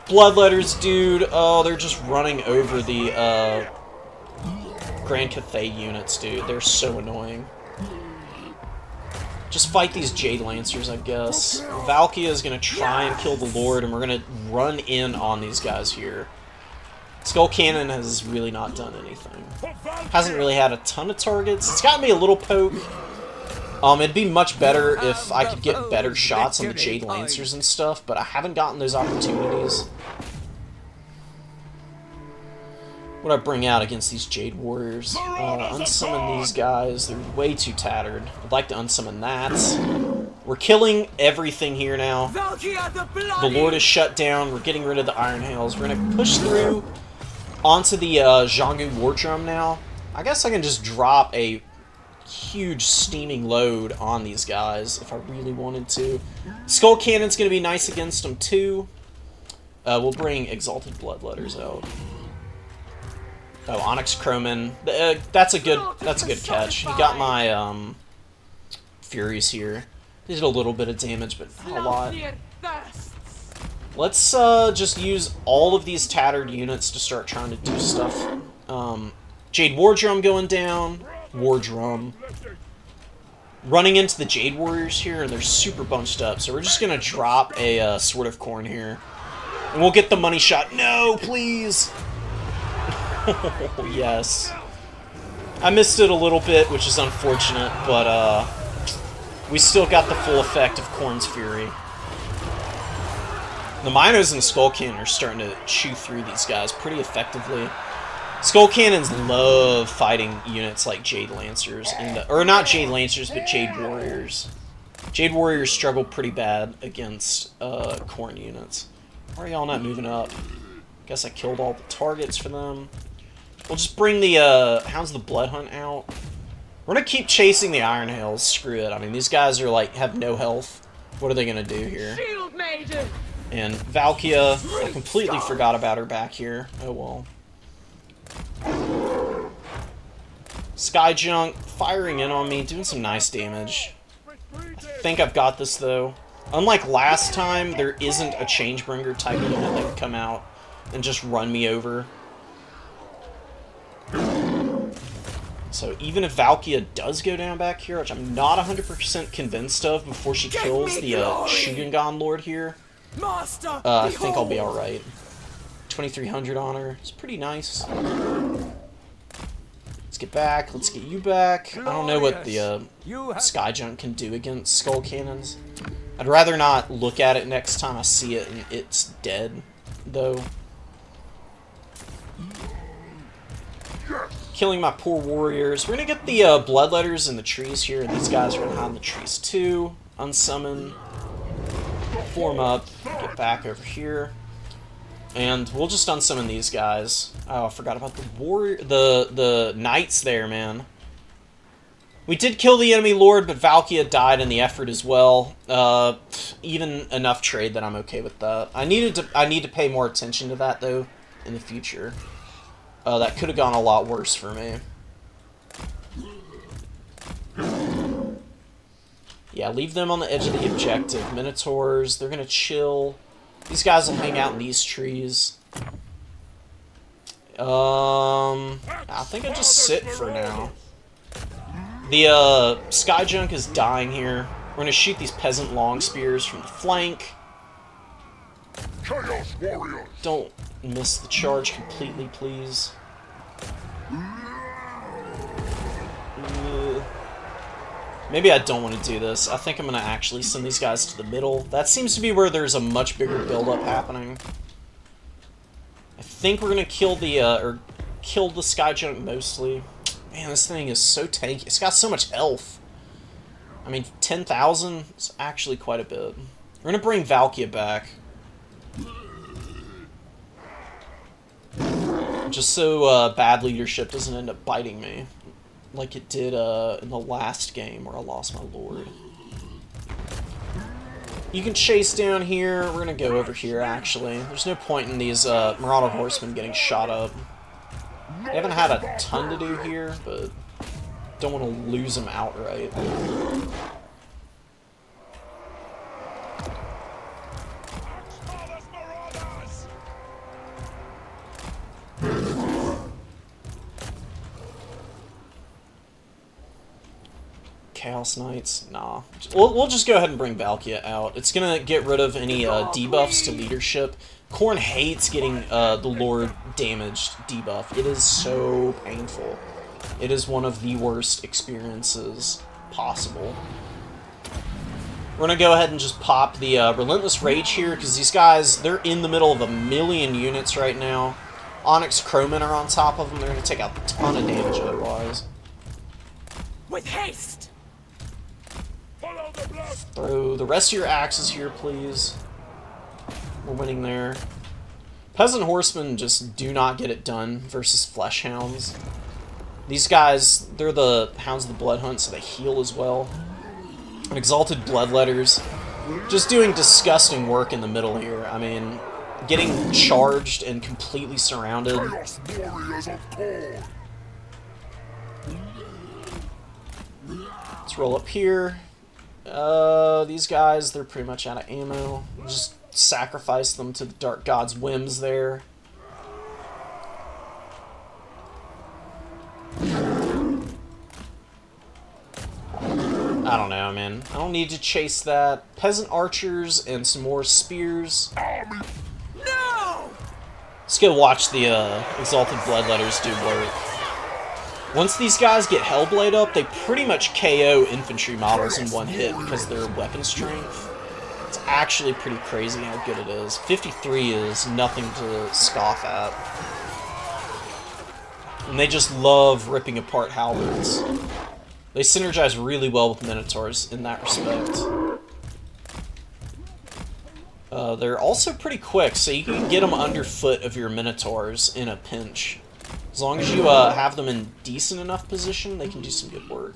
Bloodletters, dude. Oh, they're just running over the Grand Cathay units, dude. They're so annoying. Just fight these Jade Lancers, I guess. Valkia is going to try and kill the Lord, and we're going to run in on these guys here. Skull Cannon has really not done anything. Hasn't really had a ton of targets. It's gotten me a little poke. It'd be much better if I could get better shots on the Jade Lancers and stuff, but I haven't gotten those opportunities. What do I bring out against these Jade Warriors? Unsummon these guys. They're way too tattered. I'd like to unsummon that. We're killing everything here now. The Lord is shut down. We're getting rid of the Iron Hails. We're going to push through onto the Zhangu War Drum now. I guess I can just drop a huge steaming load on these guys if I really wanted to. Skull Cannon's going to be nice against them too. We'll bring Exalted Bloodletters out. Oh, Onyx Crowman. That's a good catch. He got my Furies here. They did a little bit of damage, but not a lot. Let's just use all of these tattered units to start trying to do stuff. Jade War Drum going down. War Drum. Running into the Jade Warriors here, and they're super bunched up. So we're just going to drop a Sword of Corn here. And we'll get the money shot. No, please! Oh, yes. I missed it a little bit, which is unfortunate, but we still got the full effect of Corn's Fury. The Minos and the Skull Cannon are starting to chew through these guys pretty effectively. Skull Cannons love fighting units like Jade Lancers, or not Jade Lancers, but Jade Warriors. Jade Warriors struggle pretty bad against Corn units. Why are y'all not moving up? Guess I killed all the targets for them. We'll just bring the Hounds of the Blood Hunt out. We're gonna keep chasing the Iron Hails. Screw it. I mean, these guys are like have no health. What are they gonna do here? Shield Maiden. And Valkia, I completely forgot about her back here. Oh well. Sky Junk firing in on me, doing some nice damage. I think I've got this though. Unlike last time, there isn't a Changebringer type unit that can come out and just run me over. So even if Valkia does go down back here, which I'm not 100% convinced of before she kills the Shugengan Lord here, I think I'll be alright. 2300 on her. It's pretty nice. Let's get back. Let's get you back. I don't know what the Sky Junk can do against Skull Cannons. I'd rather not look at it next time I see it and it's dead, though. Killing my poor warriors. We're gonna get the Bloodletters in the trees here, and these guys are gonna hide in the trees too. Unsummon. Form up. Get back over here. And we'll just unsummon these guys. Oh, I forgot about the knights there, man. We did kill the enemy lord, but Valkia died in the effort as well. Even enough trade that I'm okay with that. I need to pay more attention to that though in the future. That could have gone a lot worse for me. Yeah, leave them on the edge of the objective. Minotaurs, they're gonna chill. These guys will hang out in these trees. I think I just sit for now. The Sky Junk is dying here. We're gonna shoot these peasant long spears from the flank. Chaos warriors. Don't miss the charge completely, please. Maybe I don't want to do this. I think I'm going to actually send these guys to the middle. That seems to be where there's a much bigger build-up happening. I think we're going to kill the, kill the Sky Junk mostly. Man, this thing is so tanky. It's got so much health. I mean, 10,000 is actually quite a bit. We're going to bring Valkia back. Just so bad leadership doesn't end up biting me. Like it did in the last game where I lost my lord. You can chase down here. We're going to go over here, actually. There's no point in these Marauder Horsemen getting shot up. They haven't had a ton to do here, but don't want to lose them outright. Chaos Knights? Nah. We'll just go ahead and bring Valkia out. It's gonna get rid of any debuffs to leadership. Khorne hates getting the Lord damaged debuff. It is so painful. It is one of the worst experiences possible. We're gonna go ahead and just pop the Relentless Rage here, because these guys, they're in the middle of a million units right now. Onyx Crowmen are on top of them. They're gonna take a ton of damage otherwise. With haste! Follow the blood. Throw the rest of your axes here, please. We're winning there. Peasant Horsemen just do not get it done versus Flesh Hounds. These guys, they're the Hounds of the Blood Hunt, so they heal as well. And Exalted Bloodletters, just doing disgusting work in the middle here. I mean, getting charged and completely surrounded. Chaos warriors of Khorne. Let's roll up here. These guys, they're pretty much out of ammo. Just sacrifice them to the Dark God's whims there. I don't know, man. I don't need to chase that. Peasant archers and some more spears. No! Let's go watch the Exalted Bloodletters do work. Once these guys get Hellblade up, they pretty much KO infantry models in one hit because of their weapon strength. It's actually pretty crazy how good it is. 53 is nothing to scoff at. And they just love ripping apart halberds. They synergize really well with Minotaurs in that respect. They're also pretty quick, so you can get them underfoot of your Minotaurs in a pinch. As long as you have them in decent enough position, they can do some good work.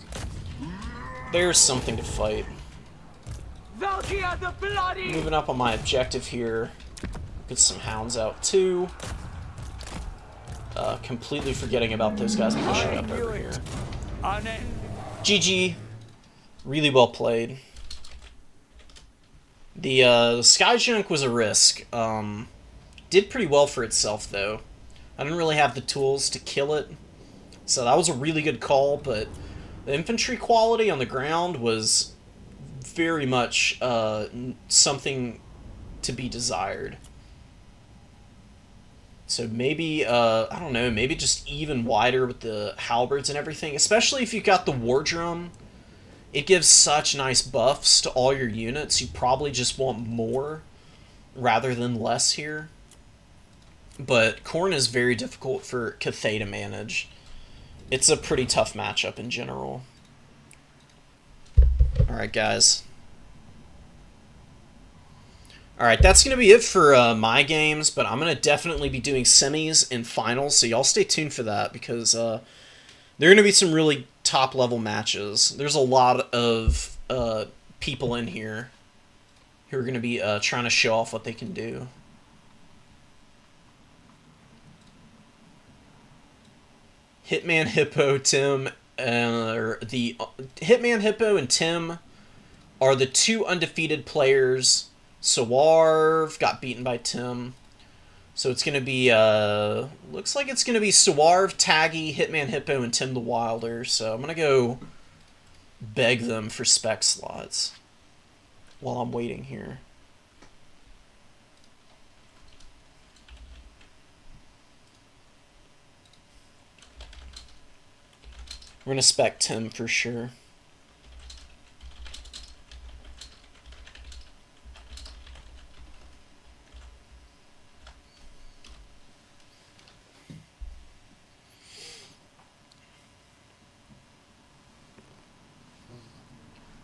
There's something to fight. Valkia the Bloody! Moving up on my objective here. Get some hounds out too. Completely forgetting about those guys pushing up over here. GG. Really well played. The Sky Junk was a risk. Did pretty well for itself though. I didn't really have the tools to kill it, so that was a really good call, but the infantry quality on the ground was very much something to be desired. So maybe, I don't know, maybe just even wider with the halberds and everything, especially if you got the War Drum. It gives such nice buffs to all your units, you probably just want more rather than less here. But Khorne is very difficult for Cathay to manage. It's a pretty tough matchup in general. Alright, guys. Alright, that's going to be it for my games, but I'm going to definitely be doing semis and finals, so y'all stay tuned for that, because there are going to be some really top-level matches. There's a lot of people in here who are going to be trying to show off what they can do. Hitman Hippo, Tim, the Hitman Hippo and Tim are the two undefeated players. Sawarv got beaten by Tim. So it's going to be, looks like it's going to be Sawarv, Taggy, Hitman Hippo, and Tim the Wilder. So I'm going to go beg them for spec slots while I'm waiting here. We're going to spec Tim for sure.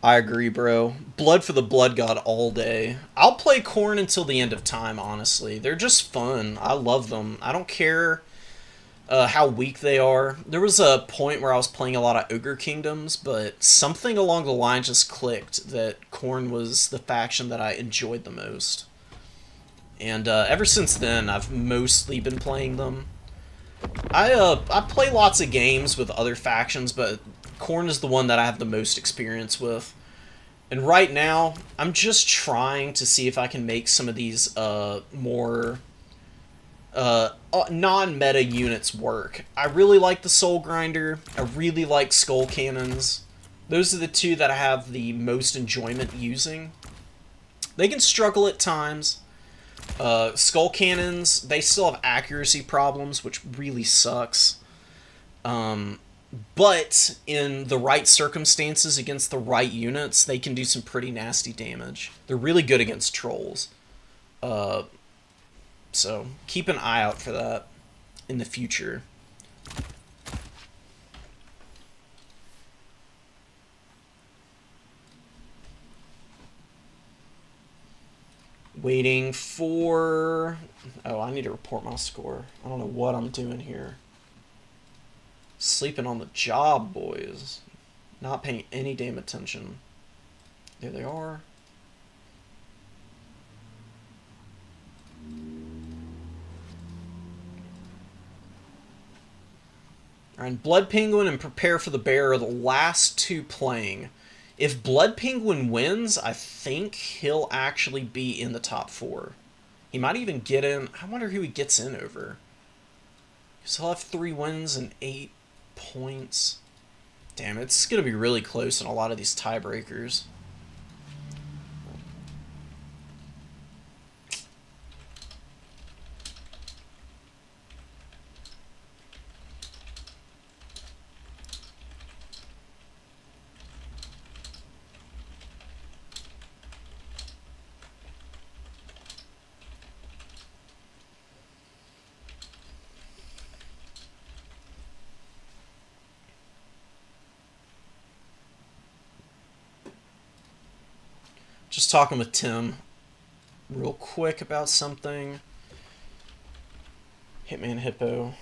I agree, bro. Blood for the Blood God all day. I'll play Korn until the end of time, honestly. They're just fun. I love them. I don't care how weak they are. There was a point where I was playing a lot of Ogre Kingdoms, but something along the line just clicked that Korn was the faction that I enjoyed the most. And ever since then, I've mostly been playing them. I play lots of games with other factions, but Korn is the one that I have the most experience with. And right now, I'm just trying to see if I can make some of these more non-meta units work. I really like the Soul Grinder. I really like Skull Cannons. Those are the two that I have the most enjoyment using. They can struggle at times. Skull Cannons, they still have accuracy problems, which really sucks. But in the right circumstances against the right units, they can do some pretty nasty damage. They're really good against trolls. So keep an eye out for that in the future. Waiting for... Oh, I need to report my score. I don't know what I'm doing here. Sleeping on the job, boys. Not paying any damn attention. There they are. Alright, Blood Penguin and Prepare for the Bear are the last two playing. If Blood Penguin wins, I think he'll actually be in the top 4. He might even get in... I wonder who he gets in over. Because he'll have 3 wins and 8 points. Damn, it's going to be really close in a lot of these tiebreakers. Just talking with Tim real quick about something. Hitman Hippo.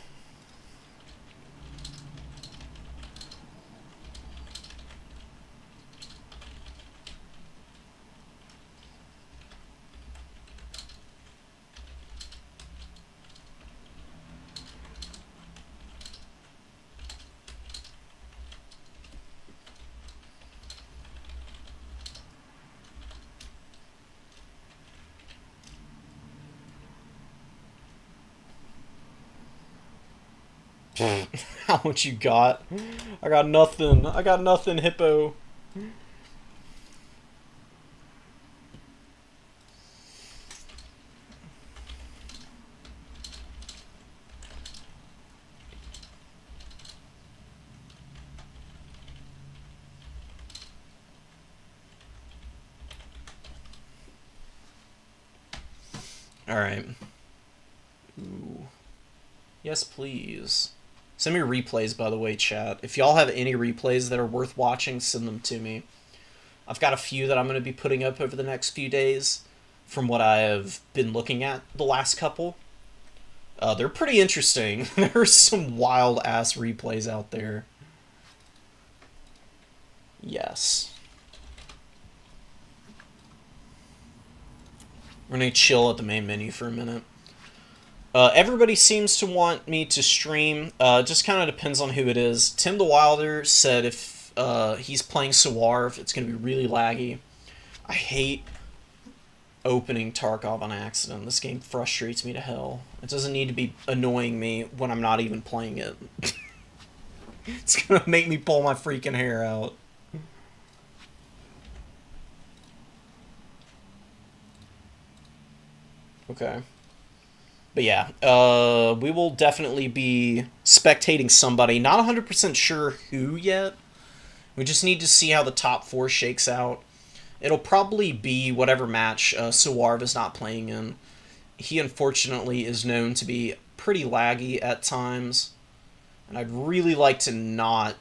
How much you got? I got nothing. I got nothing, Hippo. Alright. Ooh. Yes, please. Send me replays, by the way, chat. If y'all have any replays that are worth watching, send them to me. I've got a few that I'm going to be putting up over the next few days from what I have been looking at the last couple. They're pretty interesting. There's some wild-ass replays out there. Yes. We're gonna chill at the main menu for a minute. Everybody seems to want me to stream. Just kind of depends on who it is. Tim the Wilder said if he's playing Sawarv, it's going to be really laggy. I hate opening Tarkov on accident. This game frustrates me to hell. It doesn't need to be annoying me when I'm not even playing it. It's going to make me pull my freaking hair out. Okay. But yeah, we will definitely be spectating somebody. Not 100% sure who yet. We just need to see how the top 4 shakes out. It'll probably be whatever match Sawarv is not playing in. He, unfortunately, is known to be pretty laggy at times. And I'd really like to not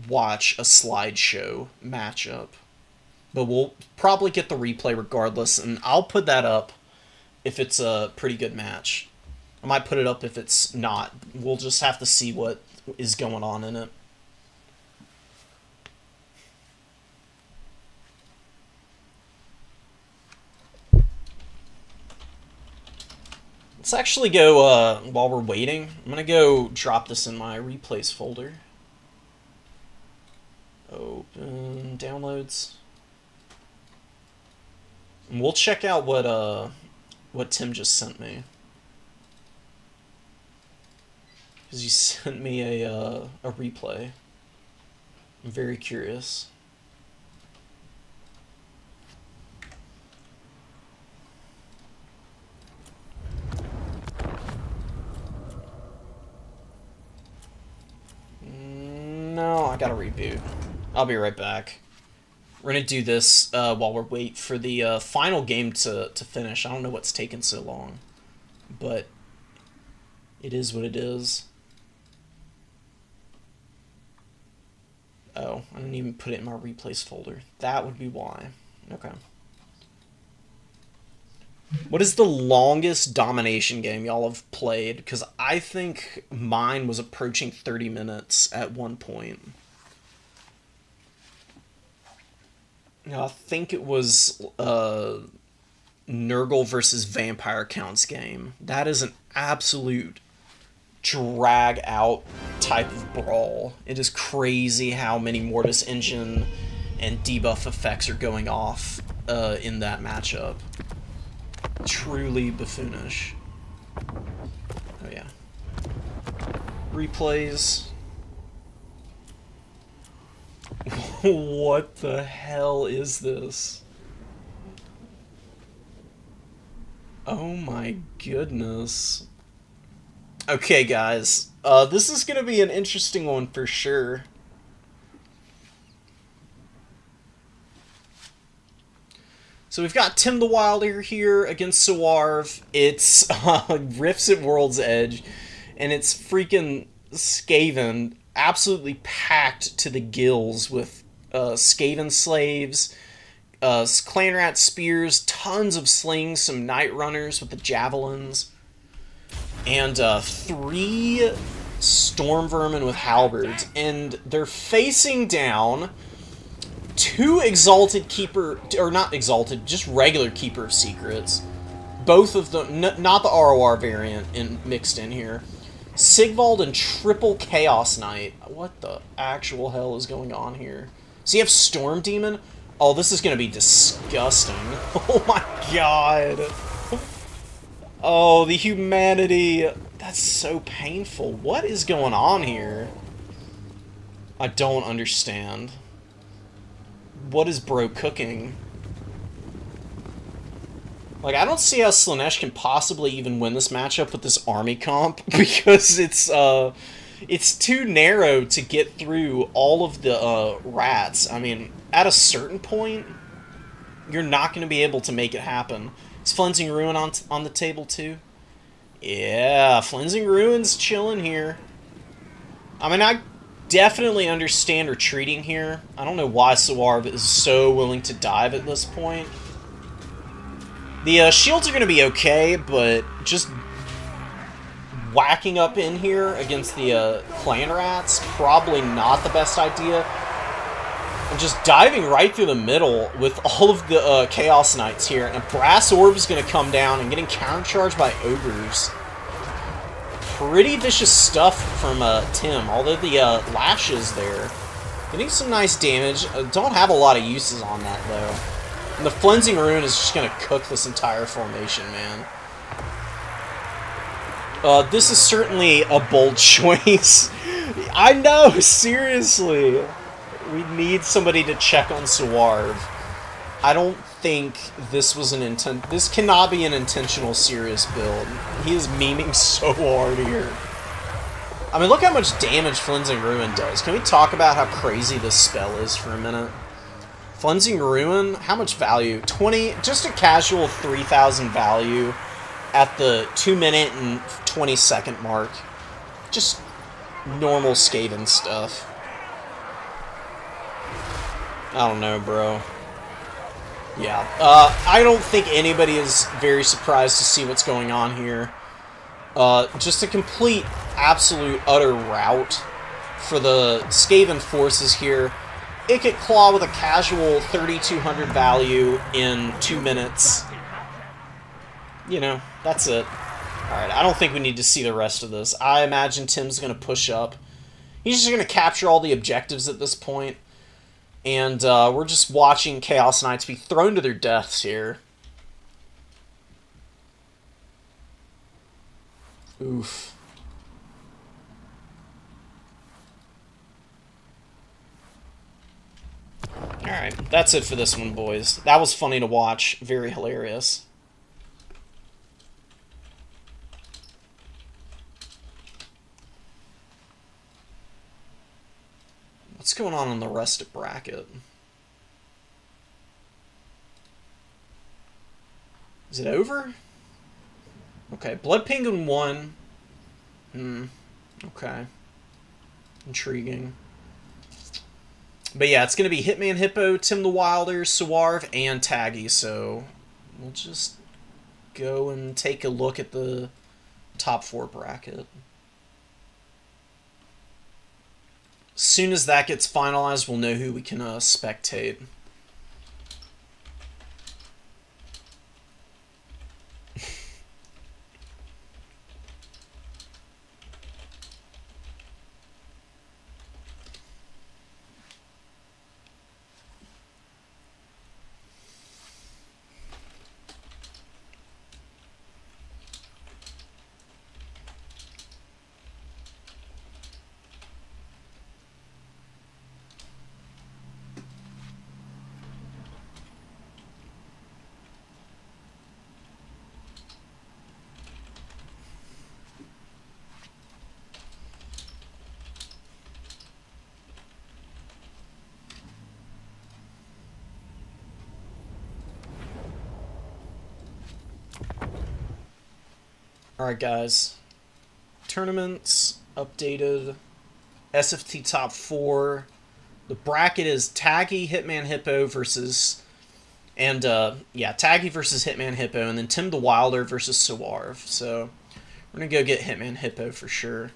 watch a slideshow matchup. But we'll probably get the replay regardless, and I'll put that up if it's a pretty good match. I might put it up if it's not. We'll just have to see what is going on in it. Let's actually go, while we're waiting, I'm gonna go drop this in my replays folder. Open downloads. And we'll check out what Tim just sent me. Because he sent me a replay. I'm very curious. No, I gotta reboot. I'll be right back. We're gonna do this while we're waiting for the final game to finish. I don't know what's taking so long, but it is what it is. Oh, I didn't even put it in my replays folder. That would be why. Okay. What is the longest domination game y'all have played? Because I think mine was approaching 30 minutes at one point. I think it was Nurgle versus Vampire Counts game. That is an absolute drag out type of brawl. It is crazy how many Mortis Engine and debuff effects are going off in that matchup. Truly buffoonish. Oh yeah. Replays. What the hell is this? Oh my goodness. Okay, guys. This is gonna be an interesting one for sure. So we've got Tim the Wilder here against Sawarv. It's Rifts at World's Edge, and it's freaking Skaven, absolutely packed to the gills with Skaven slaves, clan rat spears, tons of slings, some night runners with the javelins, and 3 storm vermin with halberds, and they're facing down 2 exalted keeper, or not exalted, just regular keeper of secrets. Both of them, not the ROR variant mixed in here. Sigvald and triple Chaos Knight. What the actual hell is going on here? So you have Storm Demon? Oh, this is going to be disgusting. Oh my god. Oh, the humanity. That's so painful. What is going on here? I don't understand. What is bro cooking? Like, I don't see how Slaanesh can possibly even win this matchup with this army comp, because it's too narrow to get through all of the rats. I mean, at a certain point, you're not going to be able to make it happen. Is Flensing Ruin on the table too? Yeah, Flensing Ruin's chilling here. I mean, I definitely understand retreating here. I don't know why Sawarv is so willing to dive at this point. The shields are going to be okay, but just whacking up in here against the clan rats, probably not the best idea. And just diving right through the middle with all of the Chaos Knights here. And a Brass Orb is going to come down and getting countercharged by Ogres. Pretty vicious stuff from Tim, although the lashes there. Getting some nice damage. Don't have a lot of uses on that, though. And the Flensing Rune is just going to cook this entire formation, man. This is certainly a bold choice. I know, seriously. We need somebody to check on Suarve. I don't think this was an this cannot be an intentional serious build. He is memeing so hard here. I mean, look how much damage Flensing Ruin does. Can we talk about how crazy this spell is for a minute? Flensing Ruin, how much value? 20, just a casual 3,000 value at the 2-minute and 20-second mark. Just normal Skaven stuff. I don't know, bro. Yeah, I don't think anybody is very surprised to see what's going on here. Just a complete, absolute, utter rout for the Skaven forces here. Ikit Claw with a casual 3,200 value in 2 minutes. You know, that's it. Alright, I don't think we need to see the rest of this. I imagine Tim's going to push up. He's just going to capture all the objectives at this point. And we're just watching Chaos Knights be thrown to their deaths here. Oof. Alright, that's it for this one, boys. That was funny to watch. Very hilarious. What's going on in the rest of bracket? Is it over? Okay, Blood Penguin won. Okay. Intriguing. But yeah, it's going to be Hitman Hippo, Tim the Wilder, Suarve, and Taggy, so we'll just go and take a look at the top 4 bracket. As soon as that gets finalized, we'll know who we can spectate. Alright guys, tournaments updated, SFT top 4, the bracket is Taggy, Hitman Hippo versus, and yeah, Taggy versus Hitman Hippo, and then Tim the Wilder versus Suarve, so we're gonna go get Hitman Hippo for sure.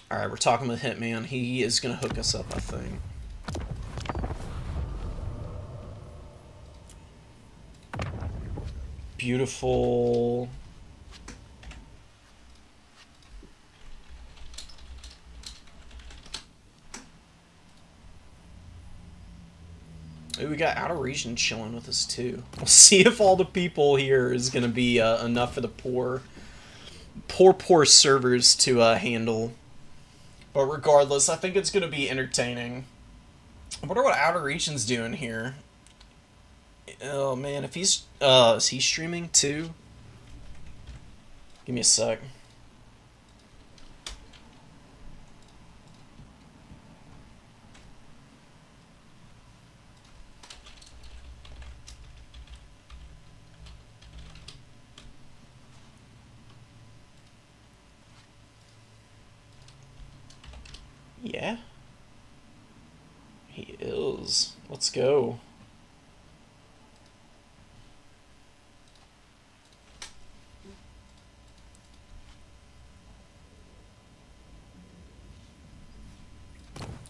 Alright, we're talking with Hitman. He is going to hook us up, I think. Beautiful. Ooh, we got Out of Region chilling with us, too. We'll see if all the people here is going to be enough for the poor servers to handle. But regardless, I think it's going to be entertaining. I wonder what Outer Region's doing here. Oh, man, if he's... is he streaming, too? Give me a sec. Yeah. He is. Let's go.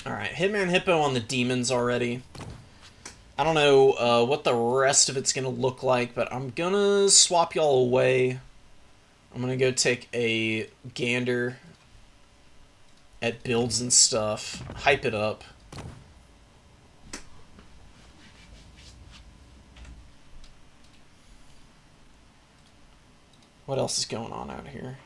Alright, Hitman Hippo on the demons already. I don't know what the rest of it's going to look like, but I'm going to swap y'all away. I'm going to go take a gander at builds and stuff. Hype it up. What else is going on out here?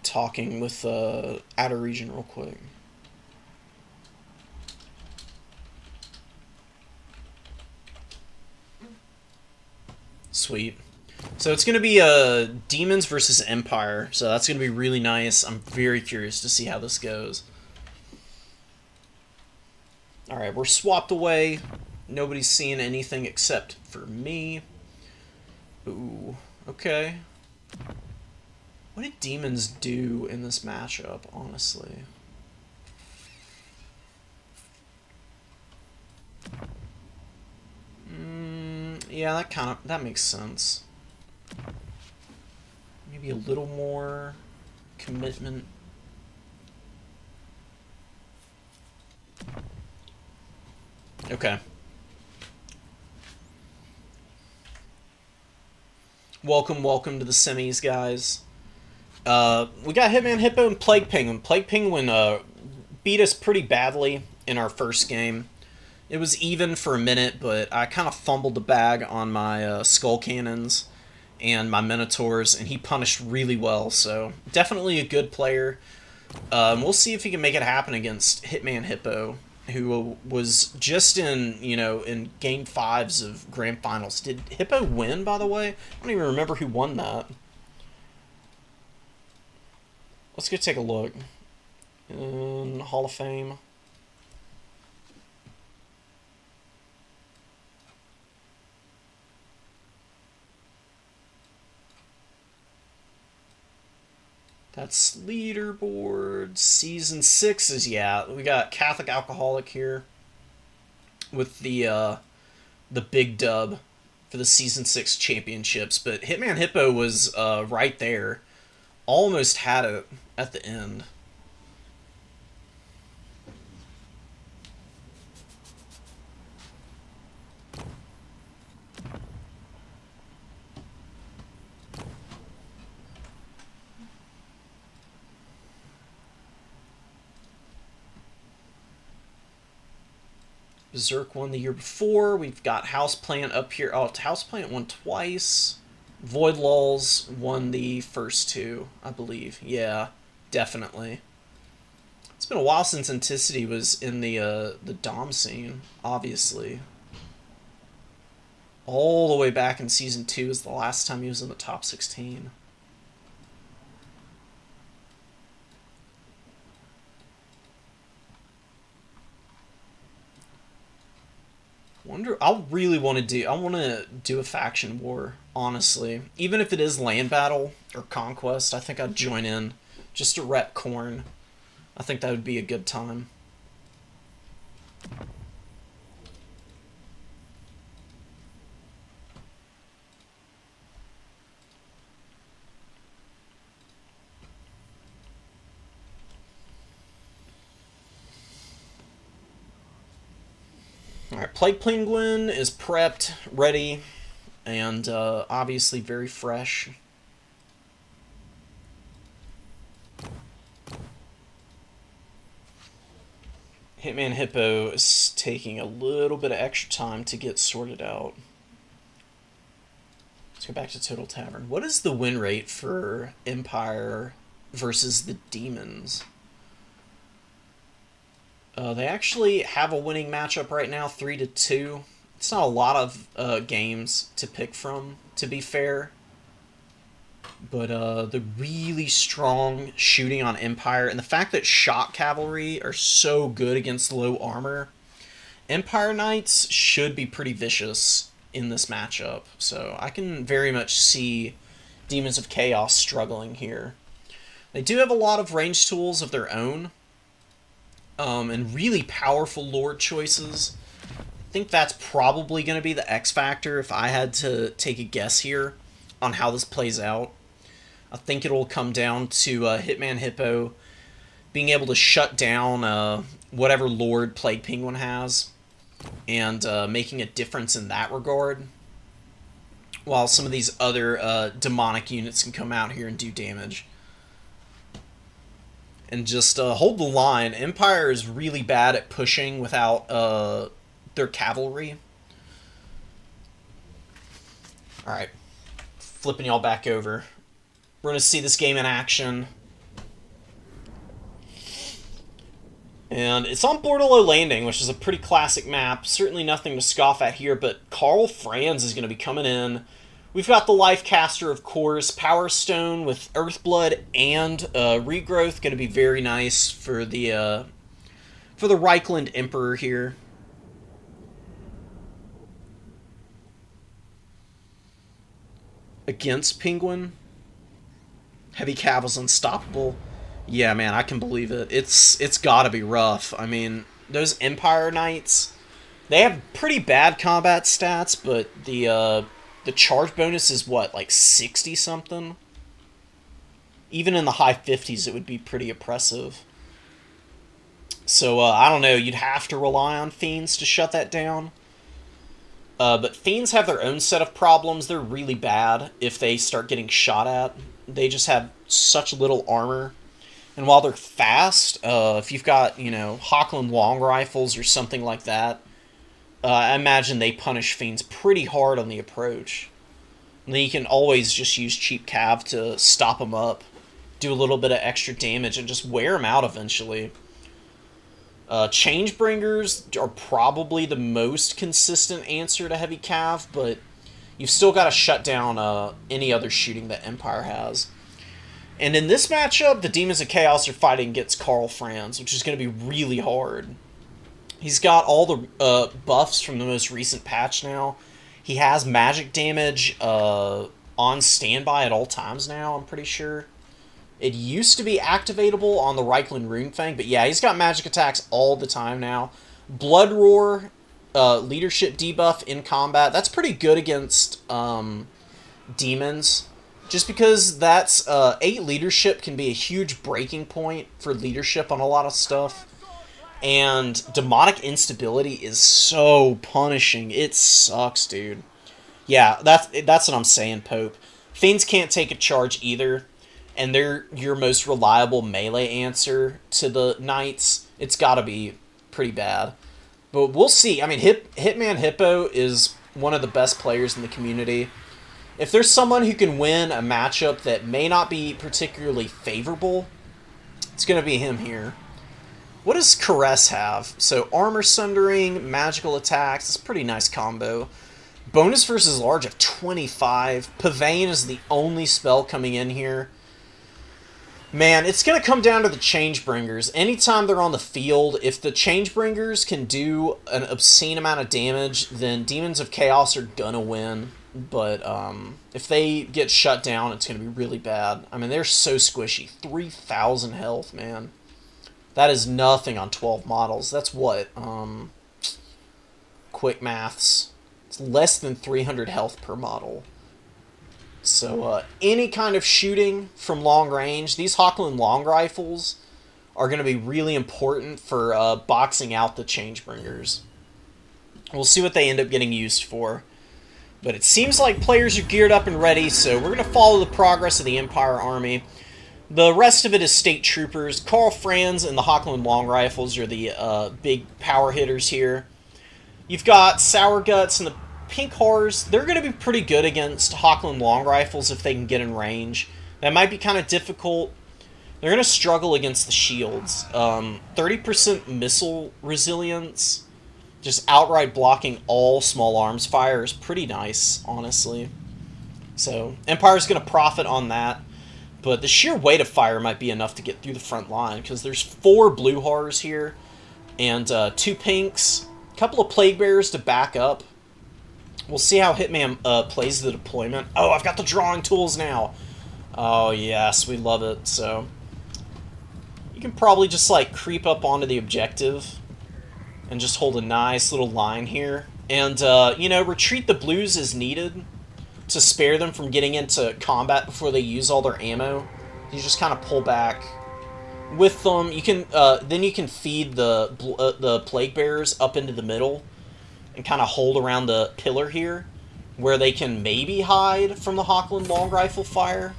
Talking with Outer Region real quick. Sweet. So it's going to be Demons versus Empire, so that's going to be really nice. I'm very curious to see how this goes. Alright, we're swapped away. Nobody's seeing anything except for me. Ooh, okay. What did Demons do in this matchup, honestly? Yeah, that makes sense. Maybe a little more commitment. Okay. Welcome to the semis, guys. We got Hitman Hippo and Plague Penguin. Plague Penguin beat us pretty badly in our first game. It was even for a minute, but I kind of fumbled the bag on my Skull Cannons and my Minotaurs, and he punished really well, so definitely a good player. We'll see if he can make it happen against Hitman Hippo, who was just in, in Game 5s of Grand Finals. Did Hippo win, by the way? I don't even remember who won that. Let's go take a look. In Hall of Fame. That's leaderboard. Season 6 is, yeah. We got Catholic Alcoholic here with the big dub for the Season 6 championships. But Hitman Hippo was right there. Almost had it at the end. Berserk won the year before. We've got Houseplant up here. Oh, Houseplant won twice. Void Lulls won the first two, I believe. Yeah, definitely. It's been a while since Anticity was in the Dom scene, obviously. All the way back in Season 2 is the last time he was in the top 16. I really want to do a faction war, honestly. Even if it is land battle or conquest, I think I'd join in just to rep Khorne. I think that would be a good time. Alright, Plague Penguin is prepped, ready, and obviously very fresh. Hitman Hippo is taking a little bit of extra time to get sorted out. Let's go back to Total Tavern. What is the win rate for Empire versus the Demons. They actually have a winning matchup right now, 3-2. It's not a lot of games to pick from, to be fair. But the really strong shooting on Empire, and the fact that Shock Cavalry are so good against low armor, Empire Knights should be pretty vicious in this matchup. So I can very much see Demons of Chaos struggling here. They do have a lot of range tools of their own, and really powerful Lord choices. I think that's probably going to be the X factor if I had to take a guess here on how this plays out. I think it'll come down to Hitman Hippo being able to shut down whatever Lord Plague Penguin has, and making a difference in that regard, while some of these other demonic units can come out here and do damage. And just hold the line. Empire is really bad at pushing without their cavalry. Alright. Flipping y'all back over. We're going to see this game in action. And it's on Bordello Landing, which is a pretty classic map. Certainly nothing to scoff at here, but Karl Franz is going to be coming in. We've got the Life Caster, of course. Power Stone with Earthblood and Regrowth. Going to be very nice for the Reichland Emperor here. Against Penguin. Heavy Caval's unstoppable. Yeah, man, I can believe it. It's gotta be rough. I mean, those Empire Knights, they have pretty bad combat stats, but the charge bonus is what, like 60 something? Even in the high 50s, it would be pretty oppressive. So I don't know. You'd have to rely on Fiends to shut that down. But Fiends have their own set of problems. They're really bad if they start getting shot at. They just have such little armor. And while they're fast, if you've got, you know, Hochland long rifles or something like that, I imagine they punish Fiends pretty hard on the approach. And then you can always just use cheap cav to stop them up, do a little bit of extra damage, and just wear them out eventually. Changebringers are probably the most consistent answer to heavy cav, but you've still got to shut down any other shooting that Empire has. And in this matchup, the Demons of Chaos are fighting against Karl Franz, which is going to be really hard. He's got all the buffs from the most recent patch now. He has magic damage on standby at all times now, I'm pretty sure. It used to be activatable on the Reichland Runefang, but yeah, he's got magic attacks all the time now. Blood Roar, leadership debuff in combat. That's pretty good against demons. Just because that's 8 leadership can be a huge breaking point for leadership on a lot of stuff. And demonic instability is so punishing. It sucks, dude. Yeah, that's what I'm saying, Pope. Fiends can't take a charge either, and they're your most reliable melee answer to the Knights. It's got to be pretty bad. But we'll see. I mean, Hitman Hippo is one of the best players in the community. If there's someone who can win a matchup that may not be particularly favorable, it's going to be him here. What does Caress have? So armor sundering, magical attacks. It's a pretty nice combo. Bonus versus large of 25. Pavane is the only spell coming in here. Man, it's going to come down to the Changebringers. Anytime they're on the field, if the Changebringers can do an obscene amount of damage, then Demons of Chaos are going to win. But if they get shut down, it's going to be really bad. I mean, they're so squishy. 3,000 health, man. That is nothing on 12 models. That's what? Quick maths. It's less than 300 health per model. So any kind of shooting from long range, these Hochland long rifles are going to be really important for boxing out the Changebringers. We'll see what they end up getting used for. But it seems like players are geared up and ready, so we're going to follow the progress of the Empire Army. The rest of it is State Troopers. Karl Franz and the Hochland Long Rifles are the big power hitters here. You've got Sour Guts and the Pink Horrors. They're going to be pretty good against Hochland Long Rifles if they can get in range. That might be kind of difficult They're going to struggle against the shields. 30% missile resilience, just outright blocking all small arms fire is pretty nice, honestly. So, Empire's going to profit on that. But the sheer weight of fire might be enough to get through the front line, because there's 4 blue horrors here, and 2 pinks, a couple of plague bearers to back up. We'll see how Hitman plays the deployment. Oh, I've got the drawing tools now. Oh, yes, we love it. So, you can probably just, like, creep up onto the objective and just hold a nice little line here. And, you know, retreat the blues as needed to spare them from getting into combat before they use all their ammo. You just kind of pull back with them. You can then you can feed the plague bearers up into the middle and kind of hold around the pillar here, where they can maybe hide from the Hochland long rifle fire.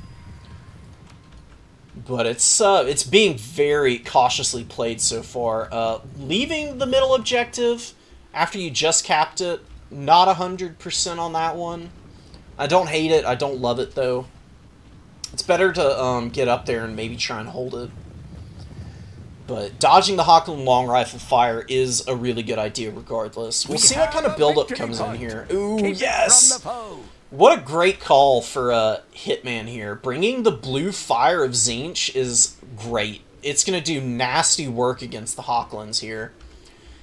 But it's being very cautiously played so far. Leaving the middle objective after you just capped it, not 100% on that one. I don't hate it. I don't love it, though. It's better to get up there and maybe try and hold it. But dodging the Hochland long rifle fire is a really good idea regardless. We'll see what kind of buildup comes in here. Ooh, yes! What a great call for Hitman here. Bringing the blue fire of Tzeentch is great. It's going to do nasty work against the Hochlands here.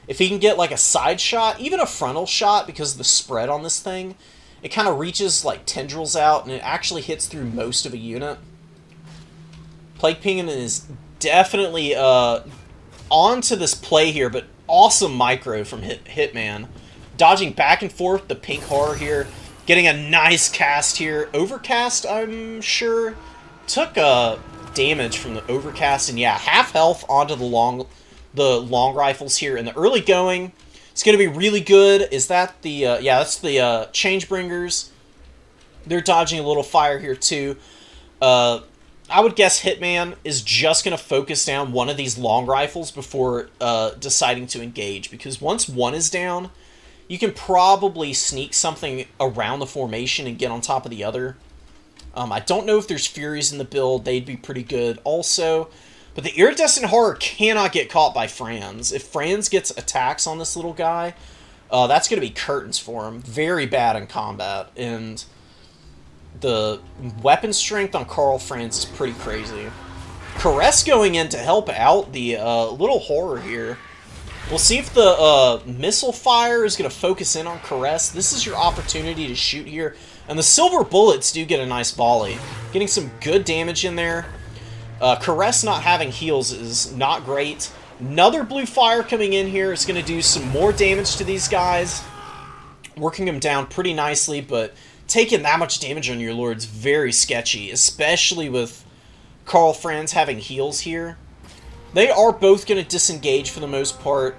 If he can get like a side shot, even a frontal shot, because of the spread on this thing, it kind of reaches like tendrils out, and it actually hits through most of a unit. Plague Penguin is definitely onto this play here, but awesome micro from Hitman. Dodging back and forth, the pink horror here. Getting a nice cast here. Overcast, I'm sure. Took damage from the overcast, and yeah, half health onto the long rifles here in the early going. It's going to be really good. Is that the... yeah, that's the Changebringers. They're dodging a little fire here, too. I would guess Hitman is just going to focus down one of these long rifles before deciding to engage. Because once one is down, you can probably sneak something around the formation and get on top of the other. I don't know if there's Furies in the build. They'd be pretty good also. But the Iridescent Horror cannot get caught by Franz. If Franz gets attacks on this little guy, that's going to be curtains for him. Very bad in combat. And the weapon strength on Karl Franz is pretty crazy. Caress going in to help out the little horror here. We'll see if the missile fire is going to focus in on Caress. This is your opportunity to shoot here. And the silver bullets do get a nice volley. Getting some good damage in there. Caress not having heals is not great. Another blue fire coming in here is going to do some more damage to these guys. Working them down pretty nicely, but taking that much damage on your lord's very sketchy, especially with Karl Franz having heals here. They are both going to disengage for the most part.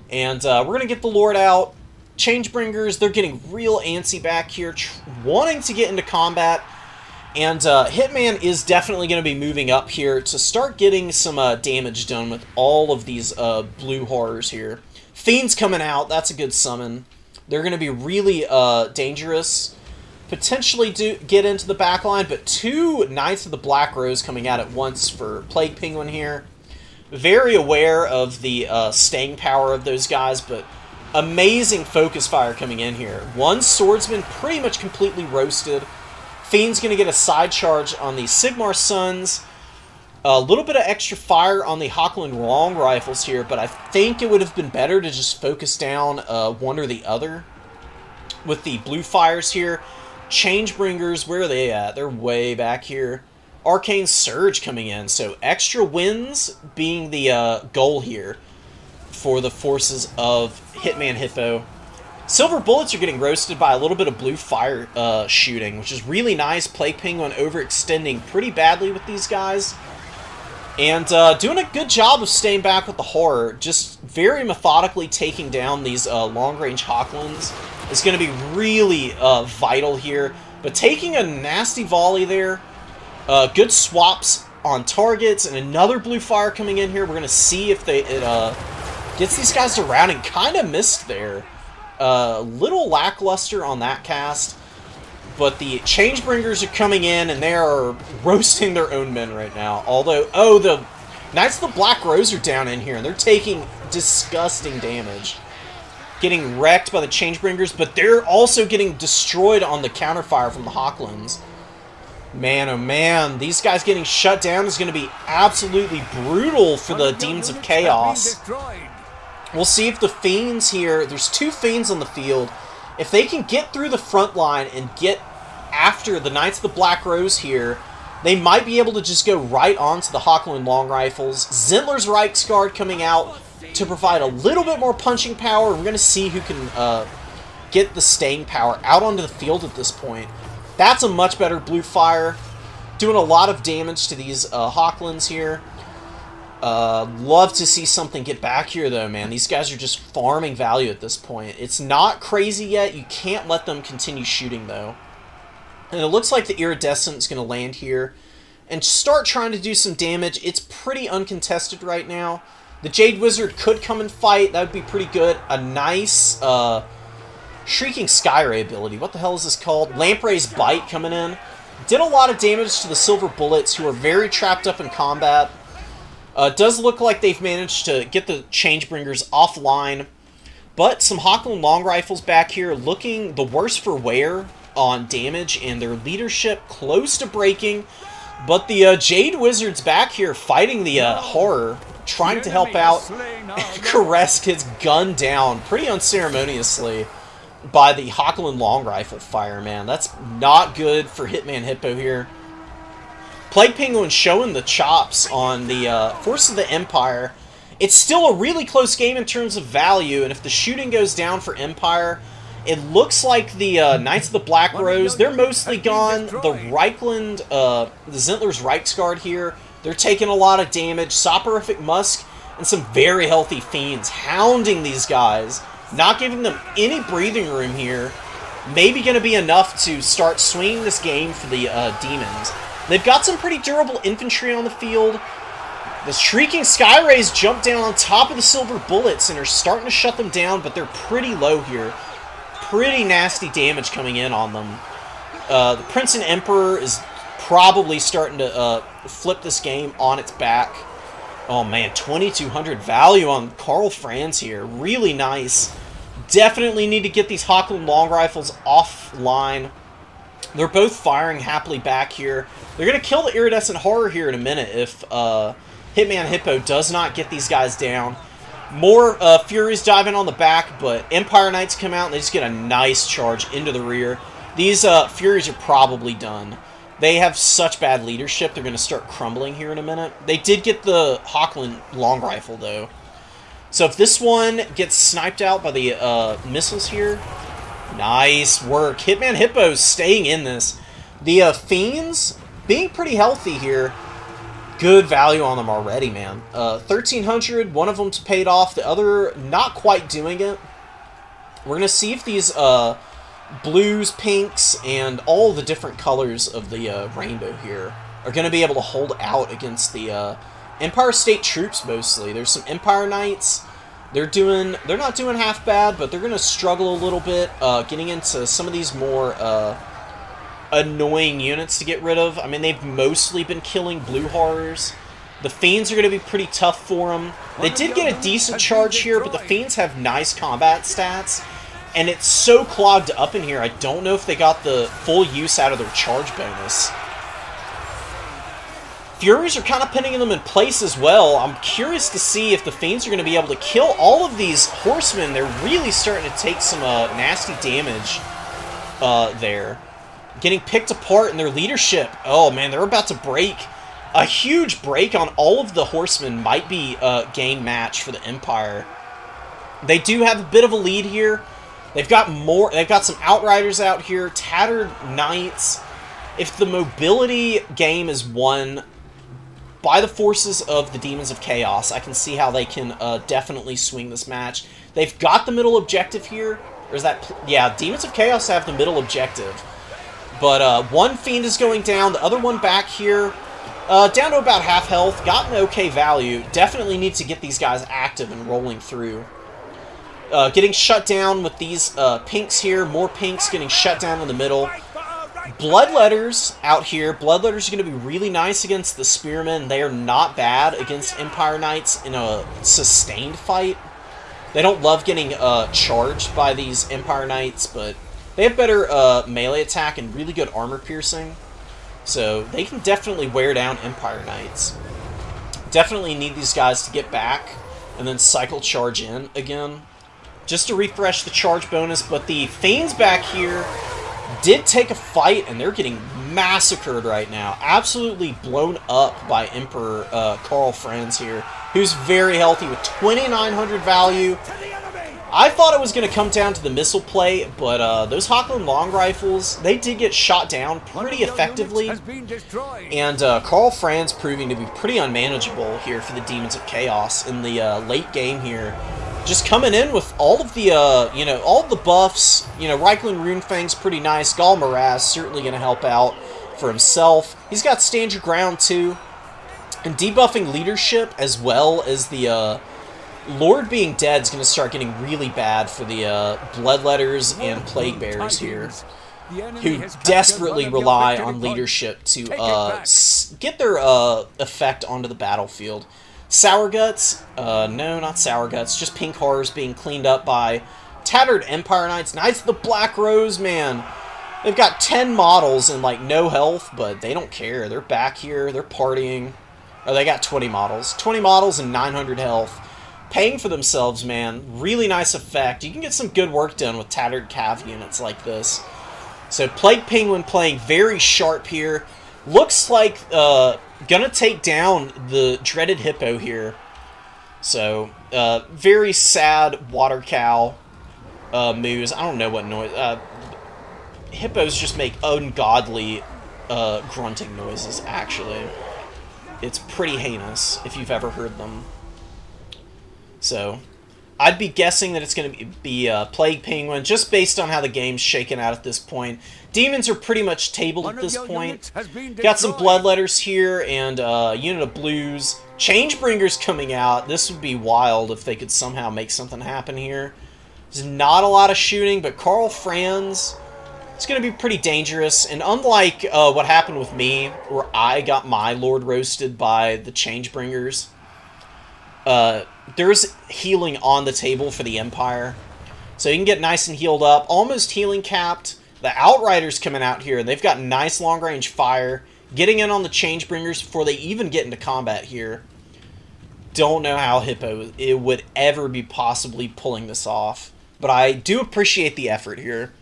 And we're going to get the Lord out. Changebringers, they're getting real antsy back here, wanting to get into combat. And Hitman is definitely going to be moving up here to start getting some damage done with all of these blue horrors here. Fiend's coming out. That's a good summon. They're going to be really dangerous. Potentially get into the back line, but 2 Knights of the Black Rose coming out at once for Plague Penguin here. Very aware of the staying power of those guys, but amazing focus fire coming in here. 1 Swordsman pretty much completely roasted. Fiend's going to get a side charge on the Sigmar Sons. A little bit of extra fire on the Hochland long rifles here, but I think it would have been better to just focus down one or the other. With the blue fires here. Changebringers, where are they at? They're way back here. Arcane Surge coming in, so extra wins being the goal here for the forces of Hitman Hippo. Silver Bullets are getting roasted by a little bit of blue fire shooting, which is really nice. Plague Penguin overextending pretty badly with these guys. And doing a good job of staying back with the horror. Just very methodically taking down these long-range Hochlands is going to be really vital here. But taking a nasty volley there. Good swaps on targets. And another blue fire coming in here. We're going to see if it gets these guys to round, and kind of missed there. Little lackluster on that cast. But the Changebringers are coming in, and they are roasting their own men right now. Although, oh, the Knights of the Black Rose are down in here, and they're taking disgusting damage. Getting wrecked by the Changebringers, but they're also getting destroyed on the counterfire from the Hawklands. Man, oh man, these guys getting shut down is going to be absolutely brutal for the Demons of Chaos. We'll see if the Fiends here, there's 2 Fiends on the field. If they can get through the front line and get after the Knights of the Black Rose here, they might be able to just go right onto the Hawkland Long Rifles. Zintler's Reichsguard coming out to provide a little bit more punching power. We're going to see who can get the staying power out onto the field at this point. That's a much better blue fire. Doing a lot of damage to these Hawklands here. Love to see something get back here, though, man. These guys are just farming value at this point. It's not crazy yet. You can't let them continue shooting, though. And it looks like the Iridescent is going to land here and start trying to do some damage. It's pretty uncontested right now. The Jade Wizard could come and fight. That would be pretty good. A nice Shrieking Skyray ability. What the hell is this called? Lamprey's Bite coming in. Did a lot of damage to the Silver Bullets, who are very trapped up in combat. Does look like they've managed to get the Changebringers offline. But some Hawkland Long Rifles back here looking the worse for wear on damage, and their leadership close to breaking. But the Jade Wizard's back here fighting the Horror, trying to help out. Caress gets gunned down pretty unceremoniously by the Hawkland Long Rifle fire, man. That's not good for Hitman Hippo here. Plague Penguin showing the chops on the Force of the Empire. It's still a really close game in terms of value, and if the shooting goes down for Empire, it looks like the Knights of the Black Rose, they're mostly gone. The Reichland, the Zintler's Reichsguard here, they're taking a lot of damage. Soporific Musk and some very healthy Fiends hounding these guys, not giving them any breathing room here. Maybe going to be enough to start swinging this game for the Demons. They've got some pretty durable infantry on the field. The Shrieking Skyrays jump down on top of the Silver Bullets and are starting to shut them down, but they're pretty low here. Pretty nasty damage coming in on them. The Prince and Emperor is probably starting to flip this game on its back. Oh man, 2,200 value on Karl Franz here. Really nice. Definitely need to get these Hawkland Long Rifles offline. They're both firing happily back here. They're going to kill the Iridescent Horror here in a minute if Hitman Hippo does not get these guys down. More Furies diving on the back, but Empire Knights come out and they just get a nice charge into the rear. These Furies are probably done. They have such bad leadership, they're going to start crumbling here in a minute. They did get the Hawkland Long Rifle, though. So if this one gets sniped out by the missiles here, nice work. Hitman Hippo's staying in this. The Fiends being pretty healthy here. Good value on them already, man. 1,300, one of them's paid off, the other not quite doing it. We're going to see if these blues, pinks, and all the different colors of the rainbow here are going to be able to hold out against the Empire State troops mostly. There's some Empire Knights. They're not doing half bad, but they're going to struggle a little bit getting into some of these more annoying units to get rid of. I mean, they've mostly been killing blue horrors. The Fiends are going to be pretty tough for them. They did get a decent charge here, but the Fiends have nice combat stats, and it's so clogged up in here, I don't know if they got the full use out of their charge bonus. Furies are kind of pinning them in place as well. I'm curious to see if the Fiends are going to be able to kill all of these horsemen. They're really starting to take some nasty damage there. Getting picked apart in their leadership. Oh man, they're about to break. A huge break on all of the horsemen might be a game match for the Empire. They do have a bit of a lead here. They've got some Outriders out here, Tattered Knights. If the mobility game is won by the forces of the Demons of Chaos, I can see how they can definitely swing this match. They've got the middle objective here. Or is that... Yeah, Demons of Chaos have the middle objective. But one Fiend is going down, the other one back here, down to about half health, got an okay value. Definitely need to get these guys active and rolling through. Getting shut down with these pinks here, more pinks getting shut down in the middle. Bloodletters out here. Bloodletters are going to be really nice against the Spearmen. They are not bad against Empire Knights in a sustained fight. They don't love getting charged by these Empire Knights, but they have better melee attack and really good armor piercing. So they can definitely wear down Empire Knights. Definitely need these guys to get back and then cycle charge in again, just to refresh the charge bonus. But the Fiends back here did take a fight, and they're getting massacred right now. Absolutely blown up by Emperor Karl Franz here, who's very healthy with 2,900 value. I thought it was going to come down to the missile play, but those Hochland long rifles, they did get shot down pretty effectively. And Karl Franz proving to be pretty unmanageable here for the Demons of Chaos in the late game here. Just coming in with all of the, all of the buffs. Reichland Runefang's pretty nice. Gall Moraz certainly going to help out for himself. He's got Stand Your Ground too. And debuffing leadership as well as the Lord being dead is going to start getting really bad for the Bloodletters and Plague Bearers here, who desperately rely on leadership to get their effect onto the battlefield. Sour Guts, no, not Sour Guts, just Pink Horrors being cleaned up by Tattered Empire Knights. Knights of the Black Rose, man. They've got 10 models and, like, no health, but they don't care. They're back here, they're partying. Oh, they got 20 models. 20 models and 900 health. Paying for themselves, man. Really nice effect. You can get some good work done with Tattered Cav units like this. So, Plague Penguin playing very sharp here. Looks like gonna take down the dreaded Hippo here. So, very sad water cow moves. I don't know what noise. Hippos just make ungodly grunting noises, actually. It's pretty heinous if you've ever heard them. So, I'd be guessing that it's going to be Plague Penguin, just based on how the game's shaken out at this point. Demons are pretty much tabled at this point. Got some Bloodletters here, and unit of Blues. Changebringers coming out. This would be wild if they could somehow make something happen here. There's not a lot of shooting, but Karl Franz, it's going to be pretty dangerous. And unlike what happened with me, where I got my Lord roasted by the Changebringers, there's healing on the table for the Empire. So you can get nice and healed up. Almost healing capped. The Outriders coming out here. They've got nice long-range fire. Getting in on the Changebringers before they even get into combat here. Don't know how Hippo it would ever be possibly pulling this off. But I do appreciate the effort here.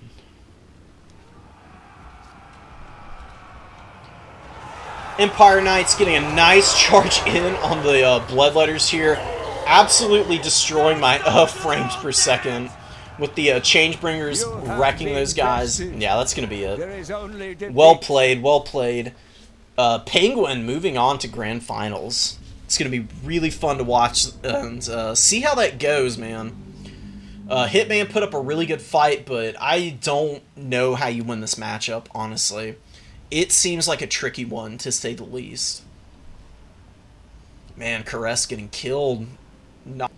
Empire Knights getting a nice charge in on the Bloodletters here. Absolutely destroying my frames per second. With the Changebringers wrecking those guys. Yeah, that's going to be it. Well played, well played. Penguin moving on to Grand Finals. It's going to be really fun to watch and see how that goes, man. Hitman put up a really good fight, but I don't know how you win this matchup, honestly. It seems like a tricky one, to say the least. Man, Caress getting killed.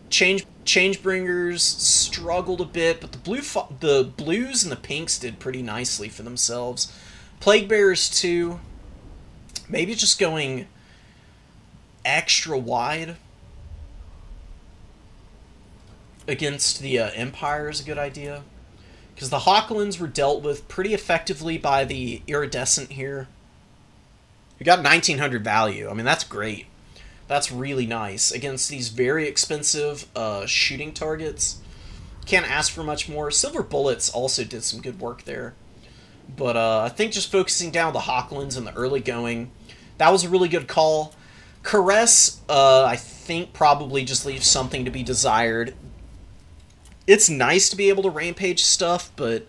Changebringers struggled a bit, but the blues and the pinks did pretty nicely for themselves. Plague Bearers too. Maybe just going extra wide against the Empire is a good idea. Because the Hochlands were dealt with pretty effectively by the Iridescent here. We got 1900 value. I mean, that's great. That's really nice against these very expensive shooting targets. Can't ask for much more. Silver Bullets also did some good work there. But I think just focusing down the Hochlands in the early going, that was a really good call. Caress, I think, probably just leaves something to be desired. It's nice to be able to rampage stuff, but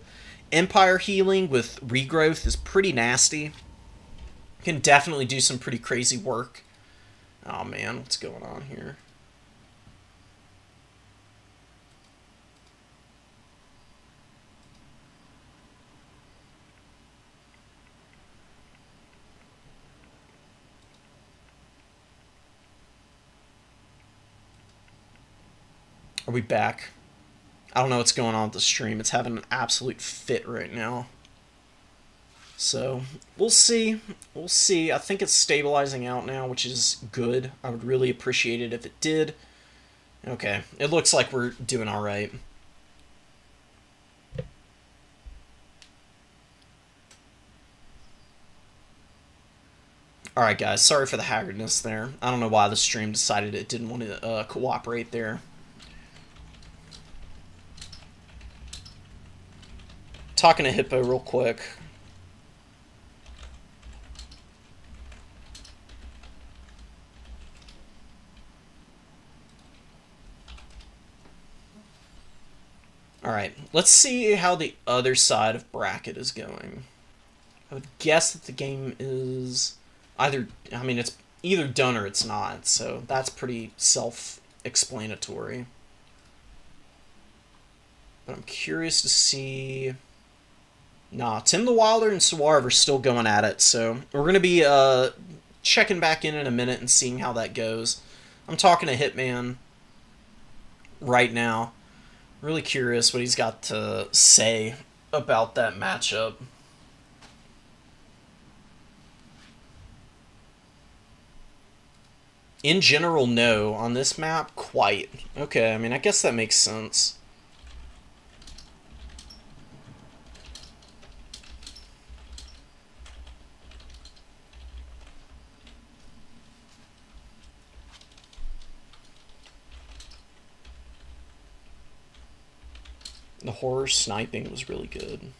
Empire healing with regrowth is pretty nasty. Can definitely do some pretty crazy work. Oh man, what's going on here? Are we back? I don't know what's going on with the stream. It's having an absolute fit right now. So, we'll see. We'll see. I think it's stabilizing out now, which is good. I would really appreciate it if it did. Okay, it looks like we're doing alright. Alright guys, sorry for the haggardness there. I don't know why the stream decided it didn't want to cooperate there. Talking to Hippo real quick. Alright, let's see how the other side of bracket is going. I would guess that the game is either, I mean, it's either done or it's not, so that's pretty self-explanatory. But I'm curious to see... Nah, Tim the Wilder and Swarv are still going at it, so we're going to be checking back in a minute and seeing how that goes. I'm talking to Hitman right now. Really curious what he's got to say about that matchup. In general, no. On this map, quite. Okay, I mean, I guess that makes sense. The horror sniping was really good.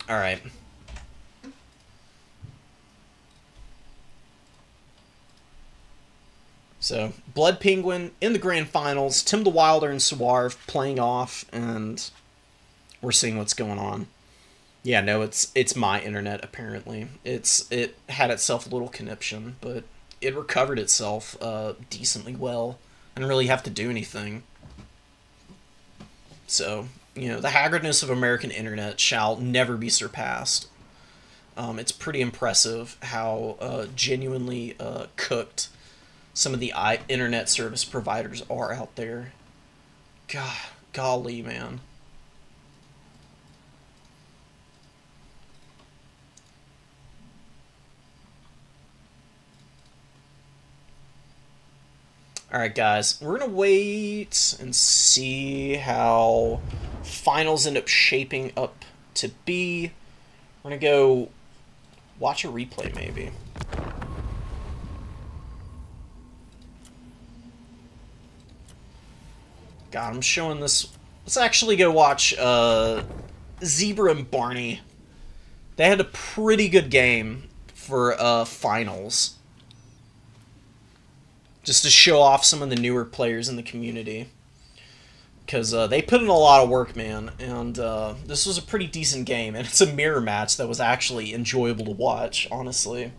All right. So, Blood Penguin in the grand finals, Tim the Wilder and Swarv playing off, and we're seeing what's going on. Yeah, no, it's my internet, apparently. It had itself a little conniption, but it recovered itself decently well. I didn't really have to do anything. So, you know, the haggardness of American internet shall never be surpassed. It's pretty impressive how genuinely cooked some of the internet service providers are out there. God, golly, man. Alright, guys, we're going to wait and see how finals end up shaping up to be. We're going to go watch a replay, maybe. God, I'm showing this. Let's actually go watch Zebra and Barney. They had a pretty good game for finals. Just to show off some of the newer players in the community. Because they put in a lot of work, man. And this was a pretty decent game. And it's a mirror match that was actually enjoyable to watch, honestly.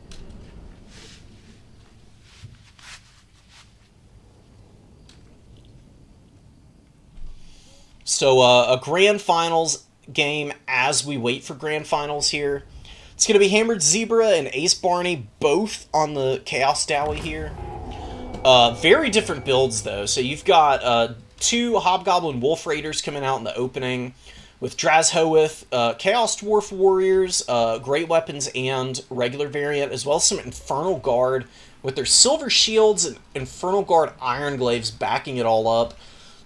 So, a Grand Finals game as we wait for Grand Finals here. It's going to be Hammered Zebra and Ace Barney, both on the Chaos Dowie here. Very different builds, though. So, you've got two Hobgoblin Wolf Raiders coming out in the opening with Draz Hoeth, Chaos Dwarf Warriors, Great Weapons, and regular variant, as well as some Infernal Guard with their Silver Shields and Infernal Guard Iron Glaives backing it all up.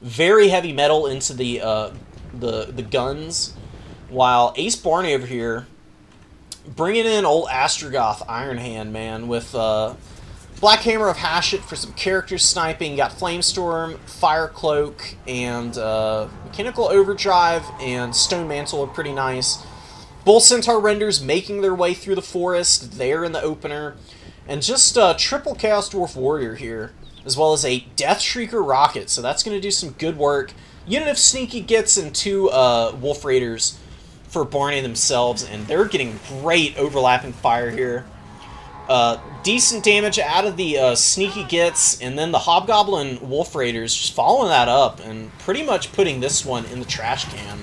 Very heavy metal into the guns, while Ace Barney over here bringing in old Astrogoth Iron Hand, man, with Black Hammer of Hashut for some character sniping. You got Flamestorm, Fire Cloak, and Mechanical Overdrive and Stone Mantle are pretty nice. Bull Centaur Renders making their way through the forest there in the opener, and just triple Chaos Dwarf Warrior here, as well as a Death Shrieker Rocket, so that's going to do some good work. Unit of Sneaky gets and two Wolf Raiders for Barney themselves, and they're getting great overlapping fire here. Decent damage out of the Sneaky Gits, and then the Hobgoblin Wolf Raiders just following that up and pretty much putting this one in the trash can.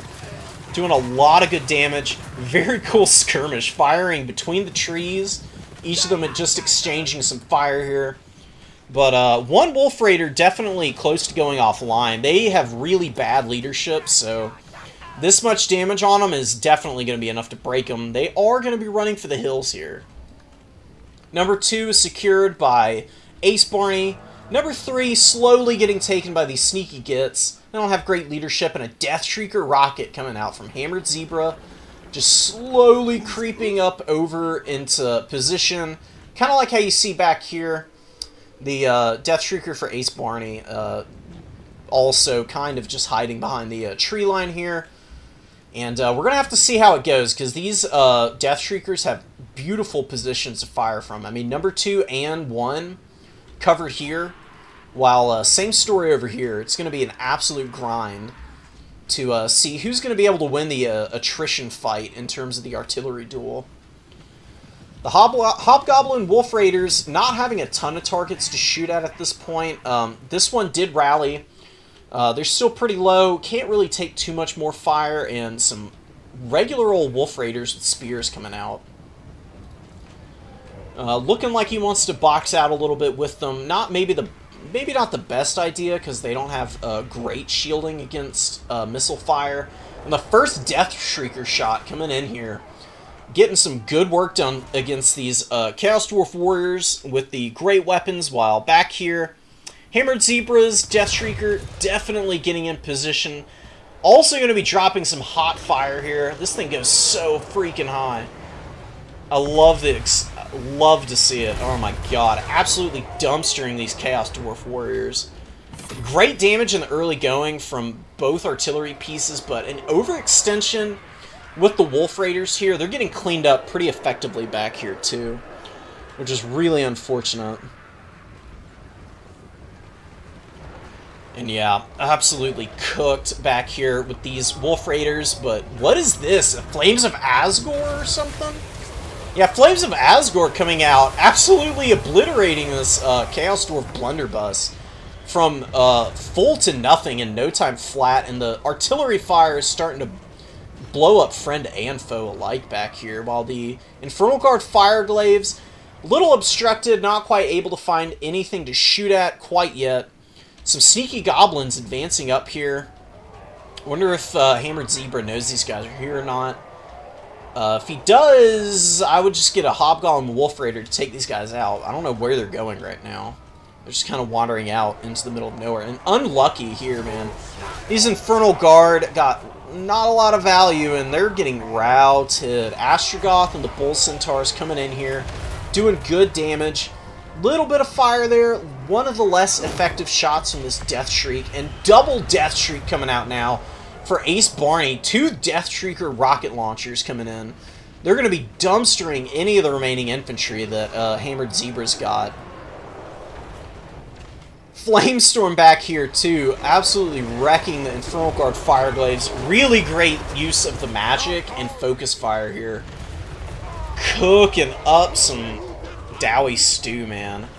Doing a lot of good damage. Very cool skirmish, firing between the trees. Each of them just exchanging some fire here. But one Wolf Raider definitely close to going offline. They have really bad leadership, so this much damage on them is definitely going to be enough to break them. They are going to be running for the hills here. Number 2 is secured by Ace Barney. Number 3 slowly getting taken by these Sneaky Gits. They don't have great leadership, and a Death Shrieker rocket coming out from Hammered Zebra. Just slowly creeping up over into position. Kind of like how you see back here. The Death Shrieker for Ace Barney also kind of just hiding behind the tree line here. And we're going to have to see how it goes, because these Death Shriekers have beautiful positions to fire from. I mean, number 2 and 1 covered here, while same story over here. It's going to be an absolute grind to see who's going to be able to win the attrition fight in terms of the artillery duel. The Hobgoblin Wolf Raiders not having a ton of targets to shoot at this point. This one did rally. They're still pretty low. Can't really take too much more fire, and some regular old Wolf Raiders with spears coming out. Looking like he wants to box out a little bit with them. Maybe not the best idea, because they don't have great shielding against missile fire. And the first Death Shrieker shot coming in here. Getting some good work done against these Chaos Dwarf Warriors with the great weapons, while back here, Hammered Zebras, Death Shrieker, definitely getting in position. Also going to be dropping some hot fire here. This thing goes so freaking high. I love this. Love to see it. Oh my god. Absolutely dumpstering these Chaos Dwarf Warriors. Great damage in the early going from both artillery pieces, but an overextension with the Wolf Raiders here. They're getting cleaned up pretty effectively back here too, which is really unfortunate. And yeah, absolutely cooked back here with these Wolf Raiders. But what is this? Flames of Asgore or something? Yeah, Flames of Asgore coming out, absolutely obliterating this Chaos Dwarf blunderbuss from full to nothing in no time flat. And the artillery fire is starting to blow up friend and foe alike back here, while the Infernal Guard Fireglaves, a little obstructed, not quite able to find anything to shoot at quite yet. Some sneaky goblins advancing up here. Wonder if Hammered Zebra knows these guys are here or not. If he does, I would just get a Hobgoblin Wolf Raider to take these guys out. I don't know where they're going right now. They're just kind of wandering out into the middle of nowhere. And unlucky here, man. These Infernal Guard got not a lot of value, and they're getting routed. Astrogoth and the Bull Centaurs coming in here, doing good damage. Little bit of fire there. One of the less effective shots from this Death Shriek, and double Death Shriek coming out now for Ace Barney. 2 Death Shrieker rocket launchers coming in. They're going to be dumpstering any of the remaining infantry that Hammered Zebra's got. Flamestorm back here too, absolutely wrecking the Infernal Guard Fireglaves. Really great use of the magic and focus fire here. Cooking up some Dowie stew, man.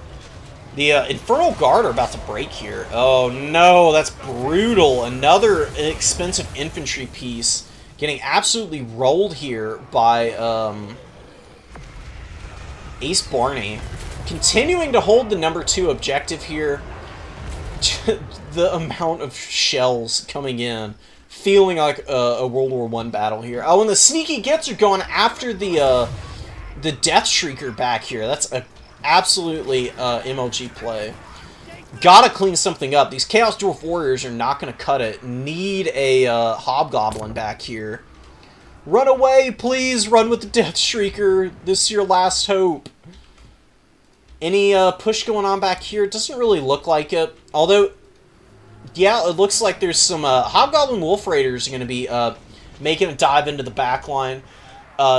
The Infernal Guard are about to break here. Oh no, that's brutal. Another expensive infantry piece getting absolutely rolled here by Ace Barney. Continuing to hold the number 2 objective here. The amount of shells coming in, feeling like a World War I battle here. Oh, and the Sneaky Gits are going after the Death Shrieker back here. That's a absolutely MLG play. Gotta clean something up. These Chaos Dwarf Warriors are not going to cut it. Need a Hobgoblin back here. Run away, please. Run with the Death Shrieker. This is your last hope. Any push going on back here? It doesn't really look like it. Although, yeah, it looks like there's some Hobgoblin Wolf Raiders are going to be making a dive into the back line.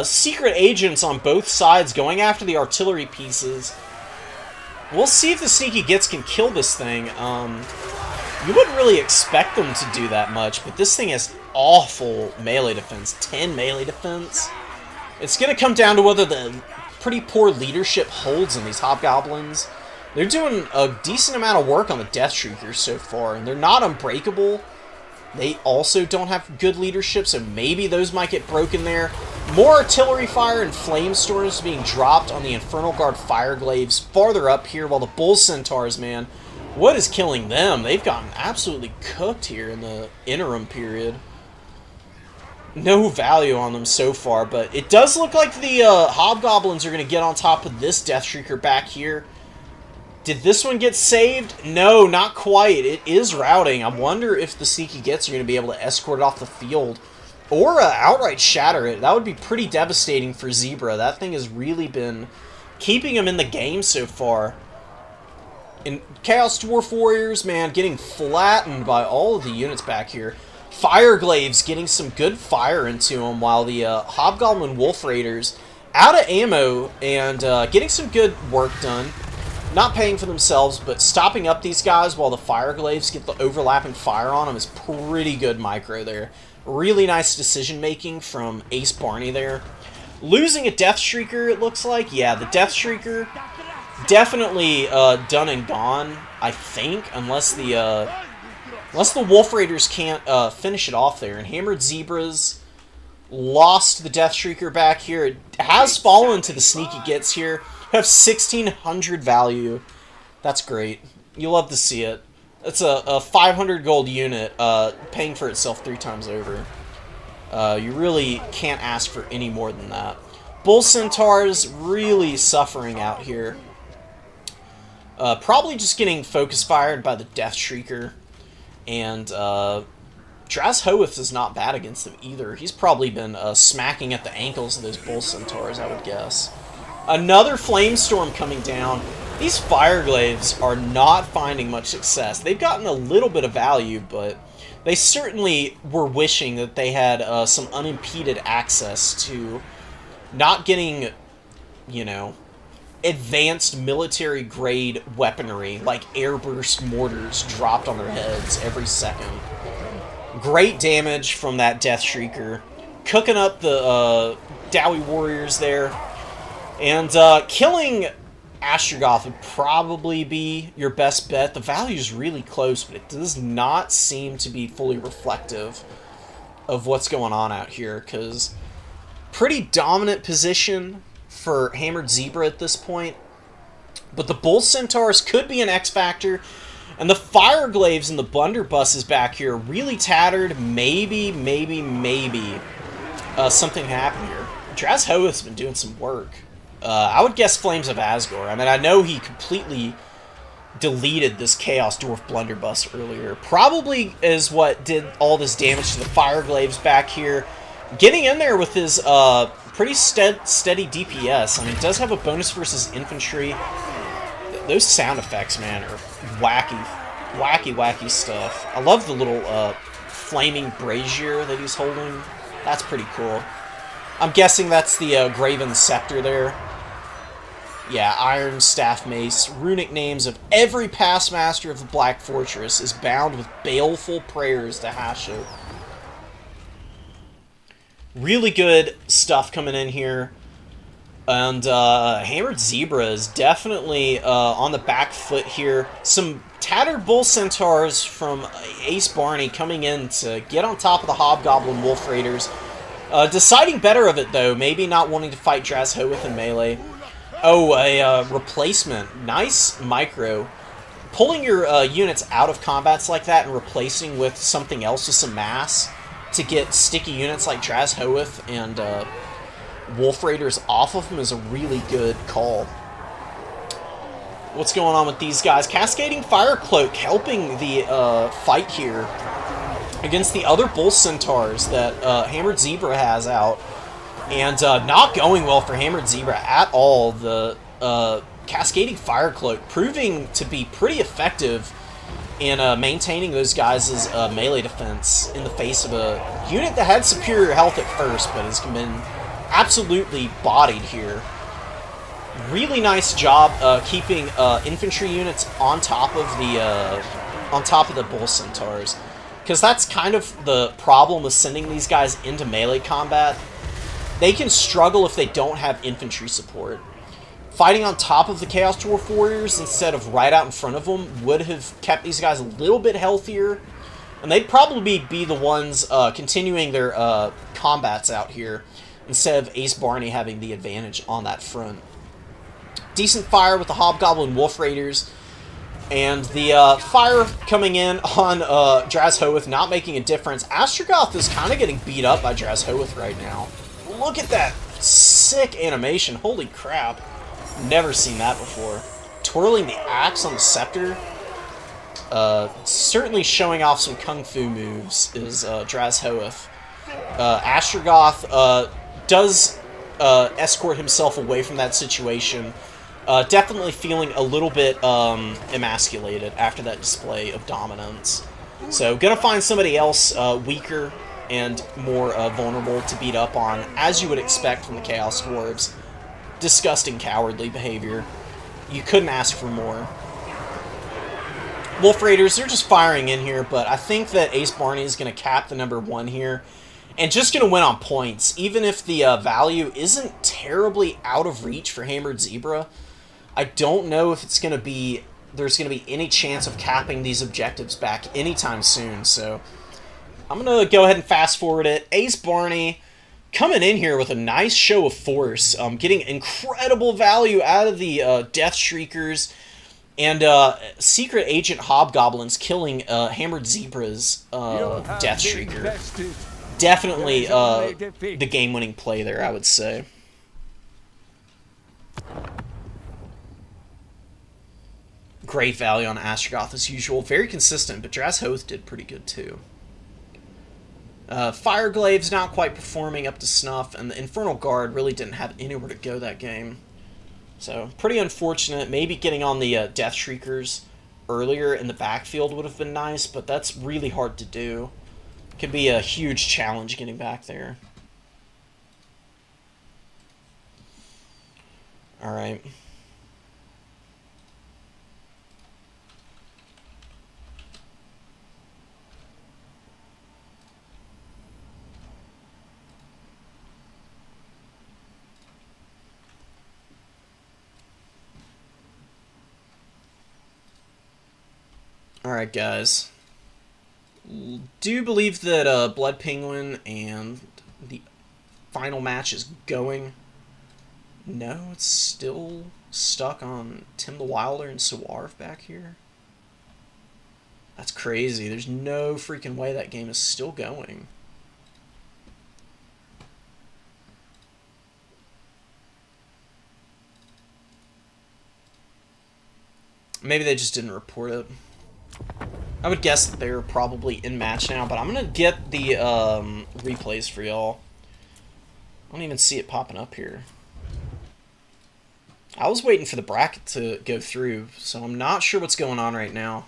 Secret agents on both sides going after the artillery pieces. We'll see if the Sneaky Gits can kill this thing. You wouldn't really expect them to do that much, but this thing has awful melee defense. 10 melee defense. It's going to come down to whether the pretty poor leadership holds in these hobgoblins. They're doing a decent amount of work on the Death Shriekers so far, and they're not unbreakable. They also don't have good leadership, so maybe those might get broken there. More artillery fire and flame storms being dropped on the Infernal Guard Fireglaves farther up here, while the Bull Centaurs, man, what is killing them? They've gotten absolutely cooked here in the interim period. No value on them so far, but it does look like the Hobgoblins are going to get on top of this Death Shrieker back here. Did this one get saved? No, not quite. It is routing. I wonder if the Sneaky Gets are going to be able to escort it off the field or outright shatter it. That would be pretty devastating for Zebra. That thing has really been keeping him in the game so far. And Chaos Dwarf Warriors, man, getting flattened by all of the units back here. Fireglaves getting some good fire into them, while the Hobgoblin Wolf Raiders out of ammo and getting some good work done. Not paying for themselves, but stopping up these guys while the Fireglaves get the overlapping fire on them is pretty good micro there. Really nice decision-making from Ace Barney there. Losing a Death Shrieker, it looks like. Yeah, the Death Shrieker definitely done and gone, I think, unless the Wolf Raiders can't finish it off there. And Hammered Zebras lost the Death Shrieker back here. It has fallen to the Sneaky Gets here. Have 1,600 value. That's great. You love to see it. It's a 500 gold unit paying for itself 3 times over. You really can't ask for any more than that. Bull Centaurs really suffering out here. Probably just getting focus fired by the Death Shrieker. And Draz Hoeth is not bad against them either. He's probably been smacking at the ankles of those Bull Centaurs, I would guess. Another Flamestorm coming down. These Fireglaves are not finding much success. They've gotten a little bit of value, but they certainly were wishing that they had some unimpeded access to not getting, you know, advanced military-grade weaponry like airburst mortars dropped on their heads every second. Great damage from that Death Shrieker. Cooking up the Dowie Warriors there. And killing Astrogoth would probably be your best bet. The value is really close, but it does not seem to be fully reflective of what's going on out here, because pretty dominant position for Hammered Zebra at this point. But the Bull Centaurs could be an X-Factor, and the Fireglaves and the Blunderbusses back here really tattered. Maybe something happened here. Draz Hoeth's been doing some work. I would guess Flames of Asgore. I mean, I know he completely deleted this Chaos Dwarf Blunderbuss earlier. Probably is what did all this damage to the Fireglaves back here. Getting in there with his pretty steady DPS. I mean, it does have a bonus versus infantry. Those sound effects, man, are wacky stuff. I love the little flaming brazier that he's holding. That's pretty cool. I'm guessing that's the Graven Scepter there. Yeah, Iron Staff Mace. Runic names of every past master of the Black Fortress is bound with baleful prayers to Hasho. Really good stuff coming in here. And Hammered Zebra is definitely on the back foot here. Some tattered Bull Centaurs from Ace Barney coming in to get on top of the Hobgoblin Wolf Raiders. Deciding better of it, though. Maybe not wanting to fight Draz Hoeth in melee. Oh, a replacement. Nice micro. Pulling your units out of combats like that and replacing with something else with some mass to get sticky units like Draz Hoeth and Wolf Raiders off of them is a really good call. What's going on with these guys? Cascading Fire Cloak helping the fight here against the other Bull Centaurs that Hammered Zebra has out. And not going well for Hammered Zebra at all. The Cascading Fire Cloak proving to be pretty effective in maintaining those guys' melee defense in the face of a unit that had superior health at first, but has been absolutely bodied here. Really nice job keeping infantry units on top of the Bull Centaurs. Because that's kind of the problem with sending these guys into melee combat. They can struggle if they don't have infantry support. fighting on top of the Chaos Dwarf Warriors instead of right out in front of them would have kept these guys a little bit healthier. And they'd probably be the ones continuing their combats out here instead of Ace Barney having the advantage on that front. Decent fire with the Hobgoblin Wolf Raiders. And the fire coming in on Drazhoath not making a difference. Astrogoth is kind of getting beat up by Drazhoath right now. Look at that sick animation. Holy crap. Never seen that before. Twirling the axe on the scepter. Certainly showing off some kung fu moves is Drazhoath. Astrogoth does escort himself away from that situation. Definitely feeling a little bit emasculated after that display of dominance. So gonna find somebody else weaker and more vulnerable to beat up on, as you would expect from the Chaos Dwarves. Disgusting, cowardly behavior. You couldn't ask for more. Wolf Raiders, they're just firing in here, but I think that Ace Barney is going to cap the #1 here, and just going to win on points, even if the value isn't terribly out of reach for Hammered Zebra. I don't know if it's going to be, there's going to be any chance of capping these objectives back anytime soon, so I'm going to go ahead and fast forward it. Ace Barney coming in here with a nice show of force, getting incredible value out of the Death Shriekers, and Secret Agent Hobgoblins killing Hammered Zebra's Death Shrieker. Definitely the game-winning play there, I would say. Great value on Astrogoth as usual. Very consistent, but Drazhoath did pretty good too. Fireglave's not quite performing up to snuff, and the Infernal Guard really didn't have anywhere to go that game. So, pretty unfortunate. Maybe getting on the Death Shriekers earlier in the backfield would have been nice, but that's really hard to do. Could be a huge challenge getting back there. Alright. Alright, guys. Do you believe that Blood Penguin and the final match is going? No, it's still stuck on Tim the Wilder and Sawarv back here. That's crazy. There's no freaking way that game is still going. Maybe they just didn't report it. I would guess that they're probably in match now, but I'm going to get the replays for y'all. I don't even see it popping up here. I was waiting for the bracket to go through, so I'm not sure what's going on right now.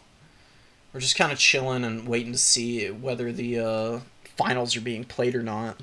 We're just kind of chilling and waiting to see whether the finals are being played or not.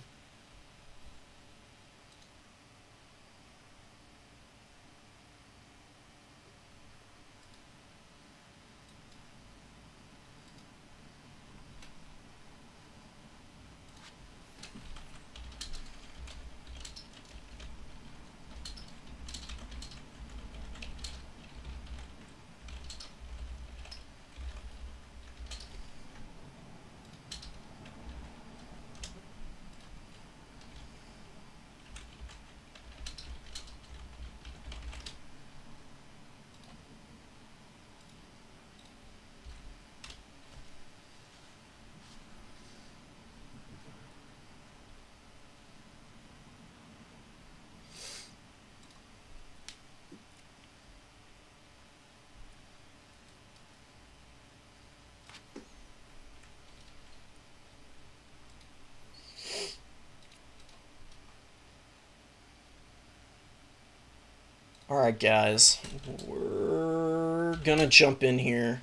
Alright, guys. We're gonna jump in here.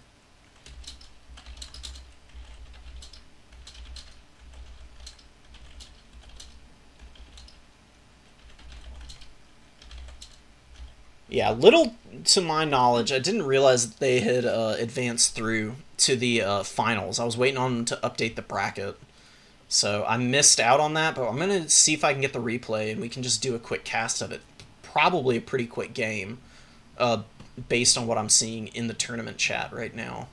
Yeah, little to my knowledge, I didn't realize that they had advanced through to the finals. I was waiting on them to update the bracket. So I missed out on that, but I'm going to see if I can get the replay, and we can just do a quick cast of it probably a pretty quick game, based on what I'm seeing in the tournament chat right now.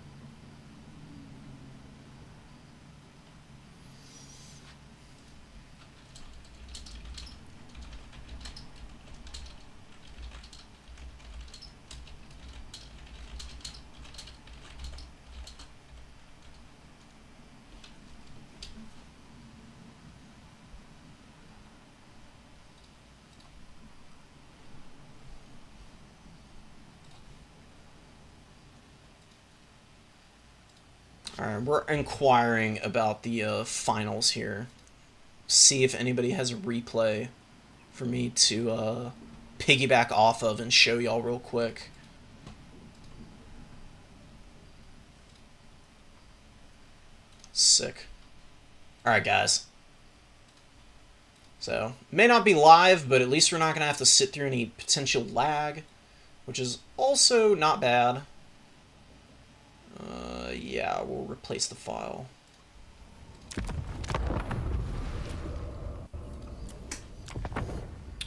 Alright, we're inquiring about the finals here. See if anybody has a replay for me to piggyback off of and show y'all real quick. Sick. Alright, guys. So, may not be live, but at least we're not going to have to sit through any potential lag, which is also not bad. Yeah, we'll replace the file.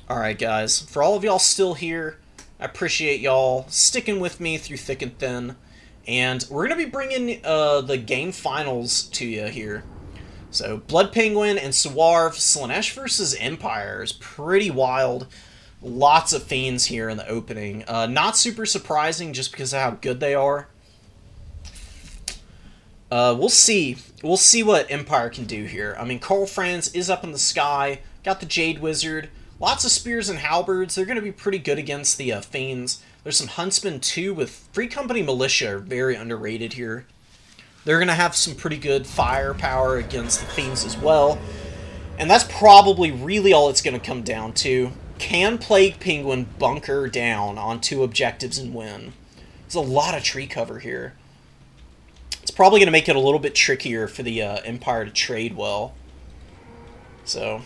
Alright, guys. For all of y'all still here, I appreciate y'all sticking with me through thick and thin. And we're going to be bringing the game finals to you here. So, Blood Penguin and Suarv, Slaanesh versus Empire is pretty wild. Lots of Fiends here in the opening. Not super surprising just because of how good they are. We'll see. We'll see what Empire can do here. I mean, Karl Franz is up in the sky. Got the Jade Wizard. Lots of Spears and Halberds. They're going to be pretty good against the Fiends. There's some Huntsmen, too, with Free Company Militia are very underrated here. They're going to have some pretty good firepower against the Fiends as well. And that's probably really all it's going to come down to. Can Plague Penguin bunker down on 2 objectives and win? There's a lot of tree cover here. It's probably going to make it a little bit trickier for the Empire to trade well. So,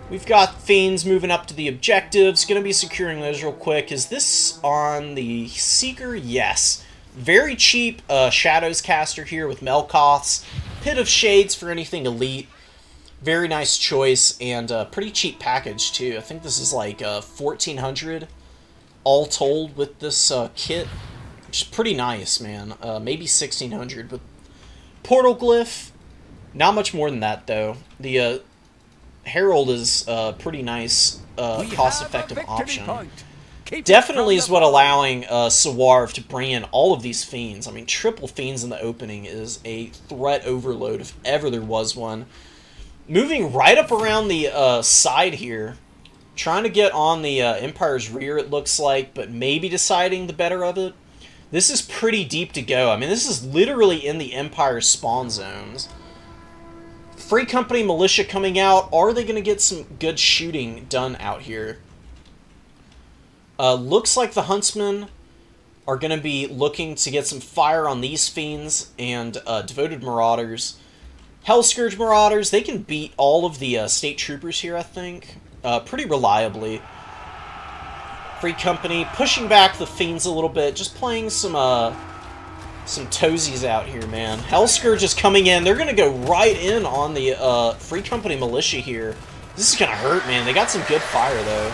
we've got Fiends moving up to the objectives. Going to be securing those real quick. Is this on the Seeker? Yes. Very cheap Shadows caster here with Melkoths. Pit of Shades for anything elite. Very nice choice, and pretty cheap package, too. I think this is like 1,400 all told with this kit. Which is pretty nice, man. Maybe 1,600, but Portal Glyph, not much more than that, though. The Herald is a pretty nice, cost-effective option. Definitely is what allowing Suarv to bring in all of these Fiends. I mean, triple Fiends in the opening is a threat overload if ever there was one. Moving right up around the side here. Trying to get on the Empire's rear, it looks like, but maybe deciding the better of it. This is pretty deep to go. I mean, this is literally in the Empire's spawn zones. Free Company Militia coming out. Are they going to get some good shooting done out here? Looks like the Huntsmen are going to be looking to get some fire on these Fiends and Devoted Marauders. Hellscourge Marauders, they can beat all of the State Troopers here, I think, pretty reliably. Free Company pushing back the Fiends a little bit, just playing some toesies out here, man. Hellscourge is coming in. They're going to go right in on the Free Company Militia here. This is going to hurt, man. They got some good fire, though.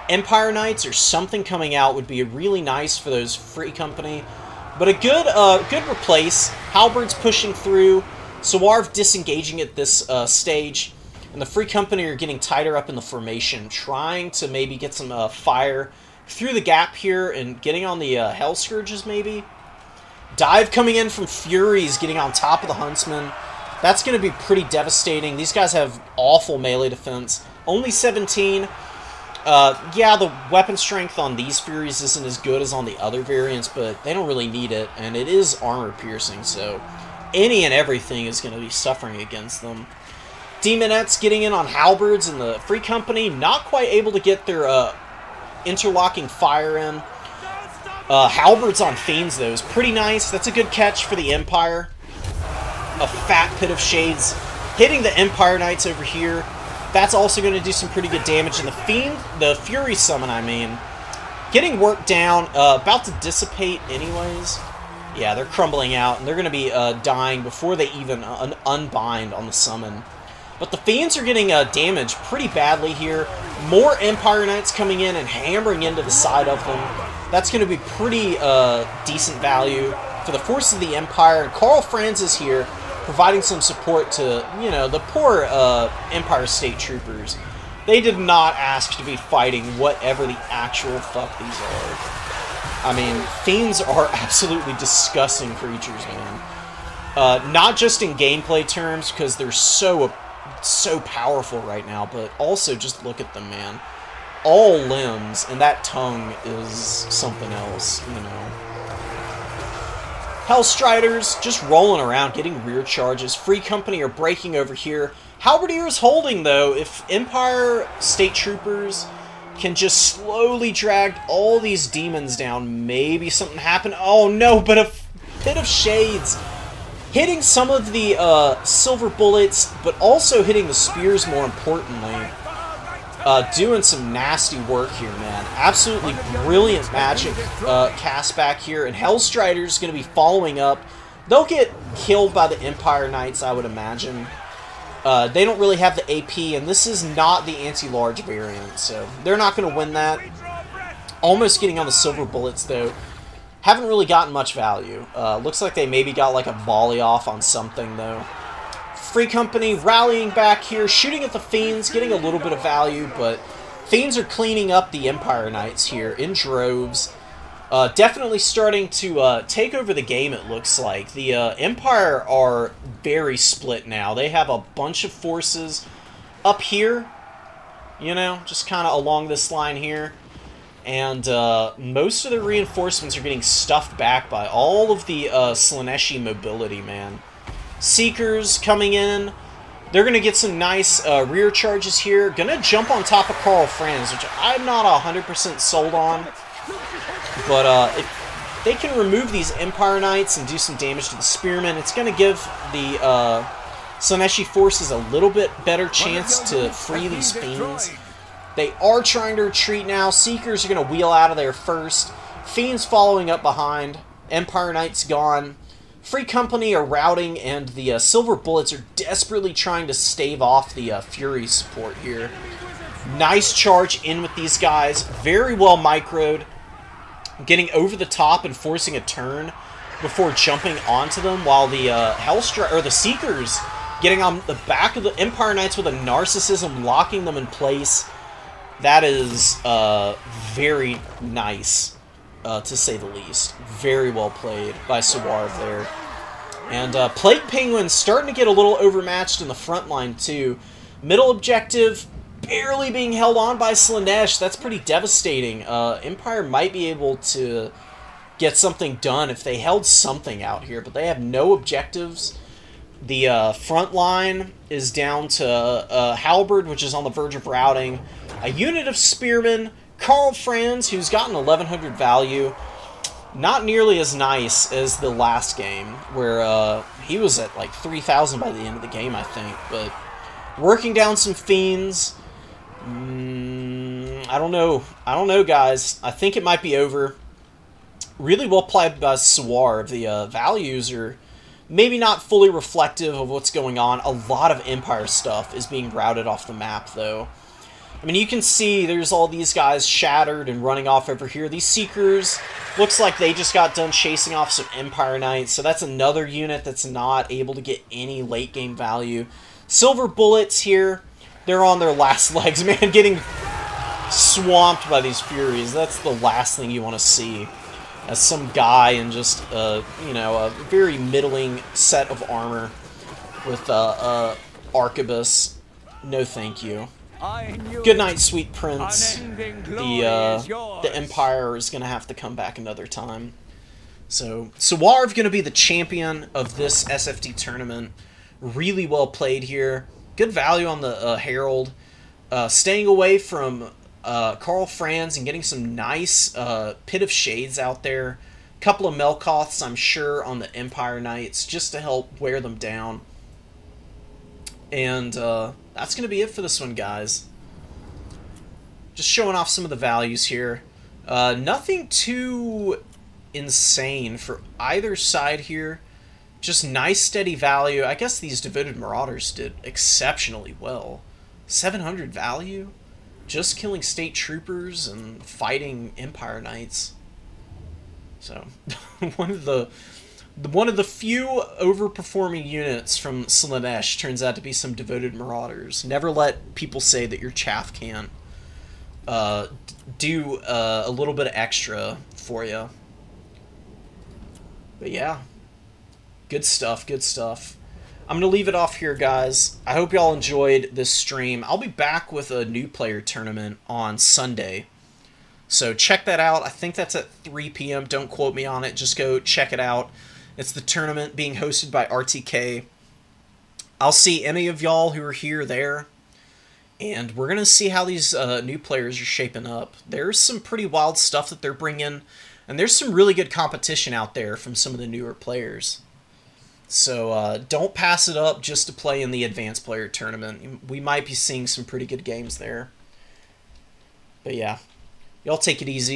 Empire Knights or something coming out would be really nice for those Free Company. But a good replace. Halberds pushing through. Suarv disengaging at this stage. And the Free Company are getting tighter up in the formation, trying to maybe get some fire through the gap here and getting on the Hellscourges, maybe. Dive coming in from Furies, getting on top of the Huntsman. That's going to be pretty devastating. These guys have awful melee defense. Only 17. Yeah, the weapon strength on these Furies isn't as good as on the other variants, but they don't really need it, and it is armor piercing, so any and everything is going to be suffering against them. Demonettes getting in on Halberds, and the Free Company not quite able to get their interlocking fire in. Halberds on Fiends, though, is pretty nice. That's a good catch for the Empire. A fat Pit of Shades hitting the Empire Knights over here. That's also going to do some pretty good damage. And the Fury Summon, I mean, getting worked down, about to dissipate anyways. Yeah, they're crumbling out, and they're going to be dying before they even unbind on the summon. But the Fiends are getting damaged pretty badly here. More Empire Knights coming in and hammering into the side of them. That's going to be pretty decent value for the force of the Empire. And Karl Franz is here, providing some support to, you know, the poor Empire State Troopers. They did not ask to be fighting whatever the actual fuck these are. I mean, Fiends are absolutely disgusting creatures, man. Not just in gameplay terms, because they're so powerful right now, but also just look at them, man. All limbs, and that tongue is something else, you know. Hellstriders just rolling around, getting rear charges. Free Company are breaking over here. Halberdiers holding, though. If Empire State Troopers can just slowly drag all these demons down, maybe something happen. Oh no, but a Pit of Shades hitting some of the silver bullets, but also hitting the spears more importantly. Doing some nasty work here, man. Absolutely brilliant magic cast back here, and Hellstrider's going to be following up. They'll get killed by the Empire Knights, I would imagine. They don't really have the AP, and this is not the anti-large variant, so they're not going to win that. Almost getting on the silver bullets, though. Haven't really gotten much value. Looks like they maybe got like a volley off on something, though. Free Company rallying back here, shooting at the Fiends, getting a little bit of value, but Fiends are cleaning up the Empire Knights here in droves. Definitely starting to take over the game, it looks like. The Empire are very split now. They have a bunch of forces up here, you know, just kind of along this line here. And most of the reinforcements are getting stuffed back by all of the Slaaneshi mobility, man. Seekers coming in. They're going to get some nice rear charges here. Going to jump on top of Karl Franz, which I'm not 100% sold on. But if they can remove these Empire Knights and do some damage to the Spearmen, it's going to give the Slaaneshi forces a little bit better chance to free these Fiends. They are trying to retreat now. Seekers are going to wheel out of there first. Fiends following up behind. Empire Knights gone. Free Company are routing, and the Silver Bullets are desperately trying to stave off the Fury support here. Nice charge in with these guys. Very well microed. Getting over the top and forcing a turn before jumping onto them, while the the Seekers getting on the back of the Empire Knights with a Narcissism, locking them in place. That is very nice, to say the least. Very well played by Suwarv there. And Plague Penguins starting to get a little overmatched in the front line, too. Middle objective barely being held on by Slaanesh. That's pretty devastating. Empire might be able to get something done if they held something out here, but they have no objectives. The front line is down to Halberd, which is on the verge of routing. A unit of Spearmen. Karl Franz, who's gotten 1100 value. Not nearly as nice as the last game, where he was at like 3000 by the end of the game, I think. But working down some Fiends. I don't know. I don't know, guys. I think it might be over. Really well played by Suwarv. The values are maybe not fully reflective of what's going on. A lot of Empire stuff is being routed off the map, though. I mean, you can see there's all these guys shattered and running off over here. These Seekers, looks like they just got done chasing off some Empire Knights, so that's another unit that's not able to get any late-game value. Silver Bullets here, they're on their last legs, man, getting swamped by these Furies. That's the last thing you want to see. As some guy in just, you know, a very middling set of armor with Arquebus. No thank you. Good night, sweet prince. The Empire is going to have to come back another time. So, Suwarv going to be the champion of this SFT tournament. Really well played here. Good value on the Herald. Staying away from Karl Franz and getting some nice Pit of Shades out there. Couple of Melkoths, I'm sure, on the Empire Knights, just to help wear them down. And that's going to be it for this one, guys. Just showing off some of the values here. Nothing too insane for either side here. just nice steady value. I guess these Devoted Marauders did exceptionally well. 700 value? Just killing state troopers and fighting Empire Knights. So, one of the few overperforming units from Slaanesh turns out to be some Devoted Marauders. Never let people say that your chaff can't do a little bit of extra for you. But yeah, good stuff, good stuff. I'm going to leave it off here, guys. I hope y'all enjoyed this stream. I'll be back with a new player tournament on Sunday. So check that out. I think that's at 3 p.m. Don't quote me on it. Just go check it out. It's the tournament being hosted by RTK. I'll see any of y'all who are here there. And we're going to see how these new players are shaping up. There's some pretty wild stuff that they're bringing. And there's some really good competition out there from some of the newer players. So don't pass it up just to play in the Advanced Player Tournament. We might be seeing some pretty good games there. But yeah, y'all take it easy.